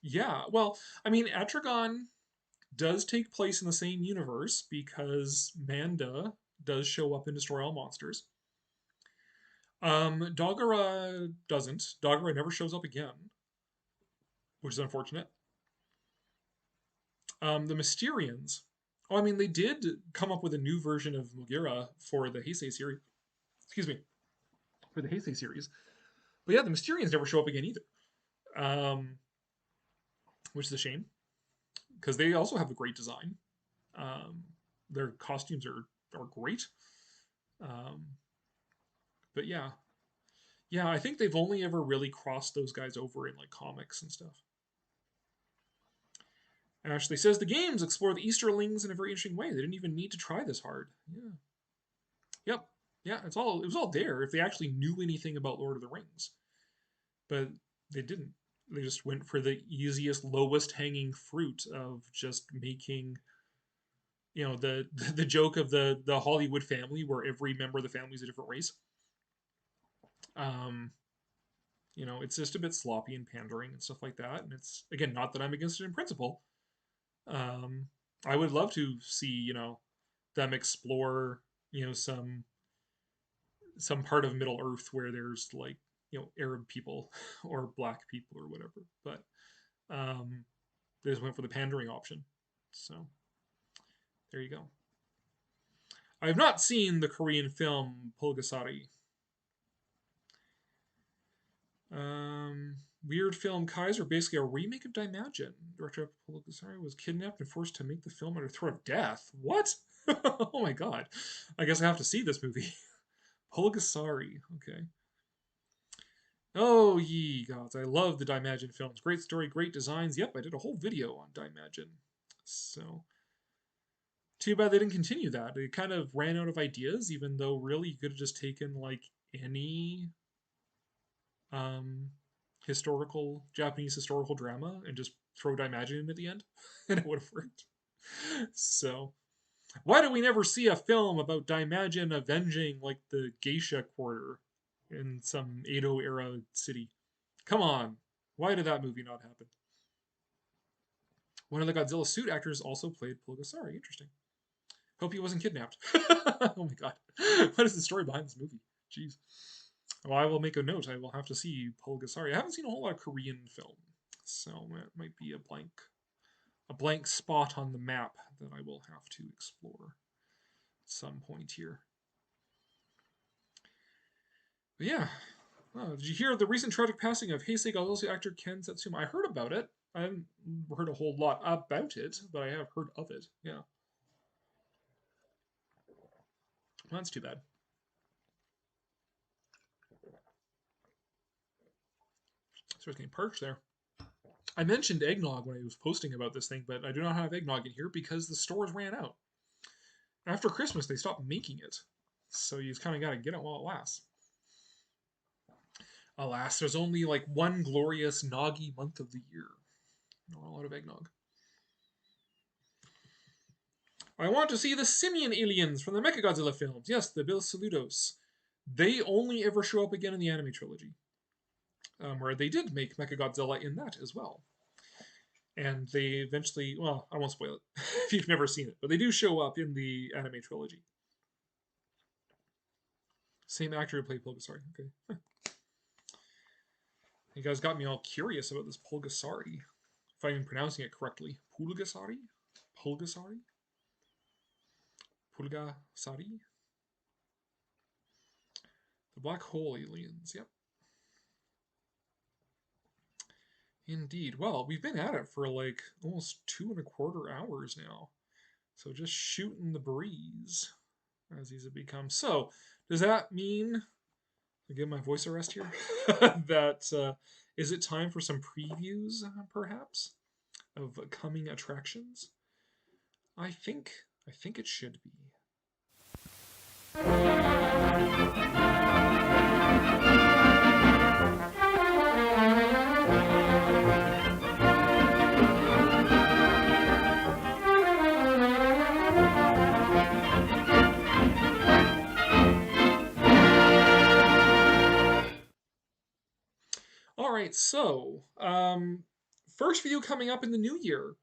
Yeah, well, I mean, Atragon does take place in the same universe because Manda does show up in Destroy All Monsters. Dogora doesn't. Dogora never shows up again, which is unfortunate. The Mysterians. Oh, I mean, they did come up with a new version of Mugira for the Heisei series. Excuse me. For the Heisei series. But yeah, the Mysterians never show up again either. Which is a shame. Because they also have a great design. Their costumes are great. But yeah. Yeah, I think they've only ever really crossed those guys over in like comics and stuff. Ashley says the games explore the Easterlings in a very interesting way. They didn't even need to try this hard. Yeah. Yep. Yeah, it was all there if they actually knew anything about Lord of the Rings. But they didn't. They just went for the easiest, lowest hanging fruit of just making you know, the joke of the Hollywood family where every member of the family is a different race. Um, you know, it's just a bit sloppy and pandering and stuff like that. And it's, again, not that I'm against it in principle. Um, I would love to see, you know, them explore, you know, some part of Middle Earth where there's like, you know, Arab people or black people or whatever. But they just went for the pandering option. So there you go. I have not seen the Korean film Pulgasari. Weird film Kaiser, basically a remake of Daimajin. Director of Pulgasari was kidnapped and forced to make the film under threat of death. What? Oh my god. I guess I have to see this movie. Pulgasari. Okay. Oh, ye gods. I love the Daimajin films. Great story, great designs. Yep, I did a whole video on Daimajin. So, too bad they didn't continue that. It kind of ran out of ideas, even though really you could have just taken like any um, Japanese historical drama and just throw Daimajin in at the end, and it would have worked. So, why do we never see a film about Daimajin avenging like the geisha quarter in some Edo era city? Come on, why did that movie not happen? One of the Godzilla suit actors also played Pulgasari. Interesting. Hope he wasn't kidnapped. Oh my god. What is the story behind this movie? Jeez. Well, I will make a note. I will have to see Pulgasari. I haven't seen a whole lot of Korean film, so that might be a blank spot on the map that I will have to explore at some point here. But yeah. Oh, did you hear of the recent tragic passing of Heisei Godzilla actor Ken Satsuma? I heard about it. I haven't heard a whole lot about it, but I have heard of it. Yeah. Well, that's too bad. Starts getting parched there. I mentioned eggnog when I was posting about this thing, but I do not have eggnog in here because the stores ran out. After Christmas, they stopped making it. So you kind of got to get it while it lasts. Alas, there's only like one glorious noggy month of the year. Not a lot of eggnog. I want to see the simian aliens from the Mechagodzilla films. Yes, the Bill Saludos. They only ever show up again in the anime trilogy, where they did make Mechagodzilla in that as well. And they eventually, well, I won't spoil it if you've never seen it, but they do show up in the anime trilogy. Same actor who played Pulgasari. Okay. You guys got me all curious about this Pulgasari. If I'm even pronouncing it correctly. Pulgasari? Pulgasari? Pulgasari? The black hole aliens, yep. Indeed. Well, we've been at it for like almost 2.25 hours now. So just shooting the breeze as these have become. So, does that mean, I give my voice a rest here, that is it time for some previews, perhaps, of coming attractions? I think it should be. All right, so first video coming up in the new year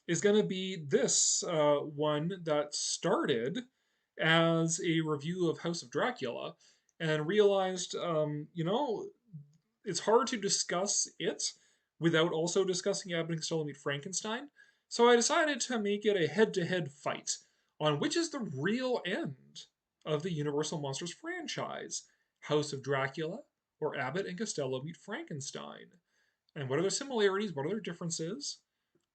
is going to be this one that started as a review of House of Dracula and realized, you know, it's hard to discuss it without also discussing Abbott and Costello Meet Frankenstein. So I decided to make it a head-to-head fight on which is the real end of the Universal Monsters franchise, House of Dracula or Abbott and Costello Meet Frankenstein. And what are their similarities? What are their differences?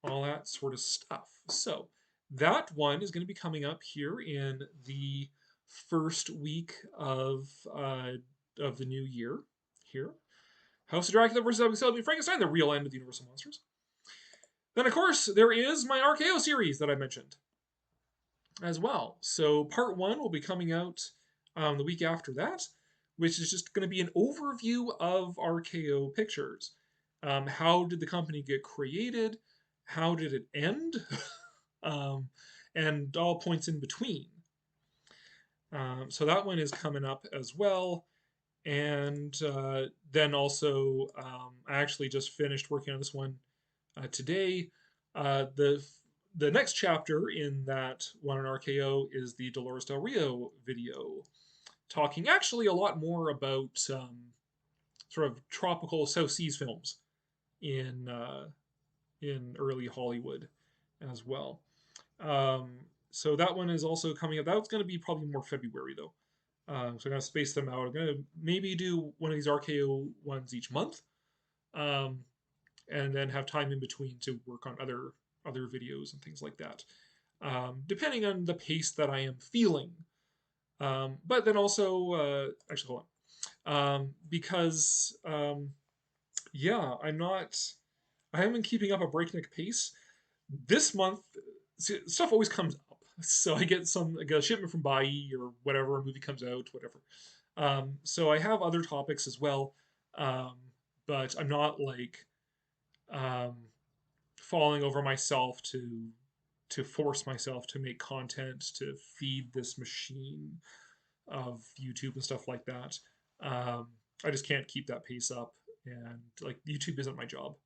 All that sort of stuff. So that one is going to be coming up here in the first week of the new year. Here, House of Dracula versus Abbott and Costello Meet Frankenstein, the real end of the Universal Monsters. Then, of course, there is my RKO series that I mentioned as well. So part 1 will be coming out the week after that, which is just going to be an overview of RKO Pictures. How did the company get created? How did it end? and all points in between. So that one is coming up as well. And then also, I actually just finished working on this one today. The next chapter in that one on RKO is the Dolores Del Rio video, talking actually a lot more about sort of tropical South Seas films in early Hollywood as well. So that one is also coming up. That's going to be probably more February though. So I'm going to space them out. I'm going to maybe do one of these RKO ones each month, and then have time in between to work on other videos and things like that, depending on the pace that I am feeling. But then also, actually, hold on, because yeah, I haven't been keeping up a breakneck pace. This month, stuff always comes up. So I get a shipment from Bai or whatever, a movie comes out, whatever. So I have other topics as well, but I'm not like falling over myself to force myself to make content to feed this machine of YouTube and stuff like that. I just can't keep that pace up, and like YouTube isn't my job.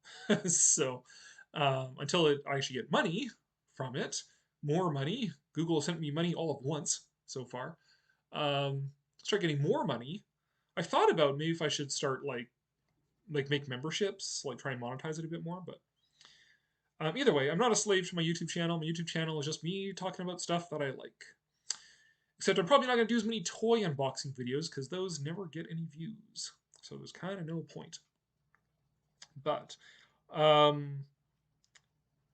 So until I actually get money from it, more money. Google sent me money all at once so far. Start getting more money. I thought about maybe if I should start like make memberships, like try and monetize it a bit more. But either way, I'm not a slave to my YouTube channel. My YouTube channel is just me talking about stuff that I like. Except I'm probably not going to do as many toy unboxing videos because those never get any views. So there's kind of no point. But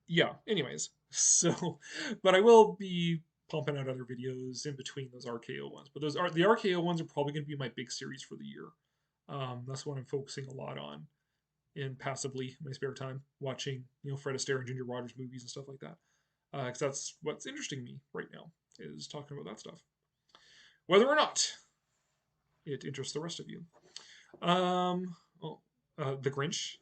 yeah, anyways. So, but I will be pumping out other videos in between those RKO ones. But the RKO ones are probably going to be my big series for the year. That's what I'm focusing a lot on in passively in my spare time, watching Fred Astaire and Ginger Rogers movies and stuff like that. Because that's what's interesting me right now, is talking about that stuff. Whether or not it interests the rest of you. The Grinch.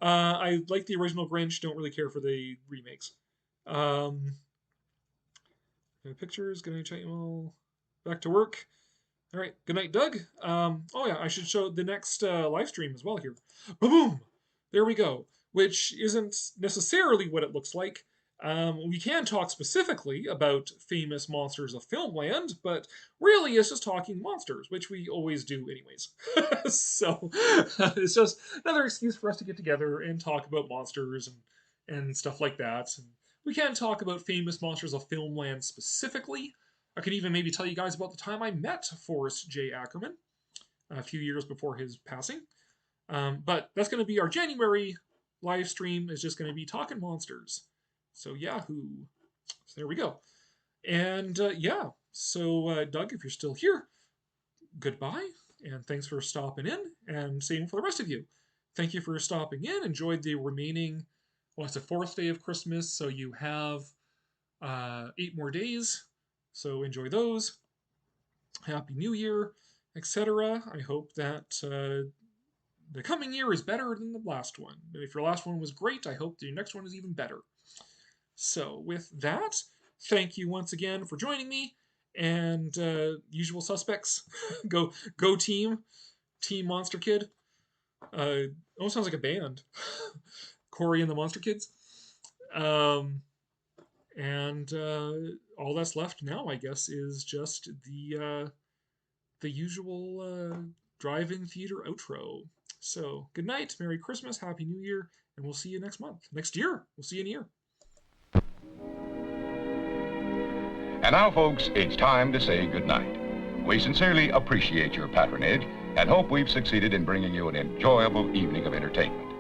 I like the original Grinch, don't really care for the remakes. Pictures, good night, chat you all. Back to work. All right, good night, Doug. Oh yeah, I should show the next live stream as well here. Boom! There we go. Which isn't necessarily what it looks like. We can talk specifically about famous monsters of Filmland, but really it's just talking monsters, which we always do anyways. So it's just another excuse for us to get together and talk about monsters and stuff like that. And we can talk about famous monsters of Filmland specifically. I could even maybe tell you guys about the time I met Forrest J. Ackerman a few years before his passing. But that's going to be our January live stream, is just going to be talking monsters. So Yahoo. So there we go. And yeah, so Doug, if you're still here, goodbye, and thanks for stopping in, and same for the rest of you. Thank you for stopping in. Enjoyed the remaining, well, it's the 4th day of Christmas, so you have 8 more days, so enjoy those. Happy New Year, etc. I hope that the coming year is better than the last one. If your last one was great, I hope the next one is even better. So with that, thank you once again for joining me, and usual suspects. go team Monster Kid. Almost sounds like a band. Cory and the Monster Kids. And all that's left now, I guess, is just the usual drive-in theater outro. So good night, Merry Christmas, Happy New Year, and we'll see you next month. Next year. We'll see you in a year. And now, folks, it's time to say goodnight. We sincerely appreciate your patronage and hope we've succeeded in bringing you an enjoyable evening of entertainment.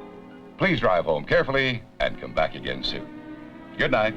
Please drive home carefully and come back again soon. Good night.